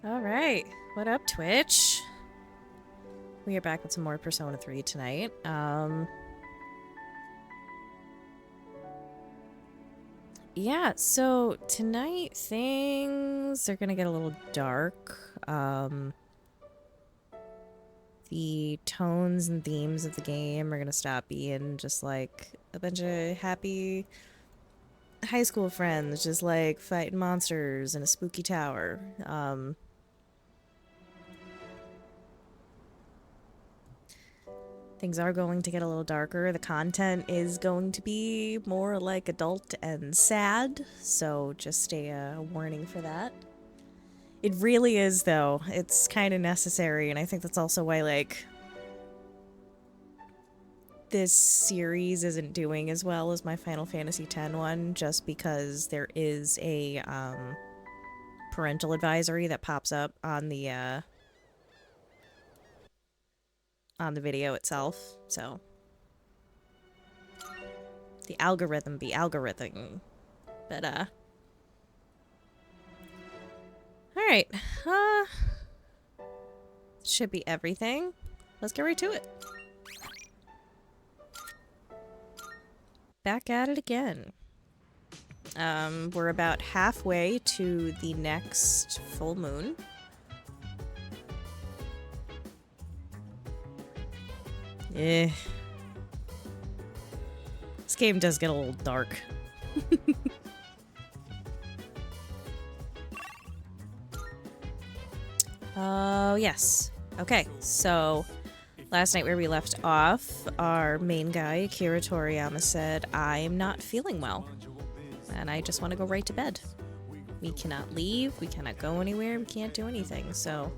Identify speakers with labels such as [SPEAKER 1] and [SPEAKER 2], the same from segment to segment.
[SPEAKER 1] Alright, what up, Twitch? We are back with some more Persona 3 tonight. Yeah, so tonight things are gonna get a little dark. The tones and themes of the game are gonna stop being just like a bunch of happy high school friends just like fighting monsters in a spooky tower. Things are going to get a little darker. The content is going to be more like adult and sad, so just a warning for that. It really is, though. It's kind of necessary, and I think that's also why, like, this series isn't doing as well as my Final Fantasy X one, just because there is a parental advisory that pops up on the video itself, so the algorithm be algorithm. But alright, should be everything. Let's get right to it. Back at it again. We're about halfway to the next full moon. This game does get a little dark. Oh, yes. Okay, so last night where we left off, our main guy, Akira Toriyama, said, I'm not feeling well, and I just want to go right to bed. We cannot leave, we cannot go anywhere, we can't do anything, so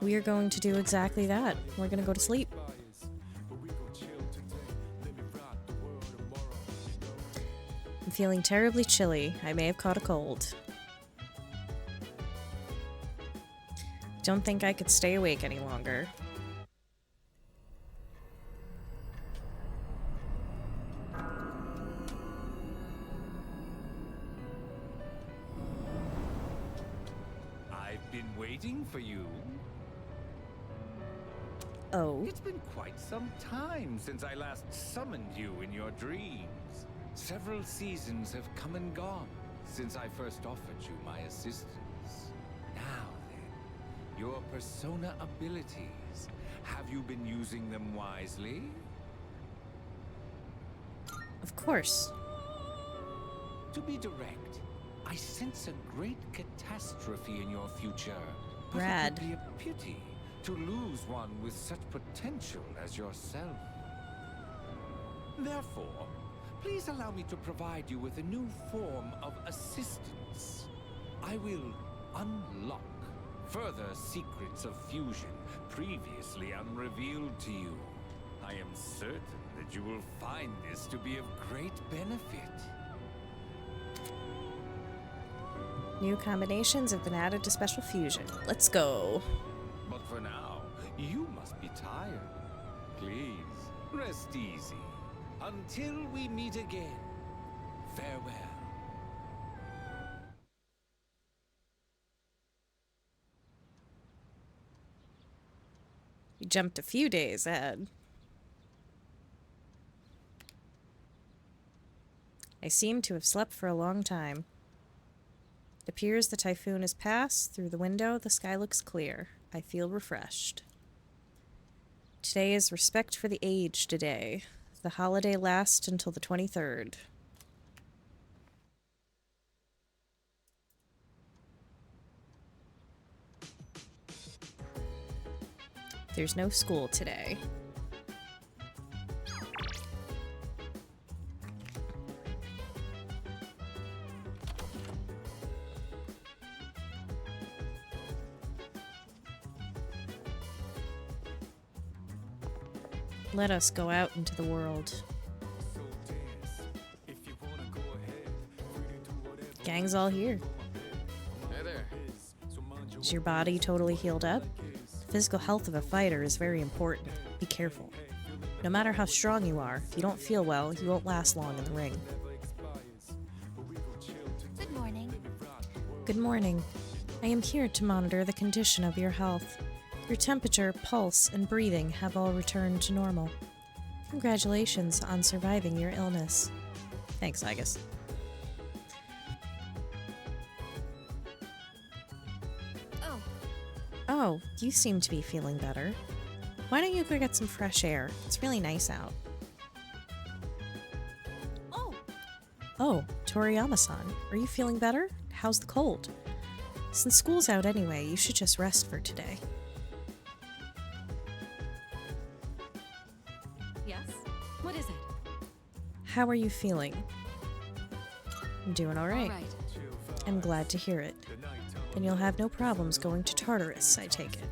[SPEAKER 1] we are going to do exactly that. We're gonna go to sleep. I'm feeling terribly chilly. I may have caught a cold. Don't think I could stay awake any longer.
[SPEAKER 2] I've been waiting for you.
[SPEAKER 1] Oh.
[SPEAKER 2] It's been quite some time since I last summoned you in your dreams. Several seasons have come and gone since I first offered you my assistance. Now then, your persona abilities. Have you been using them wisely?
[SPEAKER 1] Of course.
[SPEAKER 2] To be direct, I sense a great catastrophe in your future.
[SPEAKER 1] Brad.
[SPEAKER 2] But it would be a pity to lose one with such potential as yourself. Therefore, please allow me to provide you with a new form of assistance. I will unlock further secrets of fusion previously unrevealed to you. I am certain that you will find this to be of great benefit.
[SPEAKER 1] New combinations have been added to Special Fusion. Let's go.
[SPEAKER 2] But for now, you must be tired. Please, rest easy. Until we meet again, farewell.
[SPEAKER 1] You jumped a few days ahead. I seem to have slept for a long time. It appears the typhoon has passed. Through the window, the sky looks clear. I feel refreshed. Today is Respect for the Aged Day. The holiday lasts until the 23rd. There's no school today. Let us go out into the world. Gang's all here.
[SPEAKER 2] Hey there.
[SPEAKER 1] Is your body totally healed up? The physical health of a fighter is very important. Be careful. No matter how strong you are, if you don't feel well, you won't last long in the ring.
[SPEAKER 3] Good morning.
[SPEAKER 1] Good morning. I am here to monitor the condition of your health. Your temperature, pulse, and breathing have all returned to normal. Congratulations on surviving your illness. Thanks, Agus. Oh, you seem to be feeling better. Why don't you go get some fresh air? It's really nice out. Oh, Toriyama-san, are you feeling better? How's the cold? Since school's out anyway, you should just rest for today.
[SPEAKER 3] Yes? What is it?
[SPEAKER 1] How are you feeling? I'm doing all right.
[SPEAKER 3] All right.
[SPEAKER 1] I'm glad to hear it. Then you'll have no problems going to Tartarus, I take it.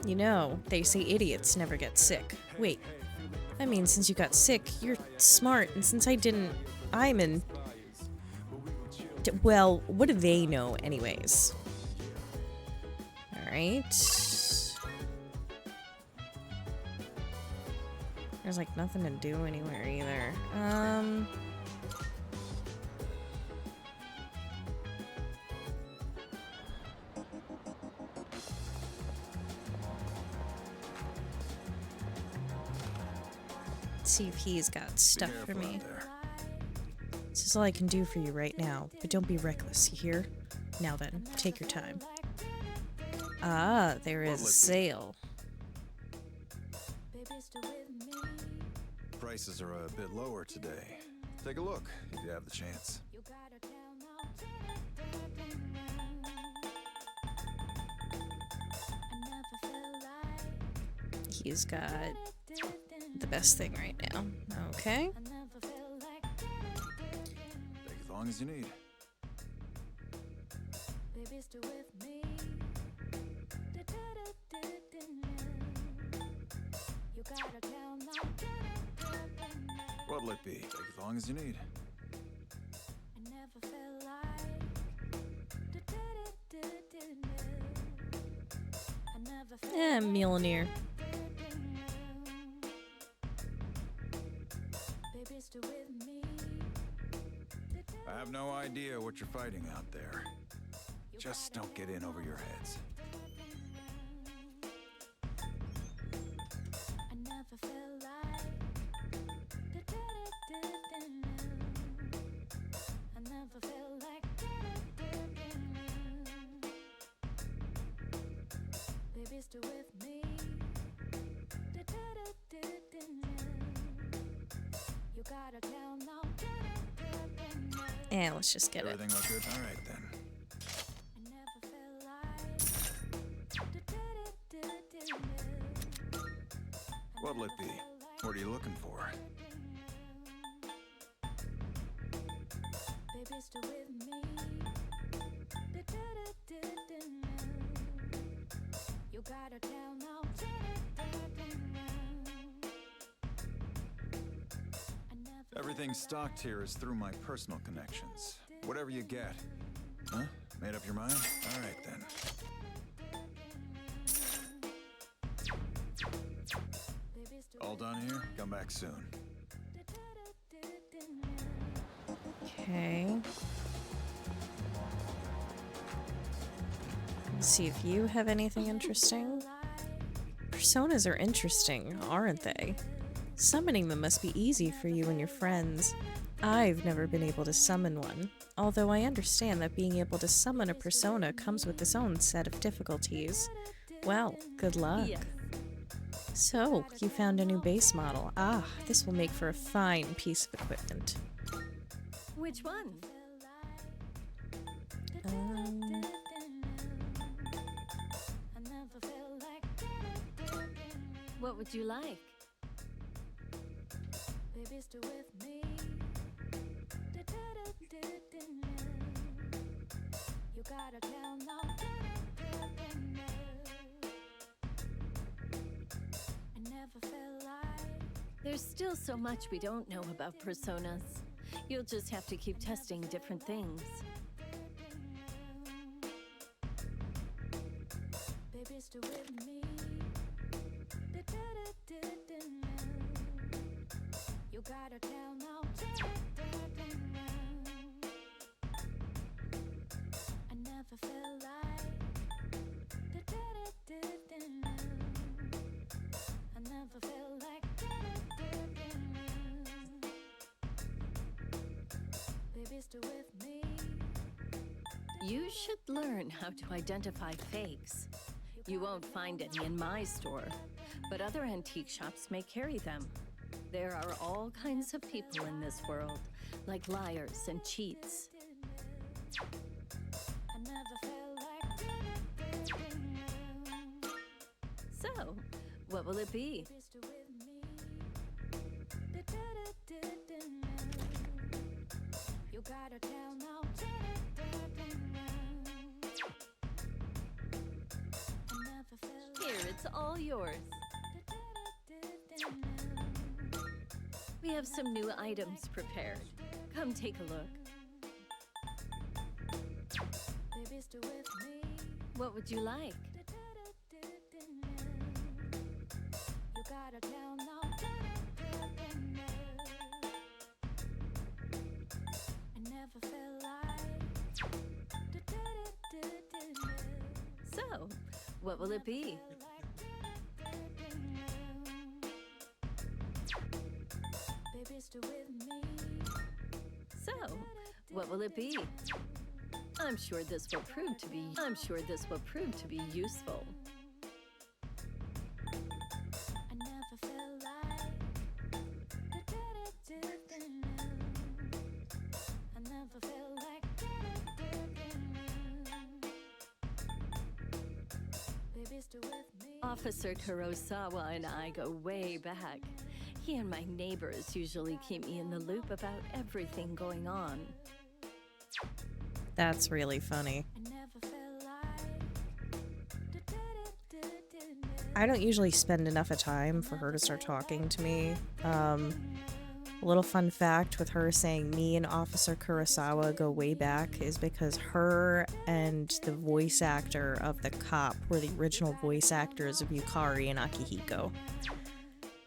[SPEAKER 1] You know, they say idiots never get sick. Wait, I mean, since you got sick, you're smart, and since I didn't, I'm in... Well, what do they know anyways? Alright. There's like nothing to do anywhere either. Let's see if he's got stuff for me. This is all I can do for you right now, but don't be reckless, you hear? Now then, take your time. Ah, there is a sale.
[SPEAKER 4] Prices are a bit lower today. Take a look if you have the chance.
[SPEAKER 1] He's got the best thing right now. Okay.
[SPEAKER 4] Take as long as you need. What'll it be? Take as long as you need.
[SPEAKER 1] Mjolnir.
[SPEAKER 4] I have no idea what you're fighting out there. Just don't get in over your heads.
[SPEAKER 1] Yeah, let's just get it.
[SPEAKER 4] Everything look good? All right then. What'll it be? What are you looking for? Everything stocked here is through my personal connections. Whatever you get. Huh? Made up your mind? All right then. All done here? Come back soon.
[SPEAKER 1] Okay. Let's see if you have anything interesting. Personas are interesting, aren't they? Summoning them must be easy for you and your friends. I've never been able to summon one, although I understand that being able to summon a persona comes with its own set of difficulties. Well, good luck.
[SPEAKER 3] Yes.
[SPEAKER 1] So, you found a new base model. Ah, this will make for a fine piece of equipment.
[SPEAKER 3] Which one? What would you like? There's still so much we don't know about personas. You'll just have to keep testing different things. You should learn how to identify fakes. You won't find any in my store, but other antique shops may carry them. There are all kinds of people in this world, like liars and cheats. So, what will it be? Here, it's all yours. We have some new items prepared. Come take a look. What would you like? So, what will it be? So, what will it be? I'm sure this will prove to be useful. Officer Kurosawa and I go way back. He and my neighbors usually keep me in the loop about everything going on.
[SPEAKER 1] That's really funny. I don't usually spend enough of time for her to start talking to me. A little fun fact with her saying me and Officer Kurosawa go way back is because her and the voice actor of the cop were the original voice actors of Yukari and Akihiko.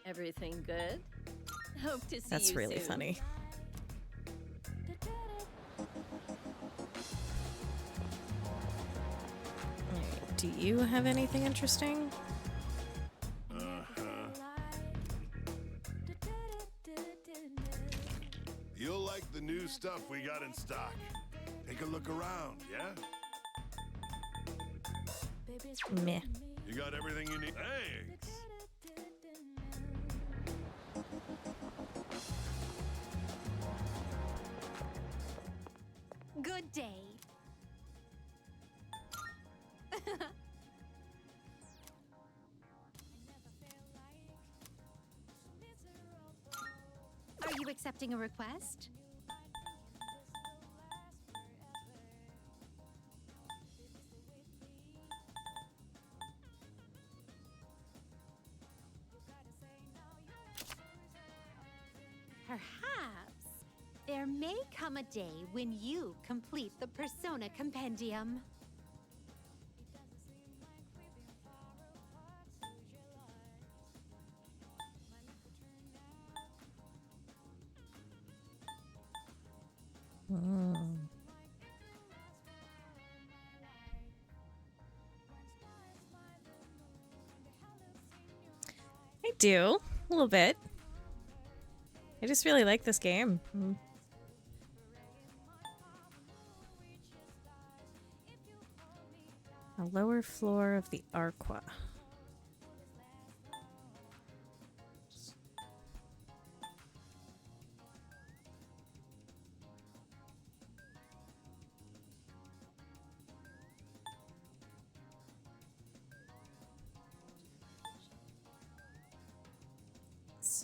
[SPEAKER 3] Everything good? Hope to see
[SPEAKER 1] That's
[SPEAKER 3] you
[SPEAKER 1] really
[SPEAKER 3] soon.
[SPEAKER 1] funny. Alright, do you have anything interesting?
[SPEAKER 5] You'll like the new stuff we got in stock. Take a look around, yeah?
[SPEAKER 1] Meh.
[SPEAKER 5] You got everything you need. Thanks.
[SPEAKER 6] Good day. Are you accepting a request? Perhaps there may come a day when you complete the Persona Compendium.
[SPEAKER 1] I do, a little bit. I just really like this game. A lower floor of the Arqua.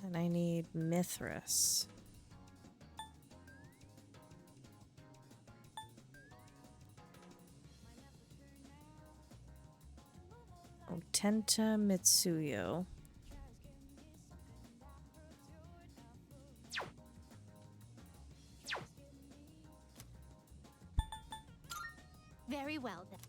[SPEAKER 1] And I need Mithras. Otenta Mitsuyo.
[SPEAKER 6] Very well then.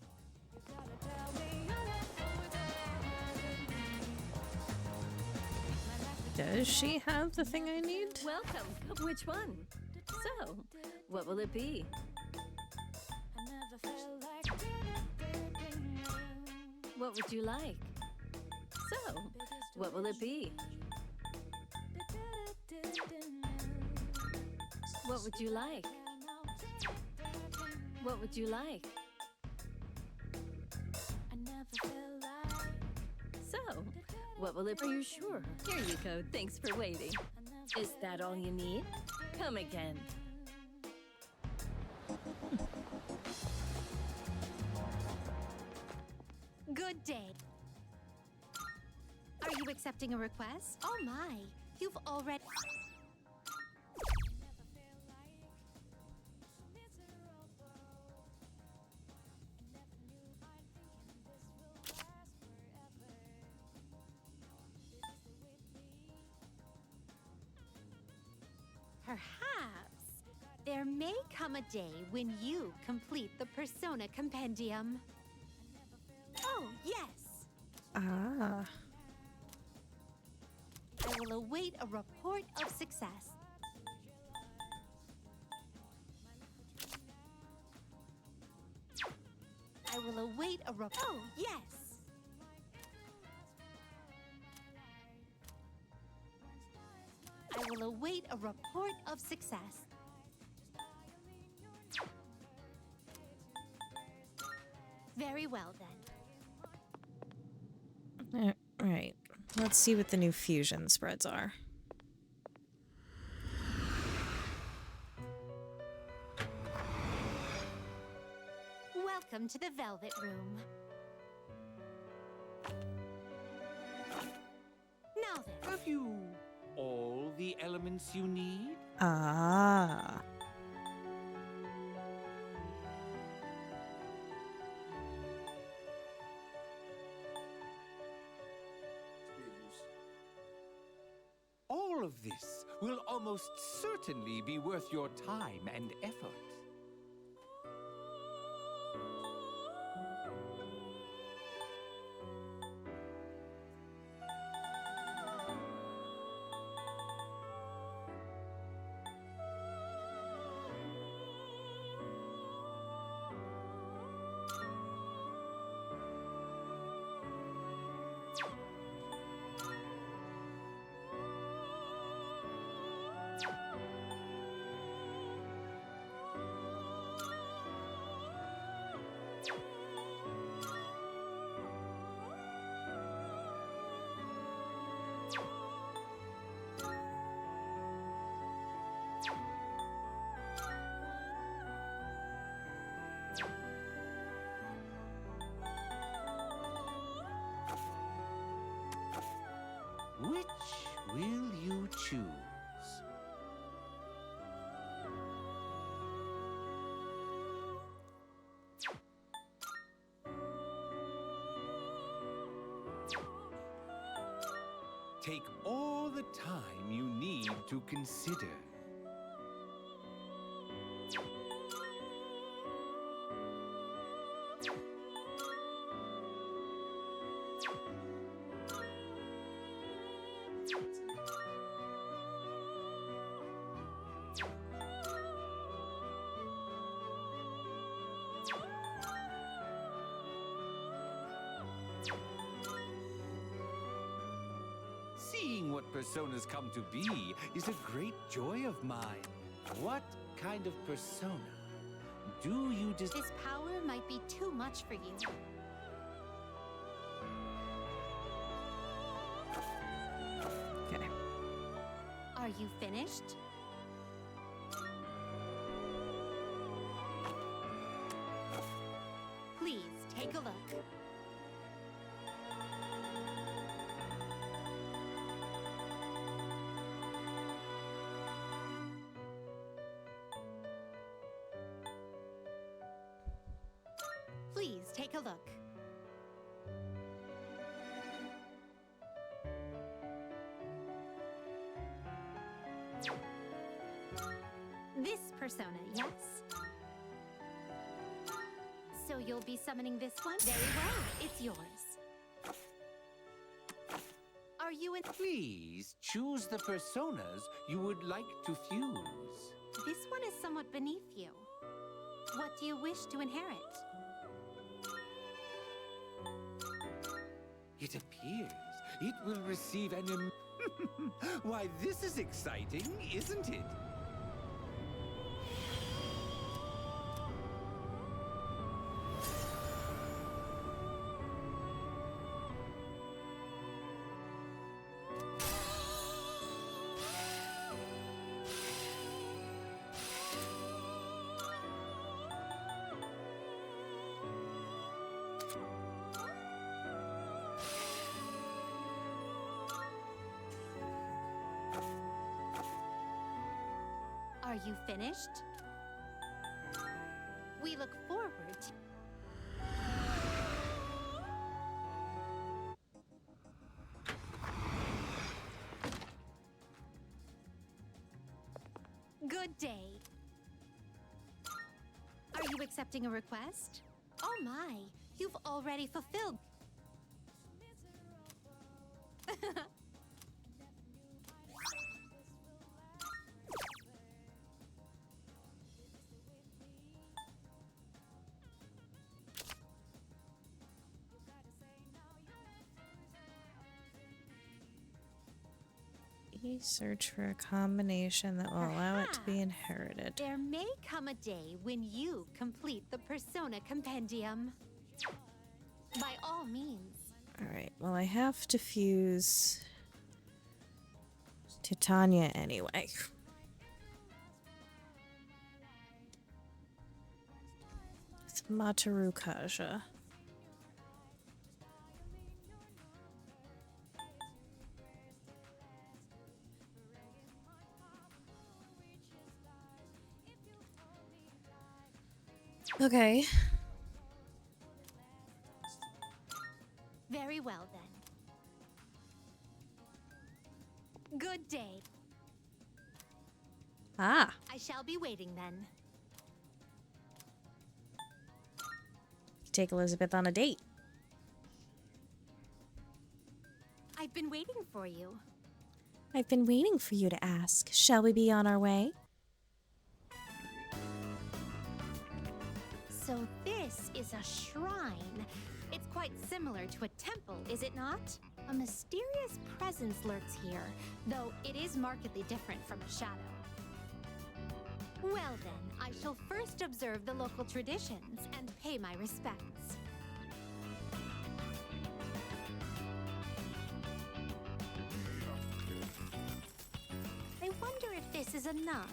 [SPEAKER 1] Does she have the thing I need?
[SPEAKER 3] Welcome. Which one? So, what will it be? What would you like? So, what will it be? What would you like? What would you like? So, what will it? Are you sure? Here you go. Thanks for waiting. Is that all you need? Come again.
[SPEAKER 6] Good day. Are you accepting a request? Oh my, you've already... Perhaps there may come a day when you complete the Persona Compendium. Oh, yes.
[SPEAKER 1] Ah.
[SPEAKER 6] I will await a report of success. I will await a report. Oh, yes. I will await a report of success. Very well, then.
[SPEAKER 1] Right. Let's see what the new fusion spreads are.
[SPEAKER 6] Welcome to the Velvet Room. Now then.
[SPEAKER 2] Have you all the elements you need?
[SPEAKER 1] Ah.
[SPEAKER 2] All of this will almost certainly be worth your time and effort. Which will you choose? Take all the time you need to consider. Seeing what personas come to be is a great joy of mine. What kind of persona do you
[SPEAKER 6] This power might be too much for you.
[SPEAKER 1] Okay.
[SPEAKER 6] Are you finished? Please take a look. Please take a look. This persona, yes? So you'll be summoning this one? Very well, it's yours. Are you in?
[SPEAKER 2] Please choose the personas you would like to fuse.
[SPEAKER 6] This one is somewhat beneath you. What do you wish to inherit?
[SPEAKER 2] It appears it will receive an Why, this is exciting, isn't it?
[SPEAKER 6] you finished? We look forward to... Good day. Are you accepting a request? Oh my, you've already fulfilled.
[SPEAKER 1] Search for a combination that will allow it to be inherited.
[SPEAKER 6] There may come a day when you complete the Persona Compendium. By all means.
[SPEAKER 1] Alright, well, I have to fuse Titania anyway. It's Mataru Kaja. Okay.
[SPEAKER 6] Very well then. Good day.
[SPEAKER 1] Ah,
[SPEAKER 6] I shall be waiting then.
[SPEAKER 1] take Elizabeth on a date.
[SPEAKER 6] I've been waiting for you.
[SPEAKER 1] I've been waiting for you to ask. Shall we be on our way?
[SPEAKER 6] So this is a shrine. It's quite similar to a temple, is it not? A mysterious presence lurks here, though it is markedly different from a shadow. Well then, I shall first observe the local traditions and pay my respects. I wonder if this is enough.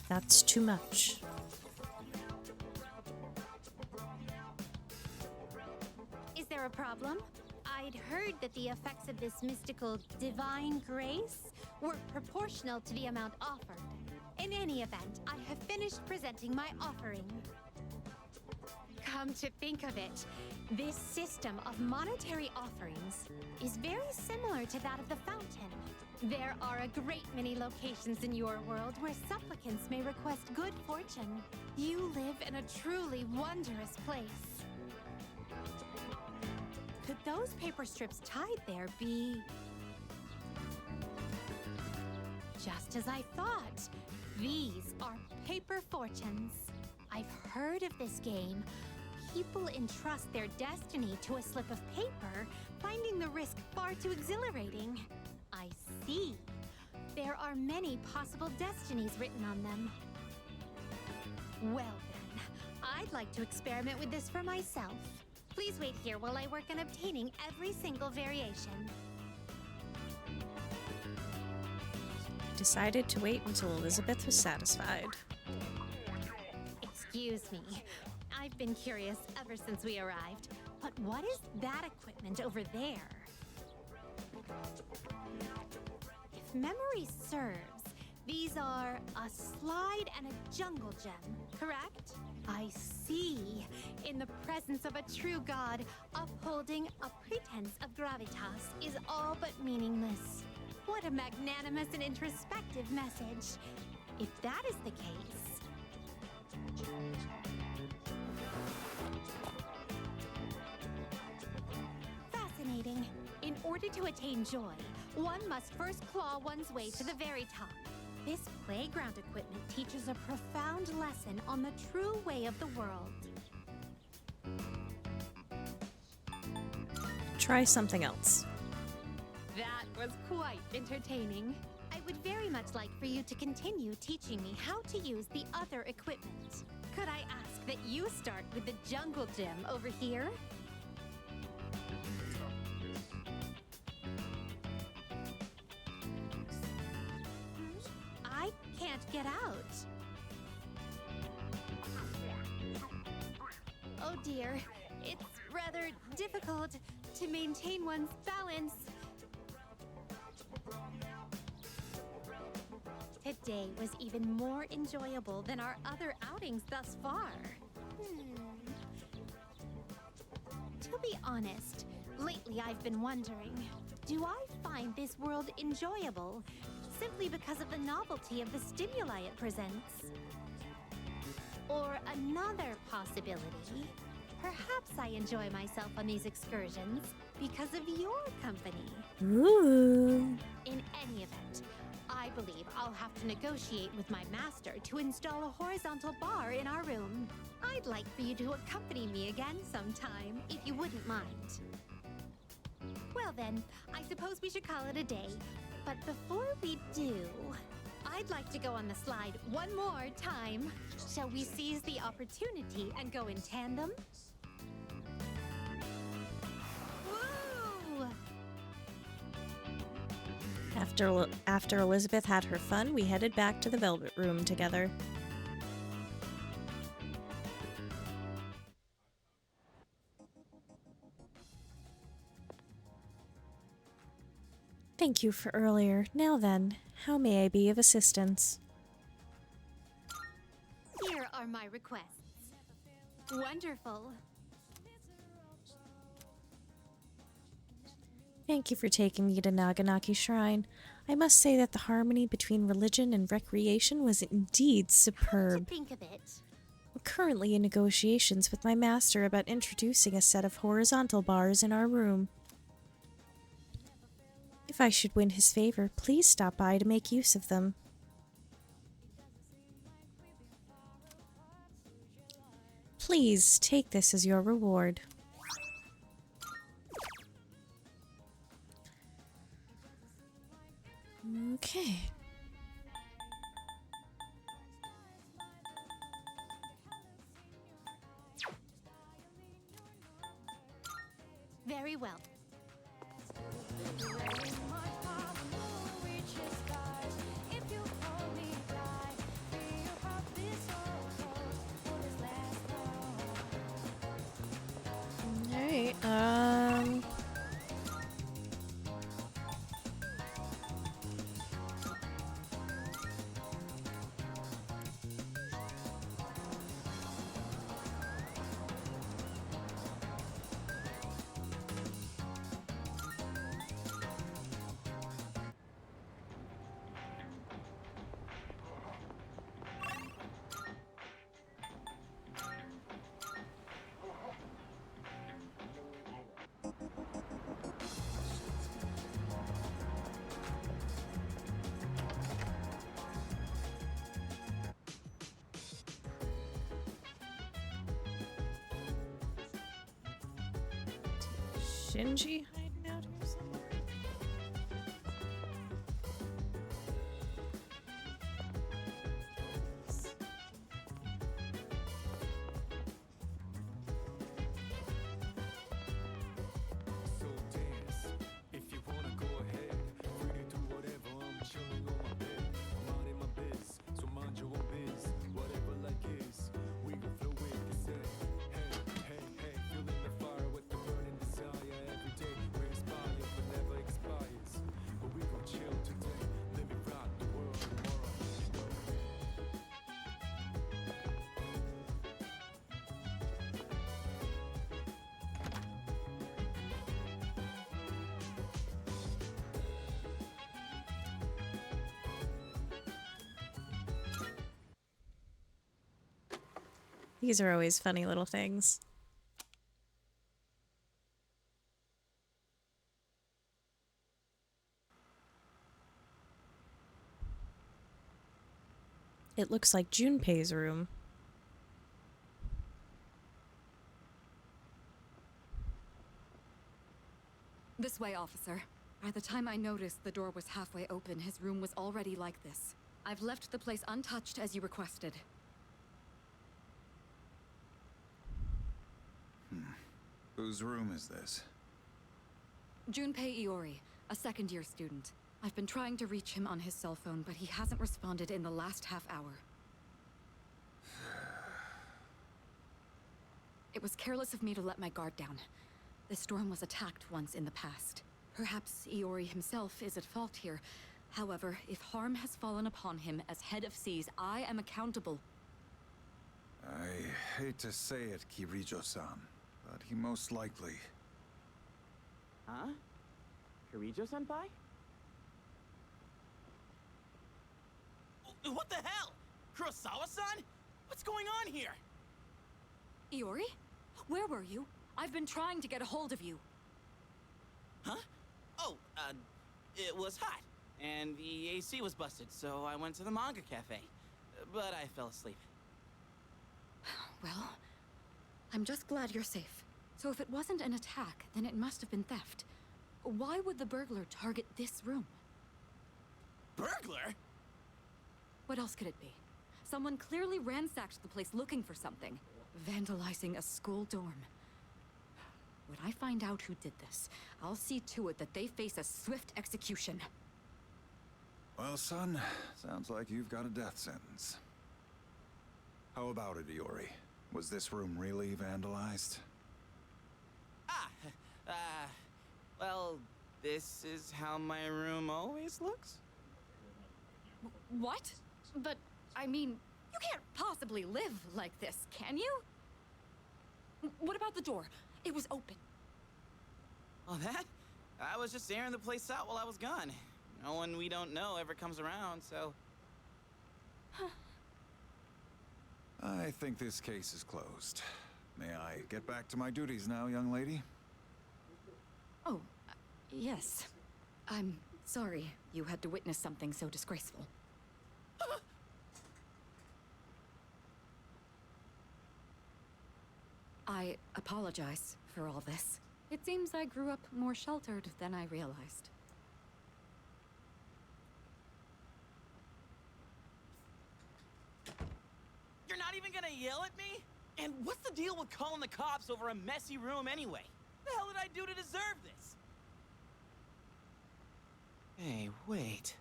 [SPEAKER 1] That's too much.
[SPEAKER 6] Is there a problem? I'd heard that the effects of this mystical divine grace were proportional to the amount offered. In any event, I have finished presenting my offering. Come to think of it, this system of monetary offerings is very similar to that of the fountain. There are a great many locations in your world where supplicants may request good fortune. You live in a truly wondrous place. Could those paper strips tied there be... Just as I thought, these are paper fortunes. I've heard of this game. People entrust their destiny to a slip of paper, finding the risk far too exhilarating. I see. There are many possible destinies written on them. Well then, I'd like to experiment with this for myself. Please wait here while I work on obtaining every single variation.
[SPEAKER 1] Decided to wait until Elizabeth was satisfied.
[SPEAKER 6] Excuse me. I've been curious ever since we arrived. But what is that equipment over there? If memory serves, these are a slide and a jungle gem, correct? I see. In the presence of a true god, upholding a pretense of gravitas is all but meaningless. What a magnanimous and introspective message. If that is the case... Fascinating. In order to attain joy, one must first claw one's way to the very top. This playground equipment teaches a profound lesson on the true way of the world.
[SPEAKER 1] Try something else.
[SPEAKER 6] That was quite entertaining. I would very much like for you to continue teaching me how to use the other equipment. Could I ask that you start with the jungle gym over here? I can't get out. Oh dear, rather difficult to maintain one's balance. Today was even more enjoyable than our other outings thus far. To be honest, lately I've been wondering, do I find this world enjoyable simply because of the novelty of the stimuli it presents? Or another possibility, perhaps I enjoy myself on these excursions because of your company.
[SPEAKER 1] Ooh.
[SPEAKER 6] In any event, I believe I'll have to negotiate with my master to install a horizontal bar in our room. I'd like for you to accompany me again sometime, if you wouldn't mind. Well then, I suppose we should call it a day. But before we do, I'd like to go on the slide one more time. Shall we seize the opportunity and go in tandem? Woo!
[SPEAKER 1] After Elizabeth had her fun, we headed back to the Velvet Room together. Thank you for earlier. Now then, how may I be of assistance?
[SPEAKER 6] Here are my requests. Wonderful.
[SPEAKER 1] Thank you for taking me to Naganaki Shrine. I must say that the harmony between religion and recreation was indeed
[SPEAKER 6] To
[SPEAKER 1] superb.
[SPEAKER 6] think of it.
[SPEAKER 1] I'm currently in negotiations with my master about introducing a set of horizontal bars in our room. If I should win his favor, please stop by to make use of them. Please take this as your reward. Okay.
[SPEAKER 6] Very well.
[SPEAKER 1] Alright, Shinji hiding out here somewhere?
[SPEAKER 7] So dance, if you wanna go ahead. Free to do whatever, I'm chilling on my bed. Minding my biz, so mind your own biz. Whatever like is, we gon' flow with the set. Hey, hey, hey, feeling the fire with the burning desire. Every day we inspire, but never expires. But we gon' chill today, let me rock the world tomorrow.
[SPEAKER 1] These are always funny little things. It looks like Junpei's room.
[SPEAKER 8] This way, officer. By the time I noticed the door was halfway open, his room was already like this. I've left the place untouched as you requested.
[SPEAKER 4] Whose room is this?
[SPEAKER 8] Junpei Iori, a second-year student. I've been trying to reach him on his cell phone, but he hasn't responded in the last half hour. It was careless of me to let my guard down. The storm was attacked once in the past. Perhaps Iori himself is at fault here. However, if harm has fallen upon him as head of seas, I am accountable.
[SPEAKER 4] I hate to say it, Kirijo-san, but he most likely...
[SPEAKER 9] Huh? Kirijo-senpai? What the hell? Kurosawa-san? What's going on here?
[SPEAKER 8] Iori? Where were you? I've been trying to get a hold of you.
[SPEAKER 9] Huh? Oh, it was hot, and the AC was busted, so I went to the manga cafe. But I fell asleep.
[SPEAKER 8] Well, I'm just glad you're safe. So if it wasn't an attack, then it must have been theft. Why would the burglar target this room?
[SPEAKER 9] Burglar?
[SPEAKER 8] What else could it be? Someone clearly ransacked the place looking for something. Vandalizing a school dorm. When I find out who did this, I'll see to it that they face a swift execution.
[SPEAKER 4] Well, son, sounds like you've got a death sentence. How about it, Iori? Was this room really vandalized?
[SPEAKER 9] Well, this is how my room always looks?
[SPEAKER 8] What? But, I mean, you can't possibly live like this, can you? What about the door? It was open.
[SPEAKER 9] Oh, that? I was just airing the place out while I was gone. No one we don't know ever comes around, so...
[SPEAKER 4] I think this case is closed. May I get back to my duties now, young lady?
[SPEAKER 8] Oh, yes. I'm sorry you had to witness something so disgraceful. I apologize for all this. It seems I grew up more sheltered than I realized.
[SPEAKER 9] You're not even gonna yell at me? And what's the deal with calling the cops over a messy room anyway? The hell did I do to deserve this? Hey, wait.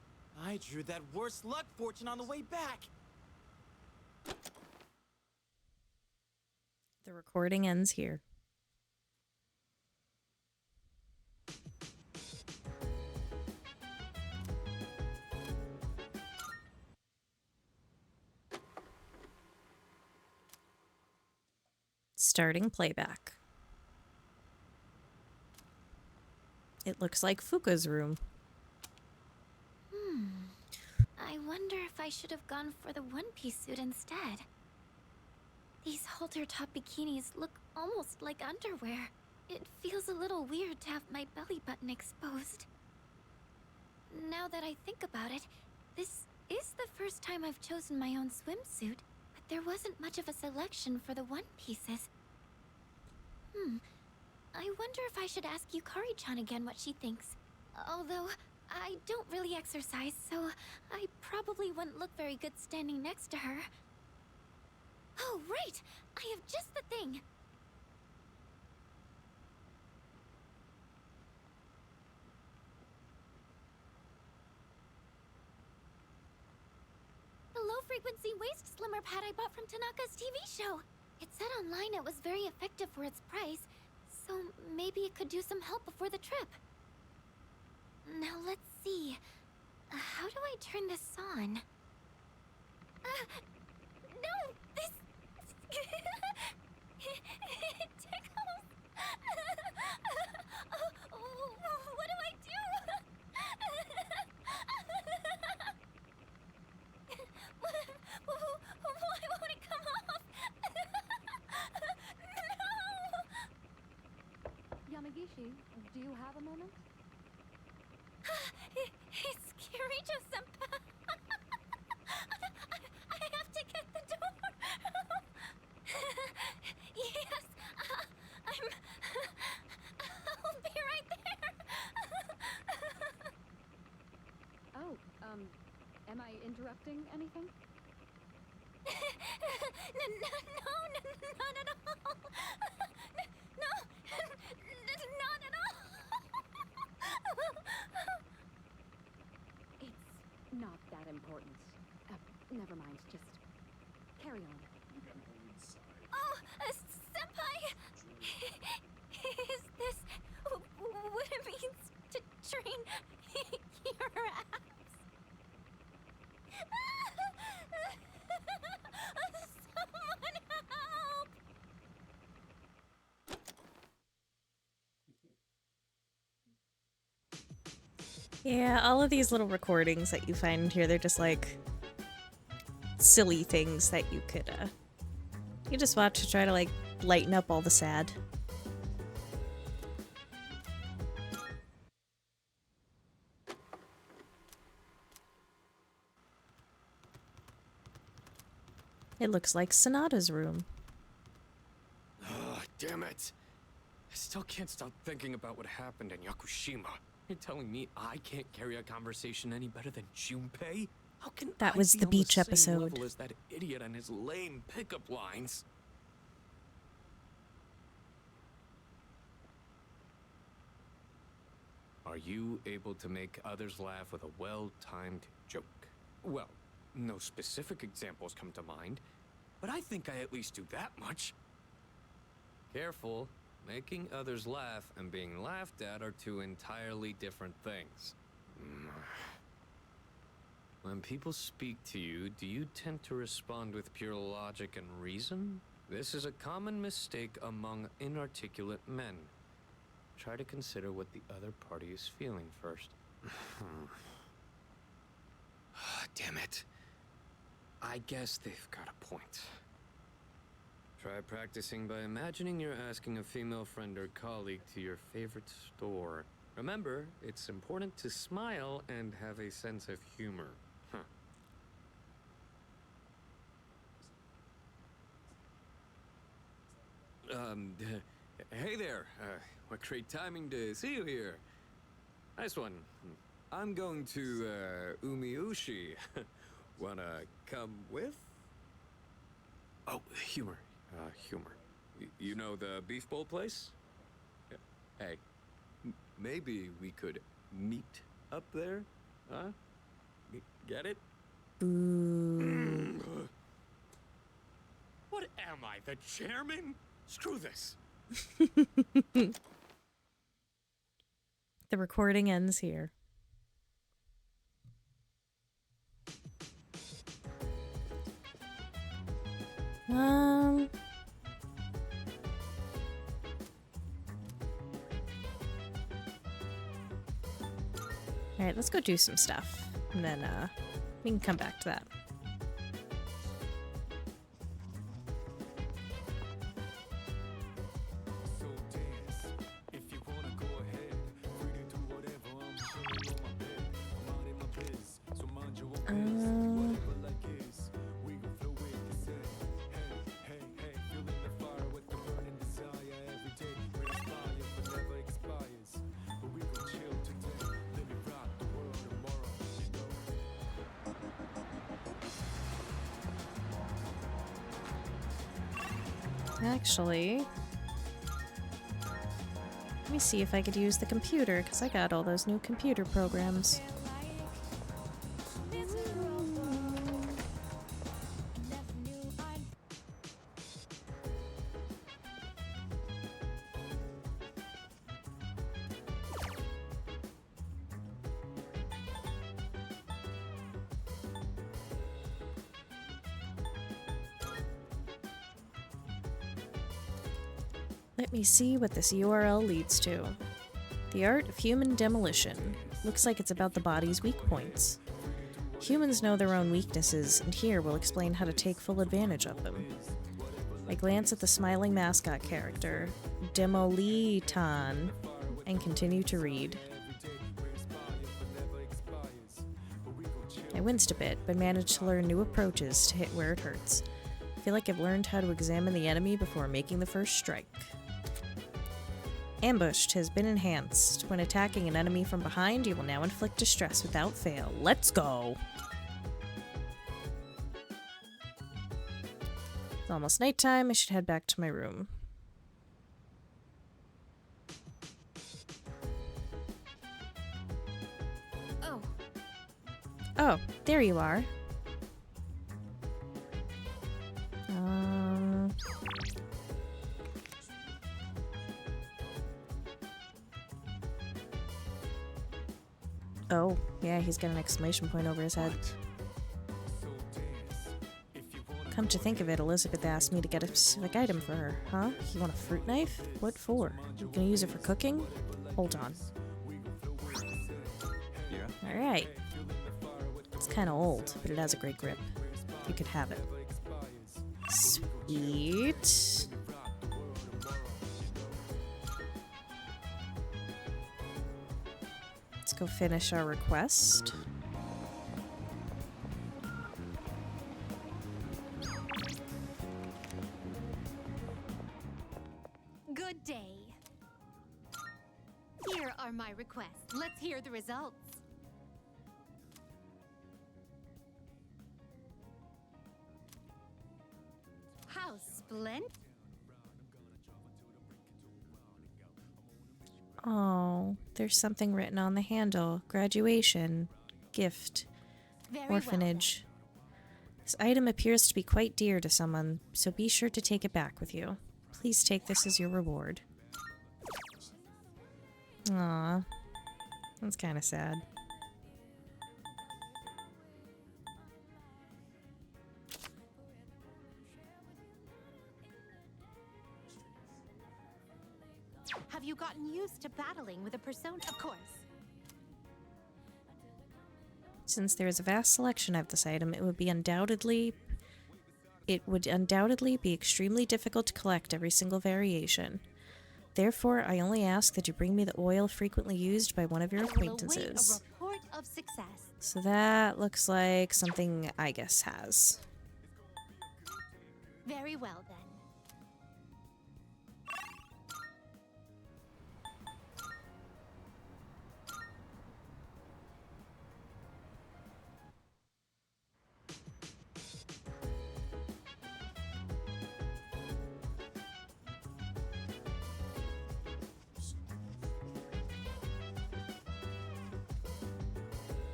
[SPEAKER 9] I drew that worst luck fortune on the way back.
[SPEAKER 1] The recording ends here. Starting playback. It looks like Fuka's room.
[SPEAKER 6] I wonder if I should have gone for the one-piece suit instead. These halter-top bikinis look almost like underwear. It feels a little weird to have my belly button exposed. Now that I think about it, this is the first time I've chosen my own swimsuit, but there wasn't much of a selection for the one-pieces. I wonder if I should ask Yukari-chan again what she thinks. Although, I don't really exercise, so I probably wouldn't look very good standing next to her. Oh, right! I have just the thing! The low-frequency waist slimmer pad I bought from Tanaka's TV show. It said online it was very effective for its price, so maybe it could do some help before the trip. Now let's see. How do I turn this on? No! This... it tickles! What do I do? Why won't it come off? No!
[SPEAKER 8] Yamagishi, do you have a moment?
[SPEAKER 6] It's Kirijo-senpai! I have to get the door! Yes, I'll be right there!
[SPEAKER 8] Oh, am I interrupting anything?
[SPEAKER 6] No, not at all! No, not at all!
[SPEAKER 8] It's not that important. Never mind, just carry on.
[SPEAKER 6] Oh, senpai!
[SPEAKER 1] Yeah, all of these little recordings that you find here, they're just like silly things that you could you just watch to try to like lighten up all the sad. It looks like Sonata's room.
[SPEAKER 10] Ugh, damn it. I still can't stop thinking about what happened in Yakushima. You're telling me I can't carry a conversation any better than Junpei? How can
[SPEAKER 1] That
[SPEAKER 10] I
[SPEAKER 1] was
[SPEAKER 10] be
[SPEAKER 1] the
[SPEAKER 10] on
[SPEAKER 1] beach
[SPEAKER 10] same
[SPEAKER 1] episode.
[SPEAKER 10] level as that idiot and his lame pickup lines? Are you able to make others laugh with a well-timed joke? Well, no specific examples come to mind, but I think I at least do that much. Careful. Making others laugh and being laughed at are two entirely different things. When people speak to you, do you tend to respond with pure logic and reason? This is a common mistake among inarticulate men. Try to consider what the other party is feeling first. Damn it. I guess they've got a point. Try practicing by imagining you're asking a female friend or colleague to your favorite store. Remember, it's important to smile and have a sense of humor. Hey there. What great timing to see you here. Nice one. I'm going to, Umiushi. Wanna come with? Oh, humor. Humor. You know the beef bowl place? Hey, maybe we could meet up there? Huh? Get it? What am I, the chairman? Screw this.
[SPEAKER 1] The recording ends here. Alright, let's go do some stuff. And then, we can come back to that.
[SPEAKER 7] So dance. If you wanna go ahead, free to do whatever. I'm chilling on my bed. I'm out in my biz. So mind your own biz. Whatever like is. We gon' flow with the set. Hey, hey, hey. Feeling the fire with the burning desire every day. We're fire, but never expires. But we gon' chill today. Let me rock the world tomorrow. You know.
[SPEAKER 1] Actually, let me see if I could use the computer, because I got all those new computer programs. Let me see what this URL leads to. The Art of Human Demolition. Looks like it's about the body's weak points. Humans know their own weaknesses, and here we'll explain how to take full advantage of them. I glance at the smiling mascot character, Demoliton, and continue to read. I winced a bit, but managed to learn new approaches to hit where it hurts. I feel like I've learned how to examine the enemy before making the first strike. Ambushed has been enhanced. When attacking an enemy from behind, you will now inflict distress without fail. Let's go! It's almost nighttime. I should head back to my room.
[SPEAKER 3] Oh,
[SPEAKER 1] Oh, there you are. Oh, yeah, he's got an exclamation point over his head. Come to think of it, Elizabeth asked me to get a specific item for her. Huh? You want a fruit knife? What for? You gonna use it for cooking? Hold on.
[SPEAKER 10] You
[SPEAKER 1] Alright. It's kind of old, but it has a great grip. You could have it. Sweet. Let's go finish our request.
[SPEAKER 6] Good day. Here are my requests. Let's hear the results. How splendid.
[SPEAKER 1] Oh, there's something written on the handle. Graduation. Gift. Orphanage. This item appears to be quite dear to someone, so be sure to take it back with you. Please take this as your reward. Aw. That's kind of sad.
[SPEAKER 6] Have you gotten used to battling with a persona? Of course.
[SPEAKER 1] Since there is a vast selection of this item, it would undoubtedly be extremely difficult to collect every single variation. Therefore, I only ask that you bring me the oil frequently used by one of your acquaintances.
[SPEAKER 6] A report of success.
[SPEAKER 1] So that looks like something I guess has.
[SPEAKER 6] Very well then.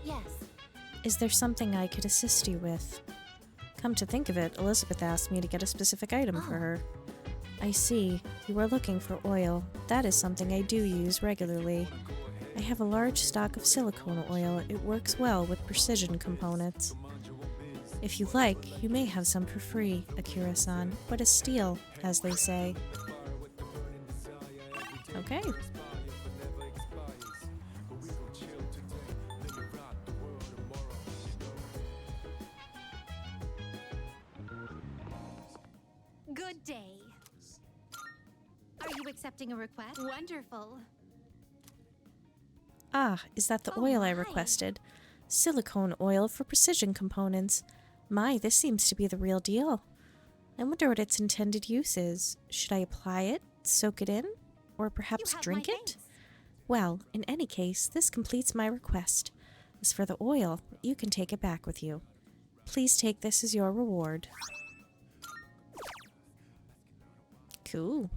[SPEAKER 6] Yes.
[SPEAKER 1] Is there something I could assist you with? Come to think of it, Elizabeth asked me to get a specific item for her. I see. You are looking for oil. That is something I do use regularly. I have a large stock of silicone oil. It works well with precision components. If you like, you may have some for free, Akira-san, but a steal, as they say. Okay.
[SPEAKER 6] Good day. Are you accepting a request? Wonderful.
[SPEAKER 1] Ah, is that the
[SPEAKER 6] Oh
[SPEAKER 1] oil I
[SPEAKER 6] my.
[SPEAKER 1] requested? Silicone oil for precision components. My, this seems to be the real deal. I wonder what its intended use is. Should I apply it, soak it in, or perhaps
[SPEAKER 6] have
[SPEAKER 1] drink
[SPEAKER 6] my
[SPEAKER 1] it?
[SPEAKER 6] thanks.
[SPEAKER 1] Well, in any case, this completes my request. As for the oil, you can take it back with you. Please take this as your reward. Cool.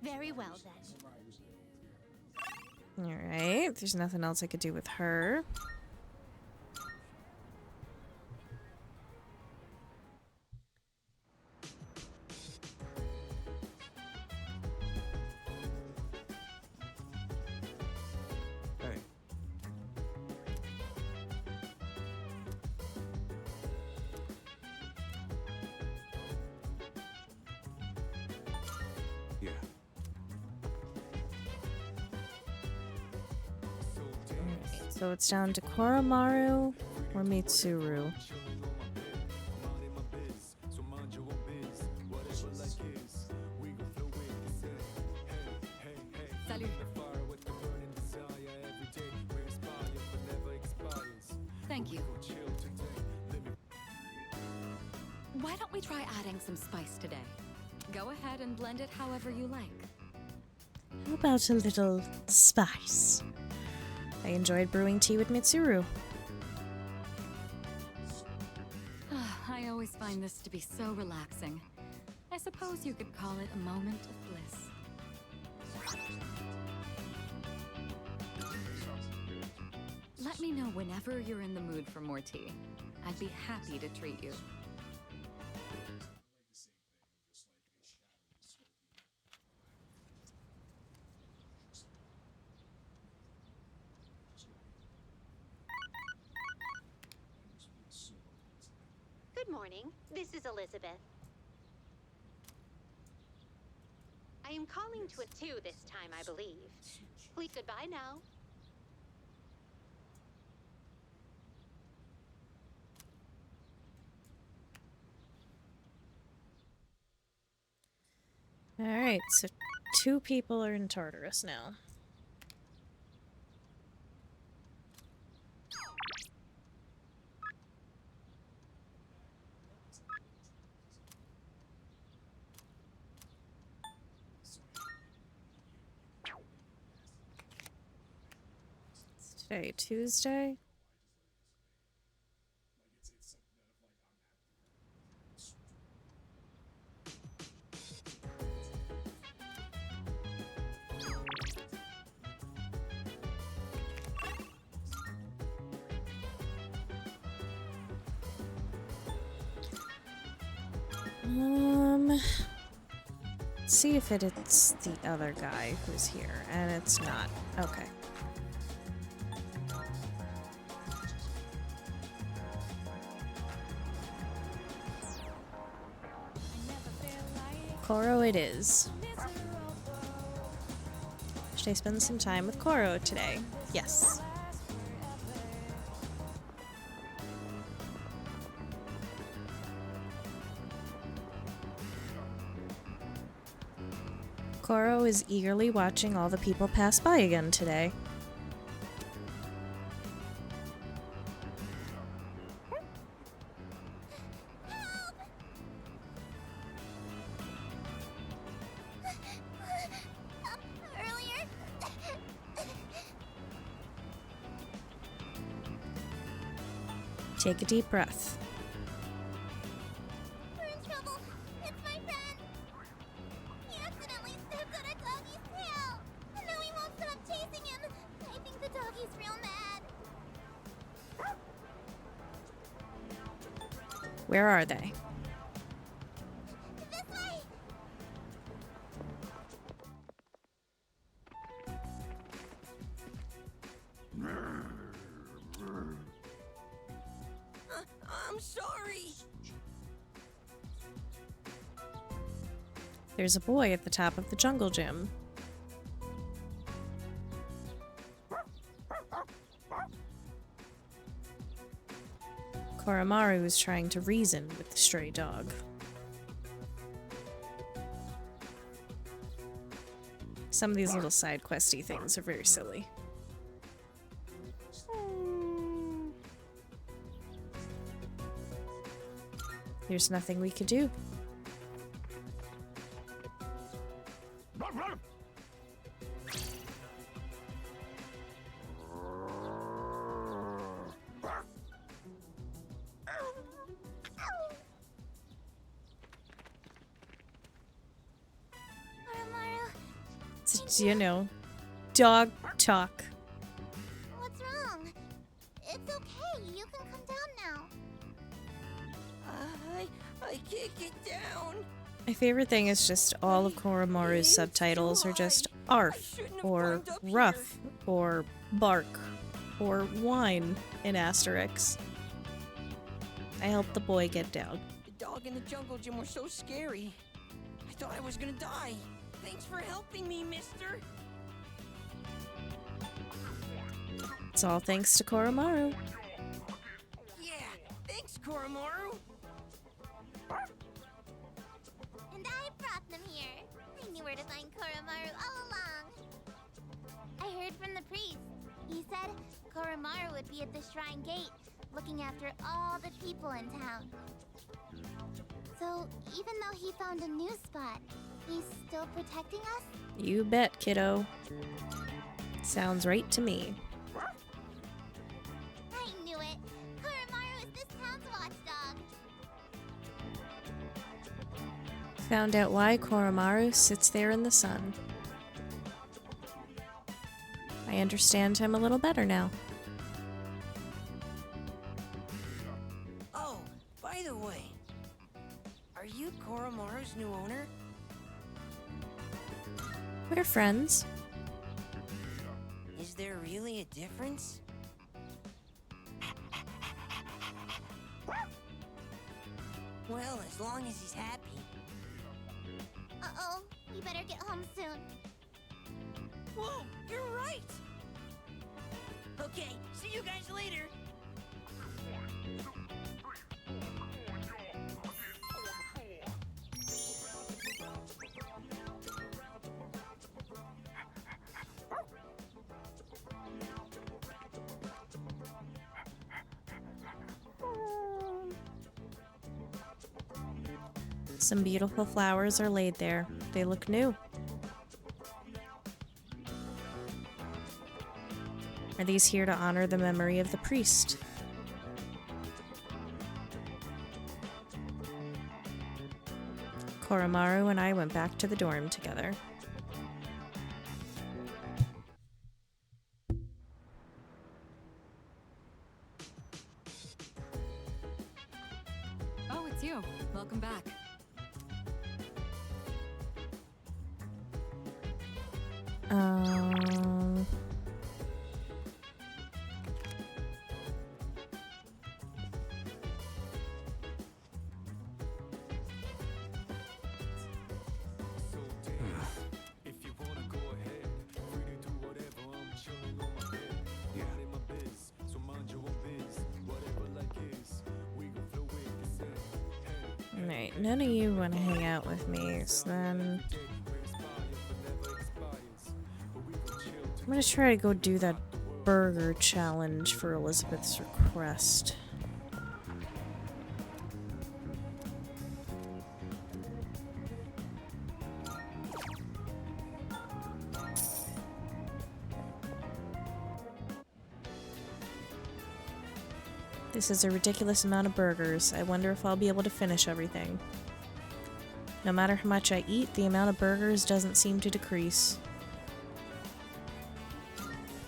[SPEAKER 6] Very well then.
[SPEAKER 1] Alright, there's nothing else I could do with her.
[SPEAKER 4] Hey. Yeah.
[SPEAKER 1] So it's down to Koromaru or Mitsuru.
[SPEAKER 8] Salut. Thank you. Why don't we try adding some spice today? Go ahead and blend it however you like.
[SPEAKER 1] How about a little spice? I enjoyed brewing tea with Mitsuru.
[SPEAKER 8] I always find this to be so relaxing. I suppose you could call it a moment of bliss. Let me know whenever you're in the mood for more tea. I'd be happy to treat you.
[SPEAKER 6] Good morning. This is Elizabeth. am calling to a 2 this time, I believe. Please goodbye now.
[SPEAKER 1] Alright, so 2 people are in Tartarus now. It's today, Tuesday? Let's see if it's the other guy who's here, and it's not. Okay. Koro it is. Should I spend some time with Koro today? Yes. Koro is eagerly watching all the people pass by again today.
[SPEAKER 11] Earlier?
[SPEAKER 1] Take a deep breath.
[SPEAKER 11] We're in trouble. It's my friend. He accidentally stepped on a doggy's tail. And now he won't stop chasing him. I think the doggy's real mad.
[SPEAKER 1] Where are they?
[SPEAKER 11] This way.
[SPEAKER 9] I'm sorry.
[SPEAKER 1] There's a boy at the top of the jungle gym. Koromaru is trying to reason with the stray dog. Some of these little side questy things are very silly. There's nothing we could do.
[SPEAKER 11] Koromaru,
[SPEAKER 1] It's, you know, dog talk.
[SPEAKER 11] what's wrong? It's okay. You can come down now.
[SPEAKER 9] I can't get down.
[SPEAKER 1] My favorite thing is just all of Koromaru's subtitles are just arf, or rough, or bark, or whine in Asterix. I helped the boy get down.
[SPEAKER 9] The dog and the jungle gym were so scary. I thought I was gonna die. Thanks for helping me, mister.
[SPEAKER 1] It's all thanks to Koromaru.
[SPEAKER 9] Yeah, thanks, Koromaru.
[SPEAKER 11] And I brought them here. I knew where to find Koromaru all along. I heard from the priest. He said Koromaru would be at the shrine gate, looking after all the people in town. So, even though he found a new spot, he's still protecting us?
[SPEAKER 1] You bet, kiddo. Sounds right to me.
[SPEAKER 11] I knew it. Koromaru is this town's watchdog.
[SPEAKER 1] Found out why Koromaru sits there in the sun. I understand him a little better now.
[SPEAKER 9] Oh, by the way, are you Koromaru's new owner?
[SPEAKER 1] We're friends.
[SPEAKER 9] Is there really a difference? Well, as long as he's happy.
[SPEAKER 11] Uh-oh, he better get home soon.
[SPEAKER 9] Whoa, you're right! Okay, see you guys later.
[SPEAKER 1] Some beautiful flowers are laid there. They look new. Are these here to honor the memory of the priest? Koromaru and I went back to the dorm together.
[SPEAKER 8] Oh, it's you. Welcome back.
[SPEAKER 1] Um...
[SPEAKER 7] If you wanna go ahead, free to do whatever. I'm chilling on my bed. Minding my biz, so mind your own biz. Whatever life is, we gon' flow with the same.
[SPEAKER 1] Alright, none of you want to hang out with me, so then... I'm gonna try to go do that burger challenge for Elizabeth's request. This is a ridiculous amount of burgers. I wonder if I'll be able to finish everything. No matter how much I eat, the amount of burgers doesn't seem to decrease.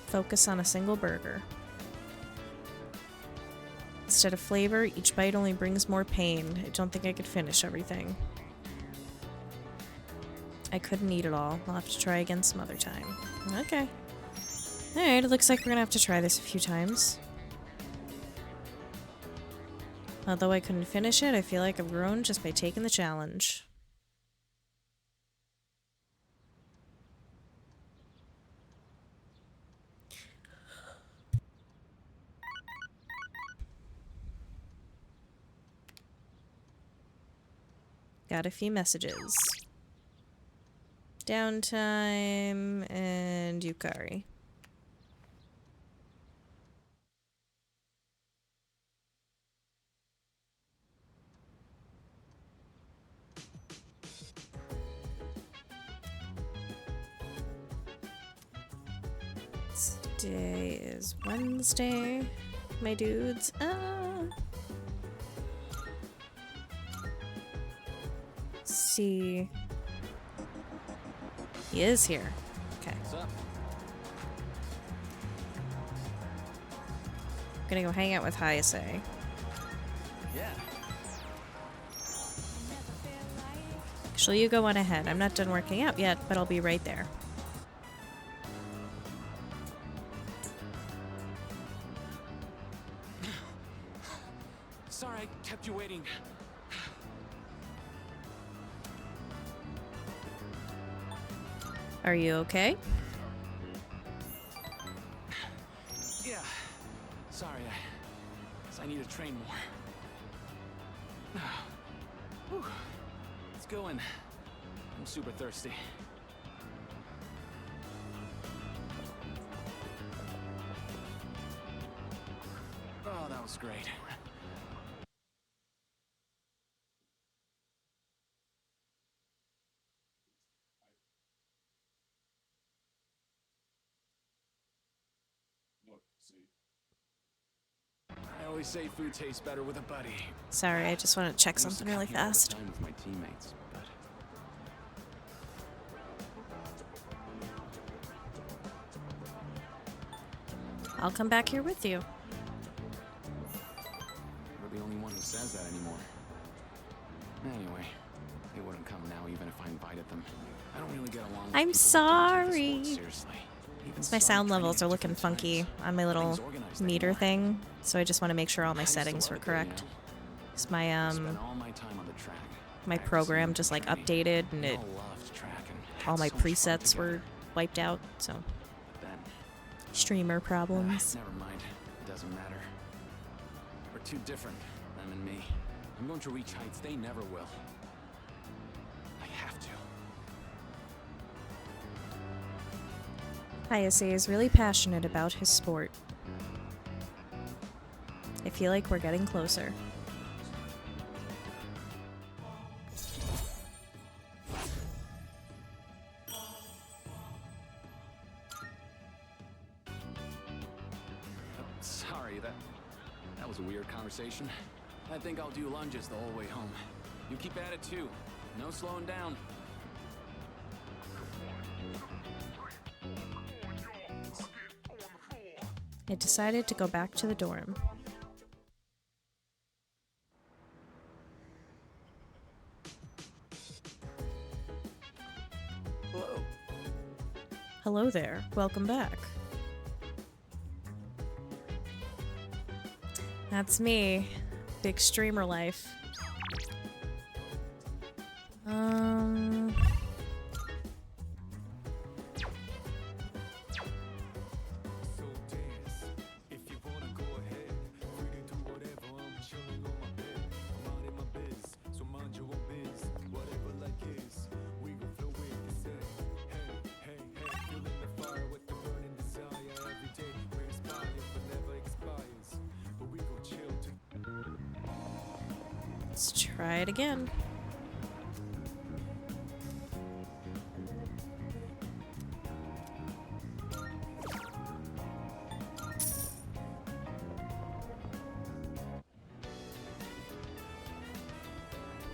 [SPEAKER 1] Focus on a single burger. Instead of flavor, each bite only brings more pain. I don't think I could finish everything. I couldn't eat it all. I'll have to try again some other time. Okay. Alright, it looks like we're gonna have to try this a few times. Although I couldn't finish it, I feel like I've grown just by taking the challenge. Got a few messages. Downtime and Yukari. Today is Wednesday, my dudes. See. He is here. Okay.
[SPEAKER 10] What's up?
[SPEAKER 1] Gonna go hang out with Hayase.
[SPEAKER 10] Yeah.
[SPEAKER 1] Actually, you go on ahead. I'm not done working out yet, but I'll be right there.
[SPEAKER 2] Sorry I kept you waiting.
[SPEAKER 1] Are you okay?
[SPEAKER 2] Yeah. Sorry, I need to train more. Whew. Let's go in. I'm super thirsty. Oh, that was great. I always say food tastes better with a buddy.
[SPEAKER 1] Sorry, I just want to check something really fast.
[SPEAKER 2] Time with my teammates, but
[SPEAKER 1] I'll come back here with you.
[SPEAKER 2] you're the only one who says that anymore. Anyway, they wouldn't come now even if I invited them. I don't really get along with
[SPEAKER 1] I'm
[SPEAKER 2] people who don't take
[SPEAKER 1] sorry.
[SPEAKER 2] this work seriously. Even
[SPEAKER 1] My
[SPEAKER 2] some
[SPEAKER 1] sound
[SPEAKER 2] train
[SPEAKER 1] levels
[SPEAKER 2] at
[SPEAKER 1] are looking
[SPEAKER 2] different
[SPEAKER 1] funky
[SPEAKER 2] times.
[SPEAKER 1] on my little
[SPEAKER 2] Nothing's organized
[SPEAKER 1] meter
[SPEAKER 2] anymore.
[SPEAKER 1] thing, so I just want to make sure all my
[SPEAKER 2] I used to
[SPEAKER 1] settings were
[SPEAKER 2] love it there, you
[SPEAKER 1] correct.
[SPEAKER 2] know?
[SPEAKER 1] 'Cause my
[SPEAKER 2] I spent all my time on the track.
[SPEAKER 1] my program just like updated and it all my presets were wiped out, so streamer problems.
[SPEAKER 9] Never mind. It doesn't matter. We're too different, them and me. I'm going to reach heights they never will. I have to.
[SPEAKER 1] Hayase is really passionate about his sport. I feel like we're getting closer.
[SPEAKER 9] Sorry, that was a weird conversation. I think I'll do lunges the whole way home. You keep at it too. No slowing down.
[SPEAKER 1] I decided to go back to the dorm.
[SPEAKER 9] Hello.
[SPEAKER 1] Hello there. Welcome back. That's me. Big streamer life. Let's try it again.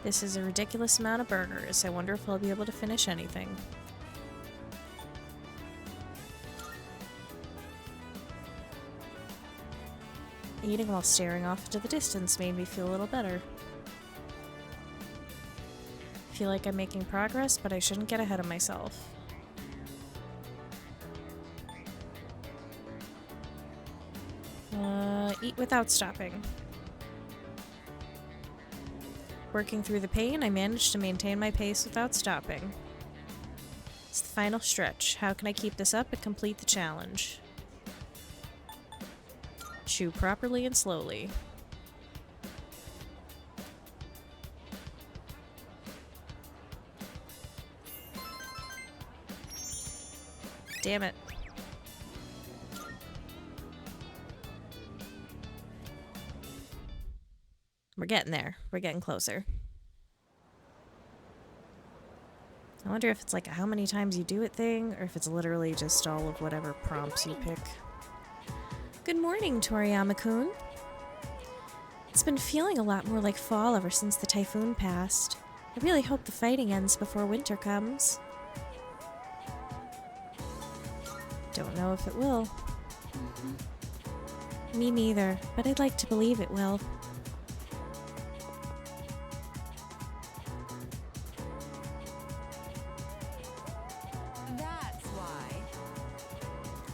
[SPEAKER 1] This is a ridiculous amount of burgers. I wonder if I'll be able to finish anything. Eating while staring off into the distance made me feel a little better. I feel like I'm making progress, but I shouldn't get ahead of myself. Eat without stopping. Working through the pain, I managed to maintain my pace without stopping. It's the final stretch. How can I keep this up and complete the challenge? Chew properly and slowly. Damn it. We're getting there. We're getting closer. I wonder if it's like a how many times you do it thing, or if it's literally just all of whatever prompts you pick. Good morning, Toriyama-kun. It's been feeling a lot more like fall ever since the typhoon passed. I really hope the fighting ends before winter comes. Don't know if it will. Me neither, but I'd like to believe it will.
[SPEAKER 8] That's why.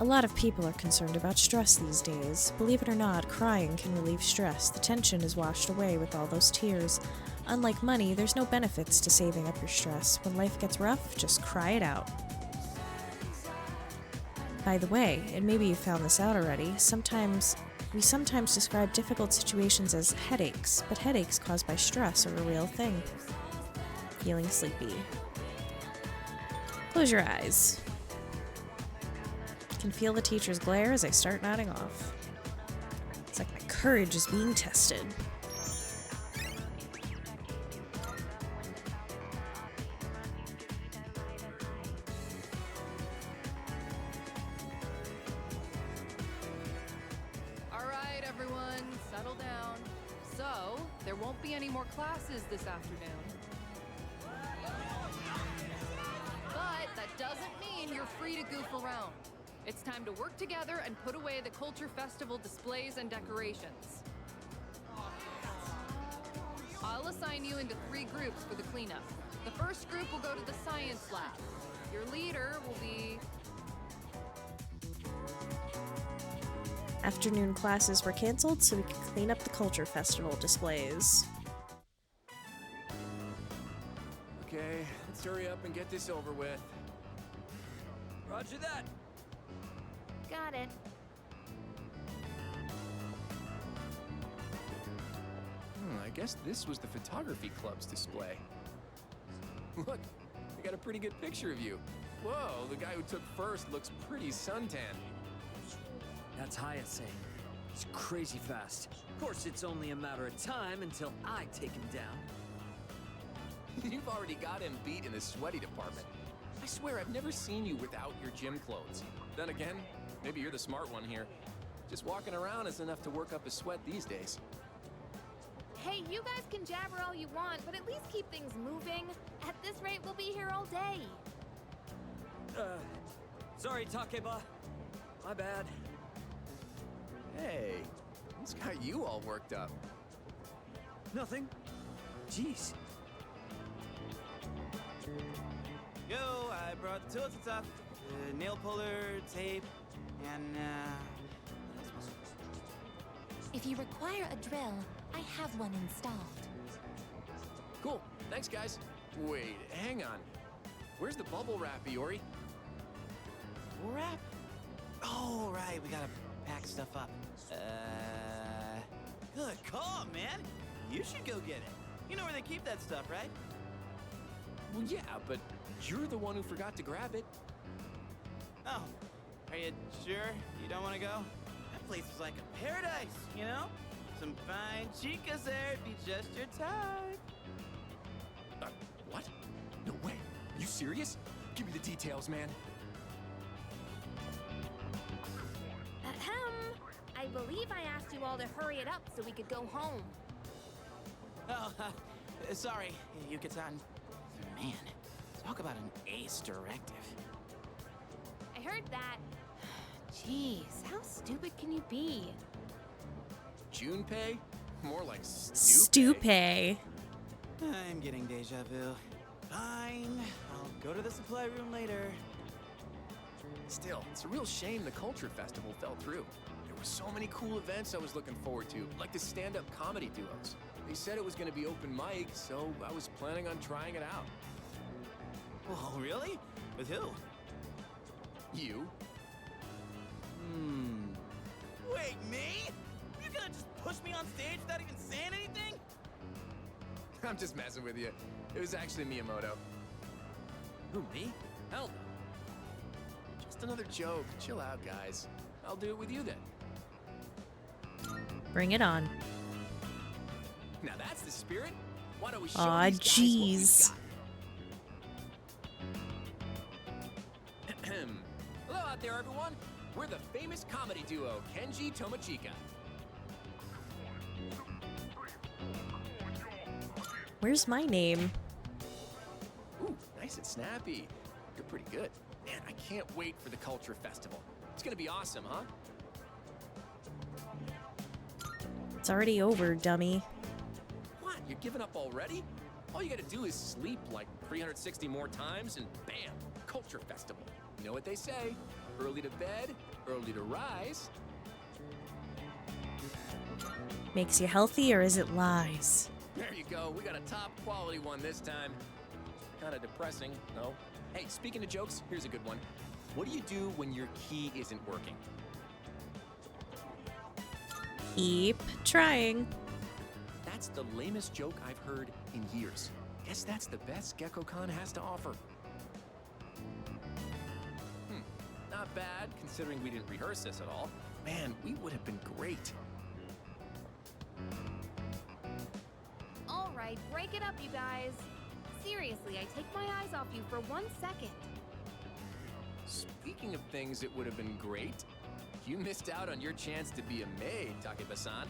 [SPEAKER 1] A lot of people are concerned about stress these days. Believe it or not, crying can relieve stress. The tension is washed away with all those tears. Unlike money, there's no benefits to saving up your stress. When life gets rough, just cry it out. By the way, and maybe you found this out already, we sometimes describe difficult situations as headaches, but headaches caused by stress are a real thing. Feeling sleepy. Close your eyes. I can feel the teacher's glare as I start nodding off. It's like my courage is being tested.
[SPEAKER 8] Alright, everyone, settle down. So, there won't be any more classes this afternoon. But that doesn't mean you're free to goof around. It's time to work together and put away the Culture Festival displays and decorations. I'll assign you into 3 groups for the cleanup. The first group will go to the science lab. Your leader will be...
[SPEAKER 1] Afternoon classes were canceled so we could clean up the Culture Festival displays.
[SPEAKER 12] Okay, let's hurry up and get this over with.
[SPEAKER 13] Roger that.
[SPEAKER 11] Got it.
[SPEAKER 12] I guess this was the photography club's display. Look, we got a pretty good picture of you. Whoa, the guy who took first looks pretty suntan.
[SPEAKER 13] That's Hayase. He's crazy fast. Of course, it's only a matter of time until I take him down.
[SPEAKER 12] You've already got him beat in the sweaty department. I swear I've never seen you without your gym clothes. Then again, maybe you're the smart one here. Just walking around is enough to work up a sweat these days.
[SPEAKER 14] Hey, you guys can jabber all you want, but at least keep things moving. At this rate, we'll be here all day.
[SPEAKER 13] Sorry, Takeba. My bad.
[SPEAKER 12] Hey, what's got you all worked up?
[SPEAKER 13] Nothing. Jeez.
[SPEAKER 9] Yo, I brought the tools and stuff. Nail puller, tape, and
[SPEAKER 6] If you require a drill, I have one installed.
[SPEAKER 12] Cool, thanks guys. Wait, hang on. Where's the bubble wrap, Iori?
[SPEAKER 9] wrap? Oh, right, we gotta pack stuff up. Good call, man. You should go get it. You know where they keep that stuff, right?
[SPEAKER 12] Well, yeah, but you're the one who forgot to grab it.
[SPEAKER 9] Oh, are you sure you don't want to go? That place is like a paradise, you know? Some fine chicas there, it'd be just your type.
[SPEAKER 12] What? No way. You serious? Give me the details, man.
[SPEAKER 14] Ahem. I believe I asked you all to hurry it up so we could go home.
[SPEAKER 9] Oh, sorry, Yuka-san. Man, talk about an ace directive.
[SPEAKER 14] I heard that. Jeez, how stupid can you be?
[SPEAKER 12] Junpei? More like
[SPEAKER 1] Stupay.
[SPEAKER 9] I'm getting deja vu. Fine, I'll go to the supply room later.
[SPEAKER 12] Still, it's a real shame the Culture Festival fell through. There were so many cool events I was looking forward to, like the stand-up comedy duos. They said it was going to be open mic, so I was planning on trying it out.
[SPEAKER 9] Oh, really? With who?
[SPEAKER 12] You?
[SPEAKER 9] Wait, me? You're gonna just push me on stage without even saying anything?
[SPEAKER 12] I'm just messing with you. It was actually Miyamoto.
[SPEAKER 13] Who, me? Hell no.
[SPEAKER 12] Just another joke. Chill out, guys. I'll do it with you then.
[SPEAKER 1] Bring it on.
[SPEAKER 12] Now that's the spirit. Why don't we show
[SPEAKER 1] Aw,
[SPEAKER 12] these guys what we've
[SPEAKER 1] jeez.
[SPEAKER 12] got? Hello out there, everyone. We're the famous comedy duo, Kenji Tomochika.
[SPEAKER 1] Where's my name?
[SPEAKER 12] Ooh, nice and snappy. You're pretty good. Man, I can't wait for the Culture Festival. It's gonna be awesome, huh?
[SPEAKER 1] It's already over, dummy.
[SPEAKER 12] What? You're giving up already? All you gotta do is sleep like 360 more times and bam, Culture Festival. You know what they say? Early to bed, early to rise.
[SPEAKER 1] Makes you healthy, or is it lies?
[SPEAKER 12] There you go. We got a top quality one this time. Kind of depressing, though. Hey, speaking of jokes, here's a good one. What do you do when your key isn't working?
[SPEAKER 1] Keep trying.
[SPEAKER 12] That's the lamest joke I've heard in years. Guess that's the best GeckoCon has to offer. Not bad, considering we didn't rehearse this at all. Man, we would have been great.
[SPEAKER 14] All right, break it up, you guys. Seriously, I take my eyes off you for 1 second.
[SPEAKER 12] Speaking of things that would have been great, you missed out on your chance to be a maid, Takeba-san.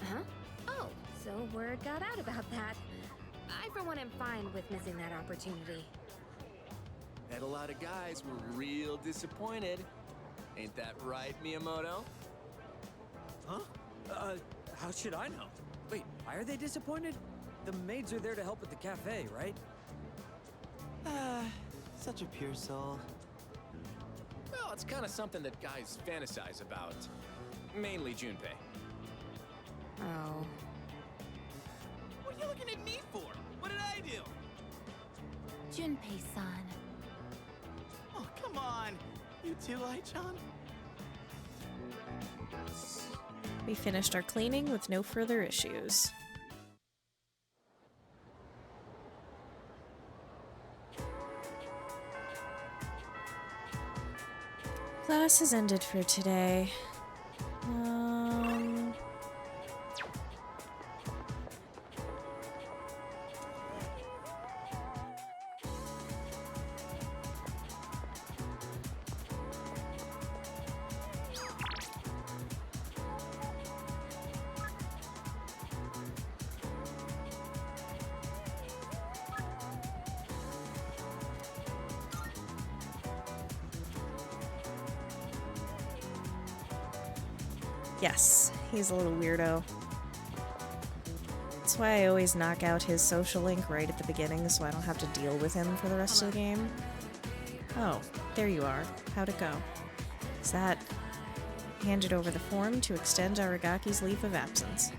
[SPEAKER 14] Huh? Oh, so word got out about that. I, for one, am fine with missing that opportunity.
[SPEAKER 12] Bet a lot of guys were real disappointed. Ain't that right, Miyamoto?
[SPEAKER 13] Huh? How should I know? Wait, why are they disappointed? The maids are there to help at the cafe, right?
[SPEAKER 9] Such a pure soul.
[SPEAKER 12] Well, it's kind of something that guys fantasize about. Mainly Junpei.
[SPEAKER 14] Oh.
[SPEAKER 9] What are you looking at me for? What did I do?
[SPEAKER 6] Junpei-san.
[SPEAKER 9] Oh, come on. You too, Ai-chan?
[SPEAKER 1] We finished our cleaning with no further issues. Class has ended for today. Yes, he's a little weirdo. That's why I always knock out his social link right at the beginning so I don't have to deal with him for the rest of the game. Oh, there you are. How'd it go? Is that... handed over the form to extend Aragaki's leave of absence.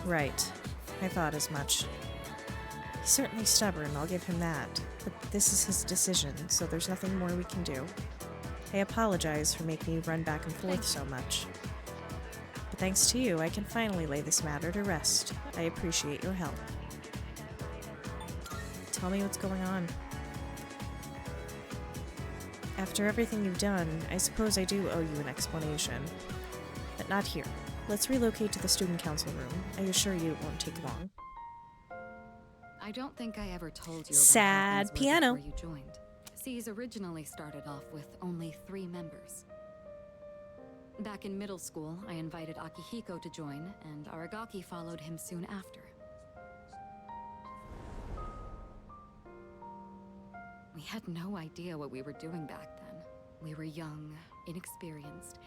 [SPEAKER 1] Right. I thought as much. He's certainly stubborn, I'll give him that. But this is his decision, so there's nothing more we can do. I apologize for making you run back and forth so much. But thanks to you, I can finally lay this matter to rest. I appreciate your help. Tell me what's going on. After everything you've done, I suppose I do owe you an explanation. But not here. Let's relocate to the student council room. I assure you it won't take long.
[SPEAKER 8] I don't think I ever told you about
[SPEAKER 1] Sad
[SPEAKER 8] how things were
[SPEAKER 1] piano.
[SPEAKER 8] before you joined. C's originally started off with only 3 members. Back in middle school, I invited Akihiko to join, and Aragaki followed him soon after. We had no idea what we were doing back then. We were young, inexperienced,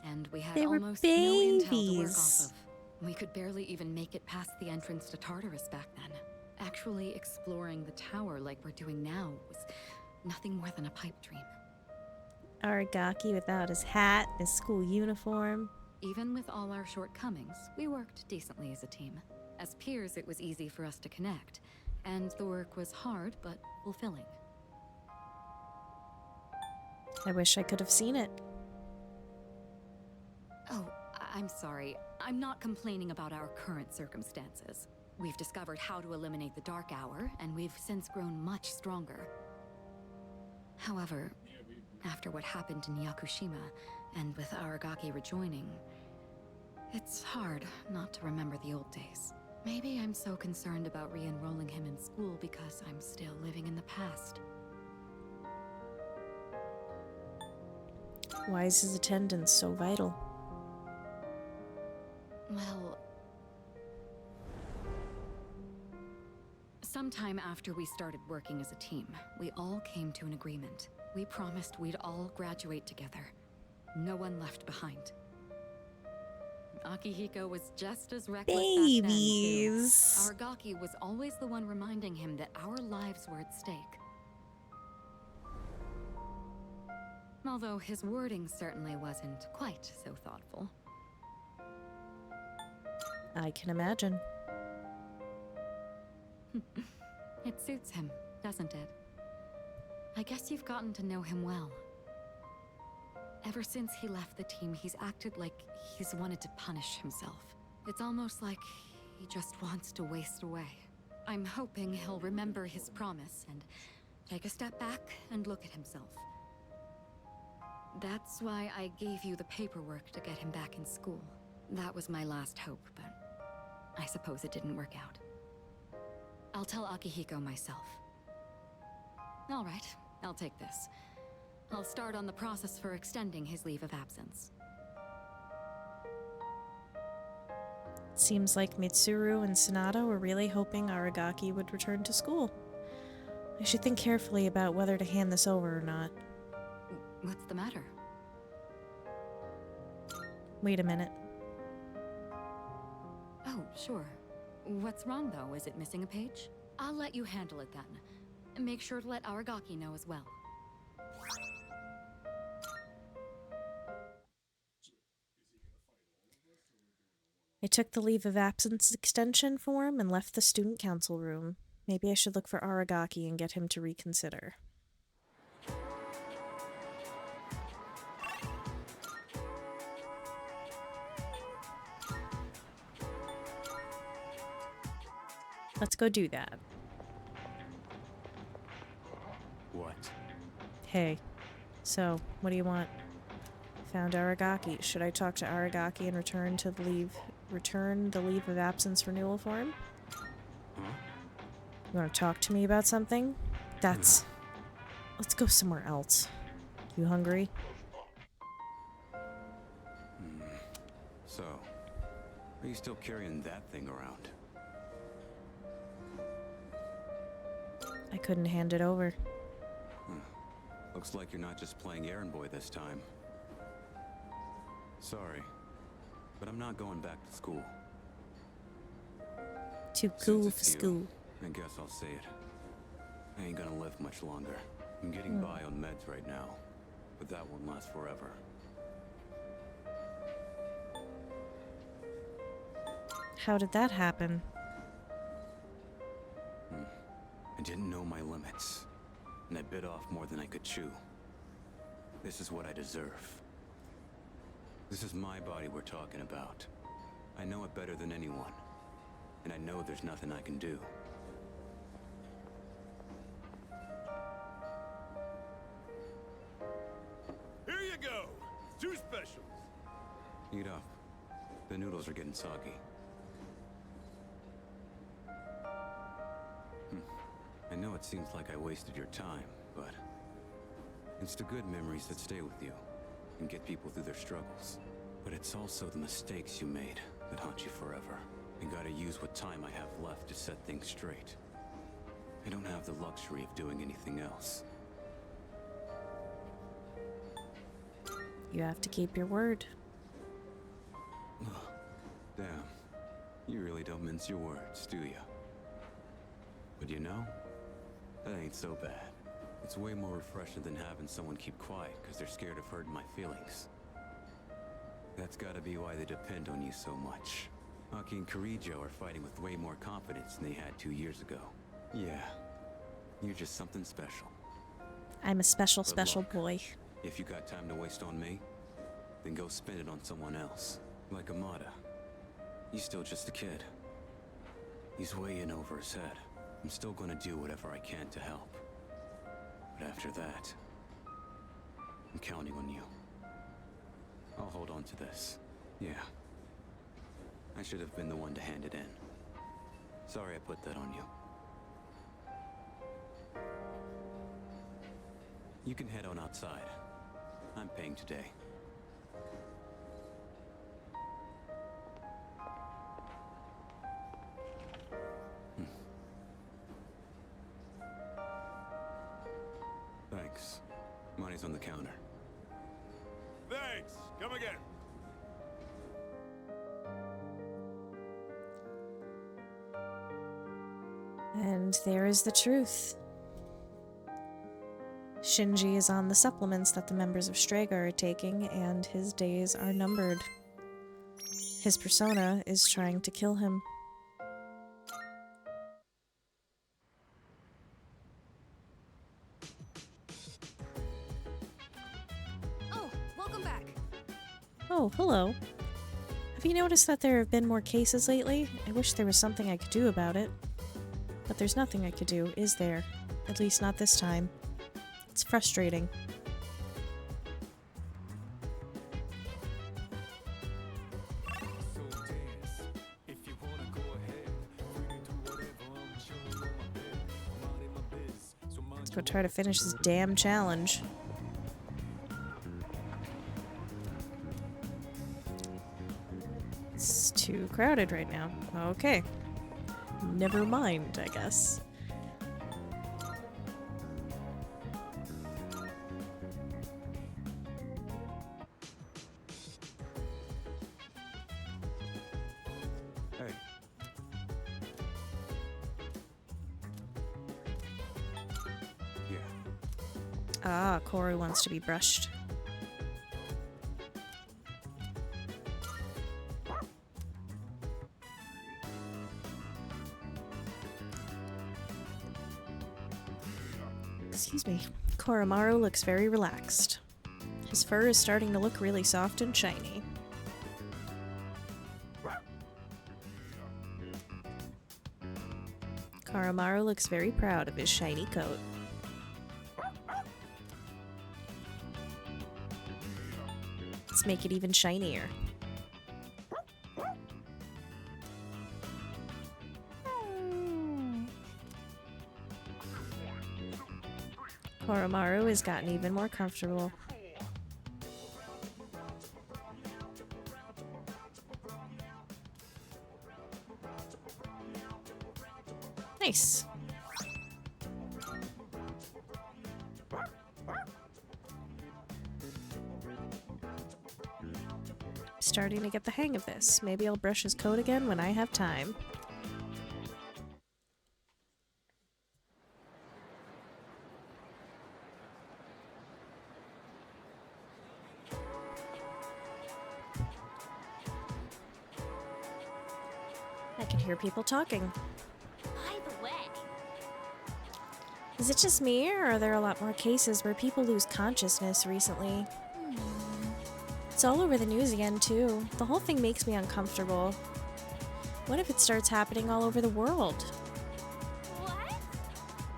[SPEAKER 8] and we had
[SPEAKER 1] They were
[SPEAKER 8] almost no intel to work
[SPEAKER 1] babies.
[SPEAKER 8] off of. We could barely even make it past the entrance to Tartarus back then. Actually exploring the tower like we're doing now was nothing more than a pipe dream.
[SPEAKER 1] Aragaki without his hat, his school uniform.
[SPEAKER 8] Even with all our shortcomings, we worked decently as a team. As peers, it was easy for us to connect, and the work was hard but fulfilling.
[SPEAKER 1] I wish I could have seen it.
[SPEAKER 8] Oh, I'm sorry. I'm not complaining about our current circumstances. We've discovered how to eliminate the Dark Hour, and we've since grown much stronger. However, after what happened in Yakushima, and with Aragaki rejoining, it's hard not to remember the old days. Maybe I'm so concerned about re-enrolling him in school because I'm still living in the past.
[SPEAKER 1] Why is his attendance so vital?
[SPEAKER 8] Well, sometime after we started working as a team, we all came to an agreement. We promised we'd all graduate together. No one left behind. Akihiko was just as reckless
[SPEAKER 1] Babies.
[SPEAKER 8] back then, too. Aragaki was always the one reminding him that our lives were at stake. Although his wording certainly wasn't quite so thoughtful.
[SPEAKER 1] I can imagine.
[SPEAKER 8] It suits him, doesn't it? I guess you've gotten to know him well. Ever since he left the team, he's acted like he's wanted to punish himself. It's almost like he just wants to waste away. I'm hoping he'll remember his promise and take a step back and look at himself. That's why I gave you the paperwork to get him back in school. That was my last hope, but I suppose it didn't work out. I'll tell Akihiko myself. All right, I'll take this. I'll start on the process for extending his leave of absence.
[SPEAKER 1] Seems like Mitsuru and Sonata were really hoping Aragaki would return to school. I should think carefully about whether to hand this over or not.
[SPEAKER 8] What's the matter?
[SPEAKER 1] Wait a minute.
[SPEAKER 8] Oh, sure. What's wrong, though? Is it missing a page? I'll let you handle it then. And make sure to let Aragaki know as well.
[SPEAKER 1] I took the leave of absence extension form and left the student council room. Maybe I should look for Aragaki and get him to reconsider. Let's go do that.
[SPEAKER 10] What?
[SPEAKER 1] Hey, so, what do you want? Found Aragaki. Should I talk to Aragaki and return the leave of absence renewal for him?
[SPEAKER 10] Huh?
[SPEAKER 1] You want to talk to me about something? Let's go somewhere else. You hungry?
[SPEAKER 15] So, are you still carrying that thing around?
[SPEAKER 1] I couldn't hand it over.
[SPEAKER 15] Looks like you're not just playing errand boy this time. Sorry, but I'm not going back to school.
[SPEAKER 1] Too cool for school.
[SPEAKER 15] I guess I'll say it. I ain't gonna live much longer. I'm getting by on meds right now, but that won't last forever.
[SPEAKER 1] How did that happen?
[SPEAKER 15] I didn't know my limits, and I bit off more than I could chew. This is what I deserve. This is my body we're talking about. I know it better than anyone, and I know there's nothing I can do.
[SPEAKER 5] Here you go. 2 specials.
[SPEAKER 15] Eat up. The noodles are getting soggy. I know it seems like I wasted your time, but it's the good memories that stay with you and get people through their struggles. But it's also the mistakes you made that haunt you forever. I gotta use what time I have left to set things straight. I don't have the luxury of doing anything else.
[SPEAKER 1] You have to keep your word.
[SPEAKER 15] Damn. You really don't mince your words, do you? But you know, that ain't so bad. It's way more refreshing than having someone keep quiet because they're scared of hurting my feelings. That's gotta be why they depend on you so much. Aki and Kirijo are fighting with way more confidence than they had 2 years ago. Yeah, you're just something special.
[SPEAKER 1] I'm a special,
[SPEAKER 15] But
[SPEAKER 1] special
[SPEAKER 15] look,
[SPEAKER 1] boy.
[SPEAKER 15] If you got time to waste on me, then go spend it on someone else. Like Amada. He's still just a kid. He's way in over his head. I'm still gonna do whatever I can to help. But after that, I'm counting on you. I'll hold on to this. Yeah. I should have been the one to hand it in. Sorry I put that on you. You can head on outside. I'm paying today. Thanks. Money's on the counter.
[SPEAKER 5] Thanks. Come again.
[SPEAKER 1] And there is the truth. Shinji is on the supplements that the members of Strega are taking, and his days are numbered. His persona is trying to kill him.
[SPEAKER 8] Oh, welcome back.
[SPEAKER 1] Oh, hello. Have you noticed that there have been more cases lately? I wish there was something I could do about it. But there's nothing I could do, is there? At least not this time. It's frustrating. Let's go try to finish this damn challenge. It's too crowded right now. Okay. Never mind, I guess.
[SPEAKER 15] Hey. Yeah.
[SPEAKER 1] Ah, Koru wants to be brushed. Excuse me. Koromaru looks very relaxed. His fur is starting to look really soft and shiny. Koromaru looks very proud of his shiny coat. Let's make it even shinier. Koromaru has gotten even more comfortable. Nice. Starting to get the hang of this. Maybe I'll brush his coat again when I have time. I can hear people talking.
[SPEAKER 11] By the way,
[SPEAKER 1] Is it just me, or are there a lot more cases where people lose consciousness recently? It's all over the news again, too. The whole thing makes me uncomfortable. What if it starts happening all over the world?
[SPEAKER 11] what?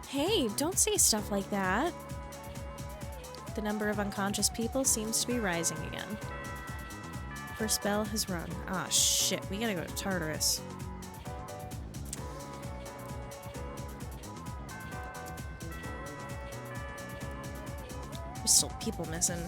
[SPEAKER 1] Hey, don't say stuff like that. The number of unconscious people seems to be rising again. First bell has rung. Ah, shit, we gotta go to Tartarus. There's still people missing.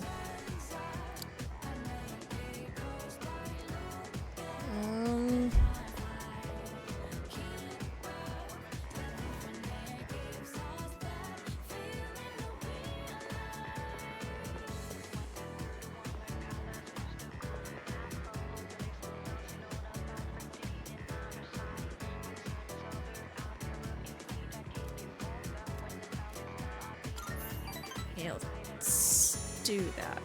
[SPEAKER 1] Yeah, let's do that.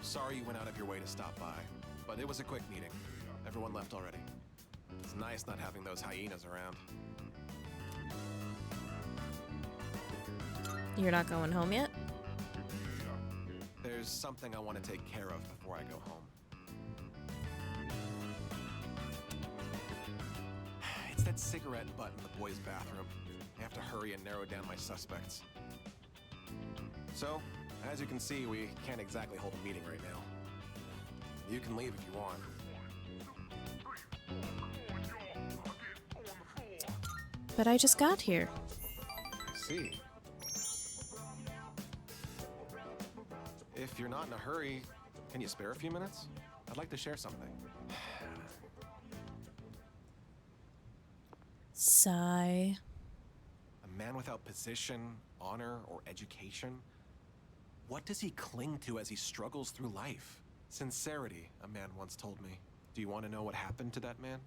[SPEAKER 12] Sorry you went out of your way to stop by, but it was a quick meeting. Everyone left already. It's nice not having those hyenas around.
[SPEAKER 1] You're not going home yet?
[SPEAKER 12] There's something I want to take care of before I go home. It's that cigarette butt in the boys' bathroom. I have to hurry and narrow down my suspects. So, as you can see, we can't exactly hold a meeting right now. You can leave if you want.
[SPEAKER 1] But I just got here.
[SPEAKER 12] I see. If you're not in a hurry, can you spare a few minutes? I'd like to share something.
[SPEAKER 1] Sigh.
[SPEAKER 12] A man without position, honor, or education? What does he cling to as he struggles through life? Sincerity, a man once told me. Do you want to know what happened to that man?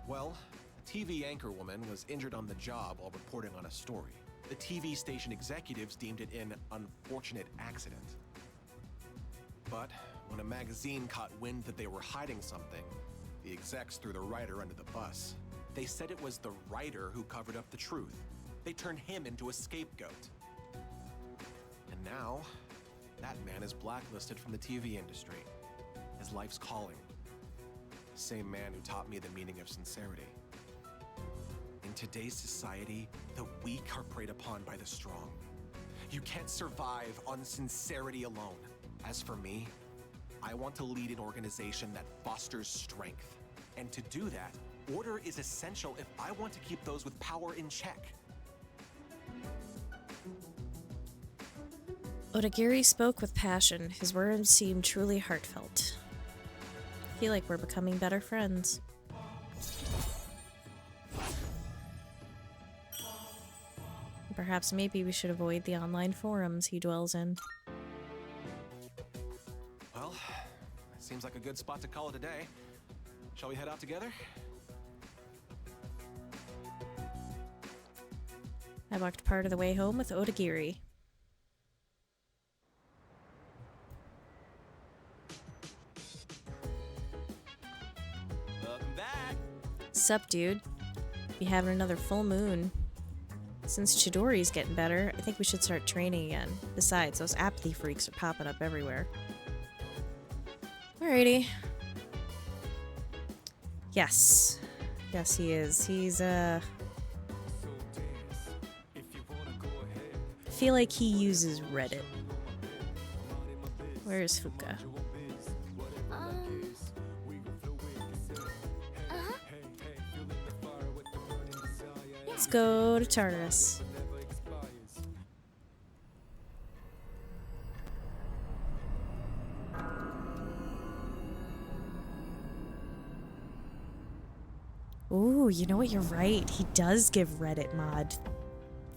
[SPEAKER 12] Well, a TV anchor woman was injured on the job while reporting on a story. The TV station executives deemed it an unfortunate accident. But when a magazine caught wind that they were hiding something, the execs threw the writer under the bus. They said it was the writer who covered up the truth. They turned him into a scapegoat. And now, that man is blacklisted from the TV industry. His life's calling. The same man who taught me the meaning of sincerity. In today's society, the weak are preyed upon by the strong. You can't survive on sincerity alone. As for me, I want to lead an organization that fosters strength. And to do that, order is essential if I want to keep those with power in check.
[SPEAKER 1] Odagiri spoke with passion. His words seemed truly heartfelt. I feel like we're becoming better friends. Perhaps maybe we should avoid the online forums he dwells in.
[SPEAKER 12] Well, seems like a good spot to call it a day. Shall we head out together?
[SPEAKER 1] I walked part of the way home with Odagiri. Sup, dude? Be having another full moon. Since Chidori's getting better, I think we should start training again. Besides, those apathy freaks are popping up everywhere. Alrighty. Yes. Yes, he is. He's, I feel like he uses Reddit. Where is Fuka? Let's go to Tartarus. Ooh, you know what? You're right. He does give Reddit mod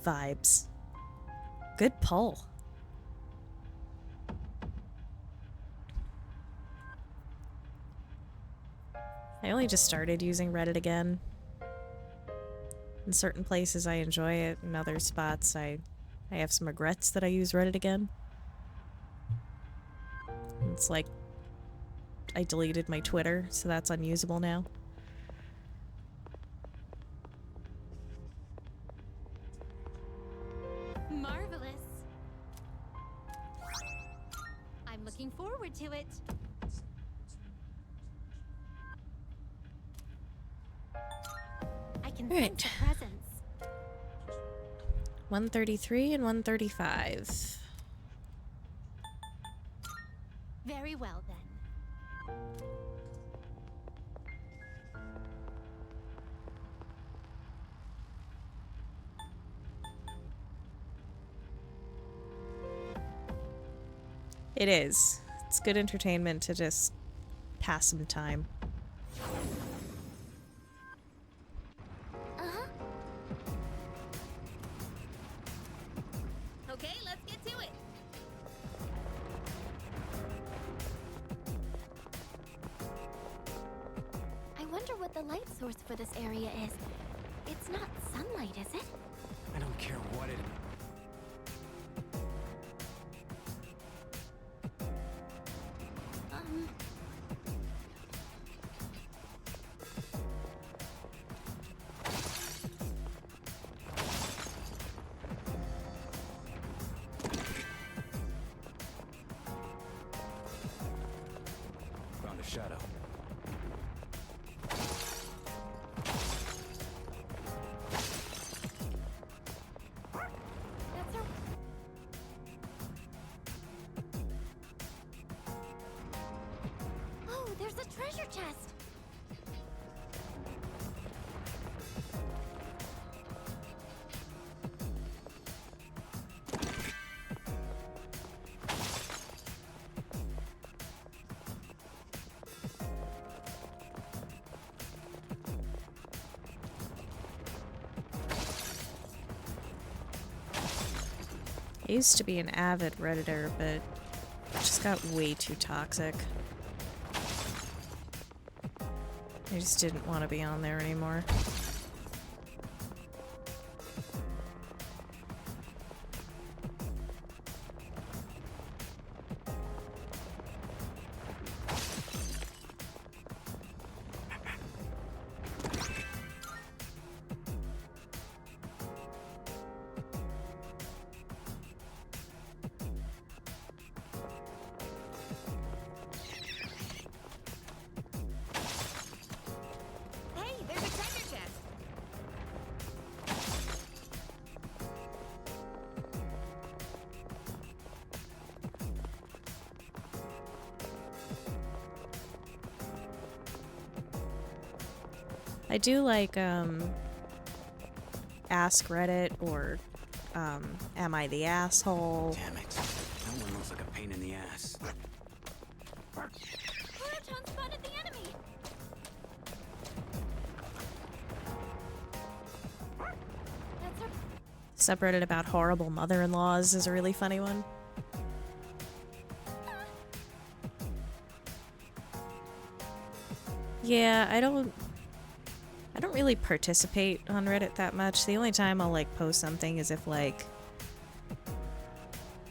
[SPEAKER 1] vibes. Good pull. I only just started using Reddit again. In certain places I enjoy it, in other spots I have some regrets that I use Reddit again. It's like I deleted my Twitter, so that's unusable now.
[SPEAKER 6] Marvelous. I'm looking forward to it. I can sense a presence.
[SPEAKER 1] 133 and 135.
[SPEAKER 6] Very well then.
[SPEAKER 1] It is. It's good entertainment to just pass some time.
[SPEAKER 14] Okay, let's get to it.
[SPEAKER 11] I wonder what the light source for this area is. It's not sunlight, is it?
[SPEAKER 13] I don't care what it
[SPEAKER 15] Found a shadow.
[SPEAKER 11] That's a... Oh, there's a treasure chest!
[SPEAKER 1] I used to be an avid Redditor, but it just got way too toxic. I just didn't want to be on there anymore.
[SPEAKER 14] Hey, there's a treasure chest.
[SPEAKER 1] I do like, Ask Reddit or, Am I the Asshole?
[SPEAKER 15] Damn it. That one looks like a pain in the ass.
[SPEAKER 11] Kuroton spotted the enemy! That's a...
[SPEAKER 1] Subreddit about horrible mother-in-laws is a really funny one. Yeah, I don't really participate on Reddit that much. The only time I'll like post something is if like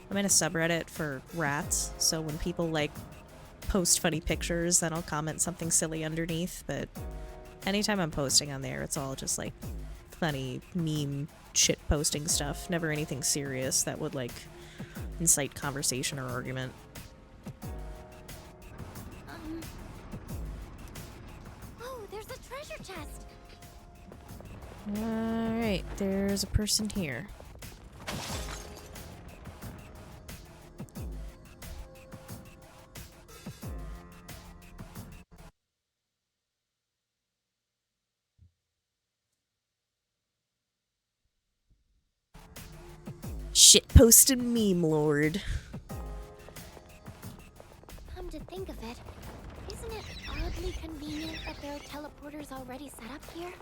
[SPEAKER 1] I'm in a subreddit for rats, so when people like post funny pictures, then I'll comment something silly underneath, but Anytime I'm posting on there, it's all just like funny meme shit posting stuff. Never anything serious that would like incite conversation or argument.
[SPEAKER 6] Oh, there's a treasure chest.
[SPEAKER 1] Alright, there's a person here. Shitposted meme lord.
[SPEAKER 6] Come to think of it, isn't it oddly convenient that there are teleporters already set up here?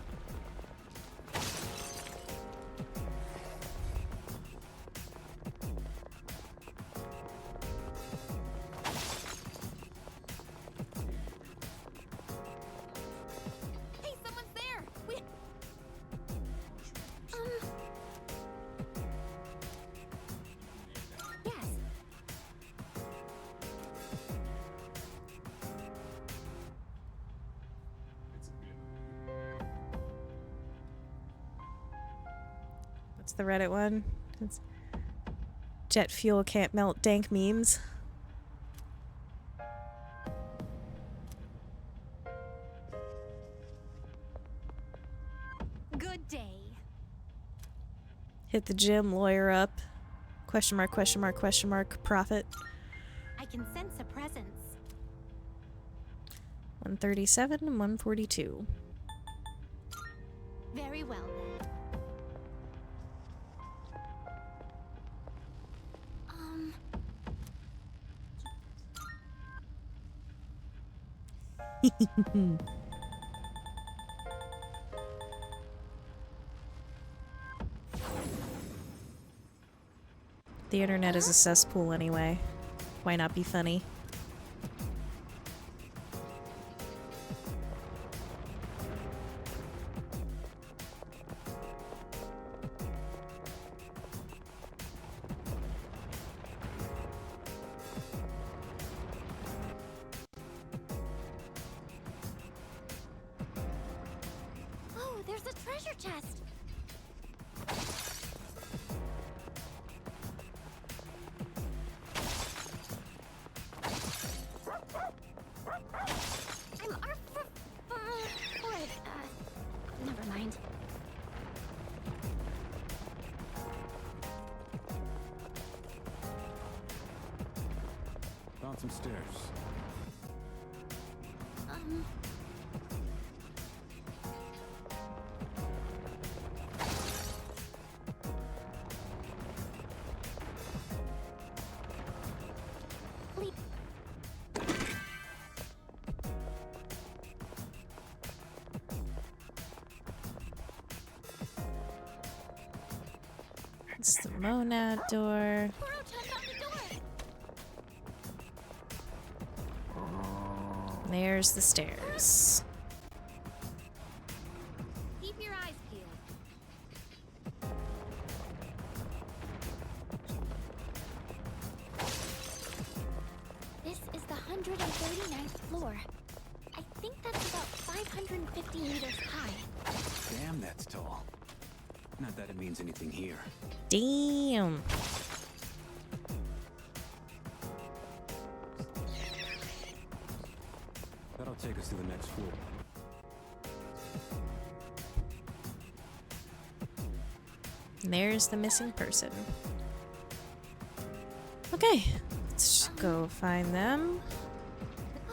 [SPEAKER 8] Hey, someone's there!
[SPEAKER 6] Yes.
[SPEAKER 1] What's the Reddit one? It's jet fuel can't melt dank memes.
[SPEAKER 6] Good day.
[SPEAKER 1] Hit the gym, lawyer up. Question mark, question mark, question mark, profit.
[SPEAKER 6] I can sense a presence.
[SPEAKER 1] 137 and 142.
[SPEAKER 6] Very well then.
[SPEAKER 1] The internet is a cesspool anyway. Why not be funny?
[SPEAKER 6] Oh, there's a treasure chest. I'm horrid. Never mind.
[SPEAKER 15] Found some stairs.
[SPEAKER 1] It's the Monad door. There's the stairs.
[SPEAKER 6] Keep your eyes peeled. This is the 139th floor. I think that's about 550 meters high.
[SPEAKER 15] Damn, that's tall. Not that it means anything here.
[SPEAKER 1] Damn.
[SPEAKER 15] That'll take us to the next floor.
[SPEAKER 1] And there's the missing person. Okay, let's just go find them.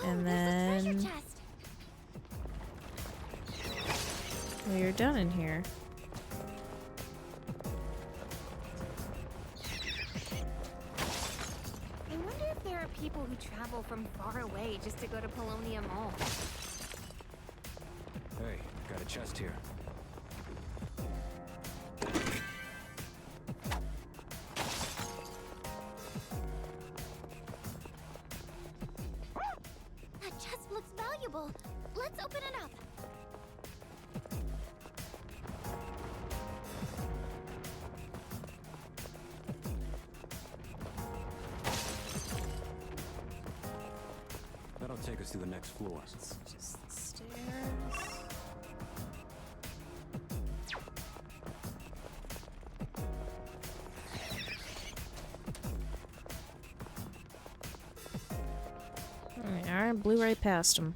[SPEAKER 1] And then we're done in here.
[SPEAKER 14] I wonder if there are people who travel from far away just to go to Polonia Mall.
[SPEAKER 15] Hey, got a chest here.
[SPEAKER 6] That chest looks valuable. Let's open it up.
[SPEAKER 15] That'll take us to the next floor.
[SPEAKER 1] Just stairs. Alright, blew right past him.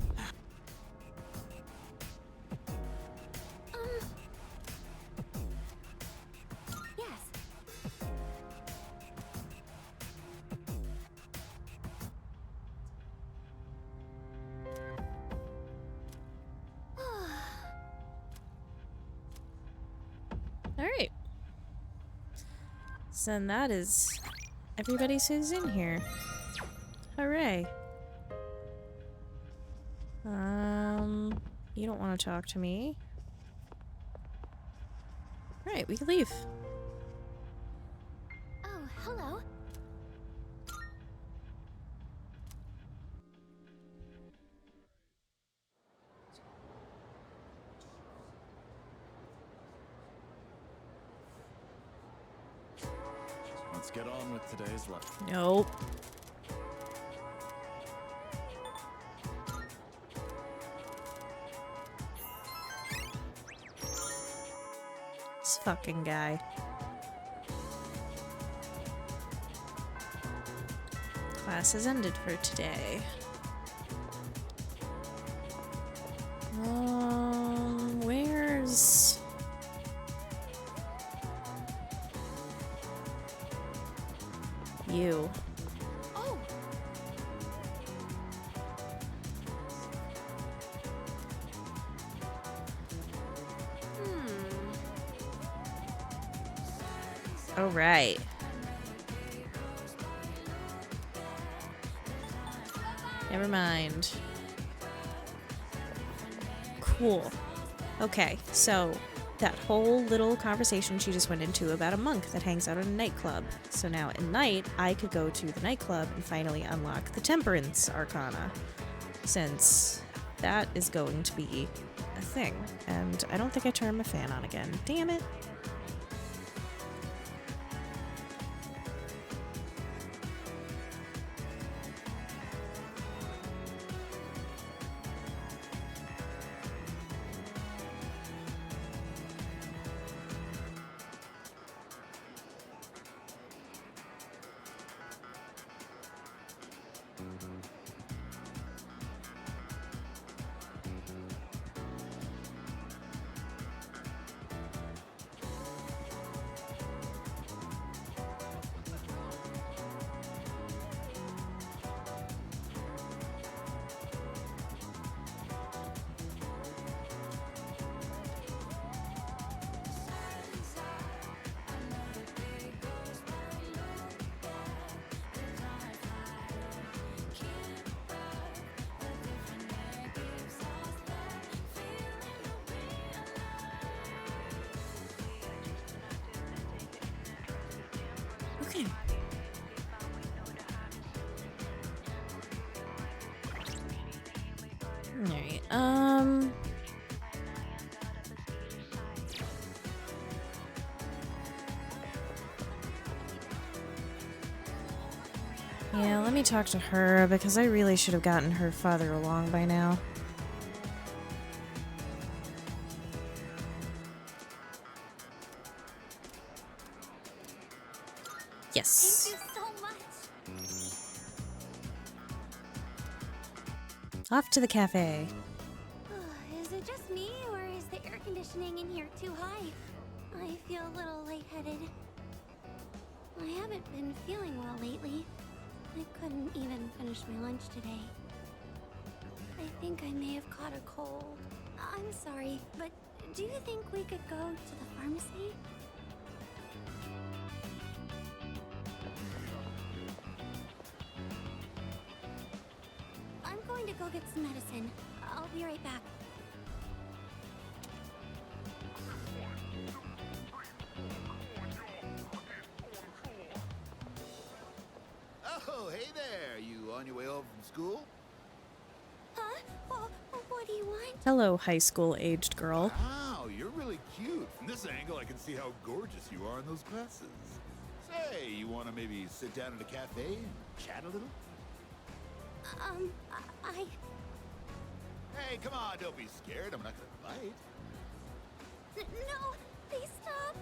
[SPEAKER 6] Yes.
[SPEAKER 1] Alright. So then that is everybody who's in here. Hooray. You don't want to talk to me. Right, we can leave.
[SPEAKER 6] Oh, hello.
[SPEAKER 16] Let's get on with today's lesson.
[SPEAKER 1] Nope. This fucking guy. Class has ended for today. Where's... you?
[SPEAKER 6] Oh.
[SPEAKER 1] All right. Never mind. Cool. Okay, so that whole little conversation she just went into about a monk that hangs out at a nightclub. So now at night, I could go to the nightclub and finally unlock the Temperance Arcana, since that is going to be a thing. And I don't think I turned my fan on again. Damn it. Okay. Alright, yeah, let me talk to her, because I really should have gotten her farther along by now. Yes.
[SPEAKER 6] Thank you so much.
[SPEAKER 1] Off to the cafe.
[SPEAKER 6] Is it just me, or is the air conditioning in here too high? I feel a little lightheaded. I haven't been feeling well lately. I couldn't even finish my lunch today. I think I may have caught a cold. I'm sorry, but do you think we could go to the pharmacy? I'm going to go get some medicine. I'll be right back.
[SPEAKER 17] Oh, hey there. You on your way home from school?
[SPEAKER 6] Huh? Oh, what do you want?
[SPEAKER 1] Hello, high school-aged girl.
[SPEAKER 17] Wow, you're really cute. From this angle, I can see how gorgeous you are in those glasses. Say, you want to maybe sit down at a cafe and chat a little? Hey, come on, don't be scared. I'm not gonna bite.
[SPEAKER 6] No, please stop.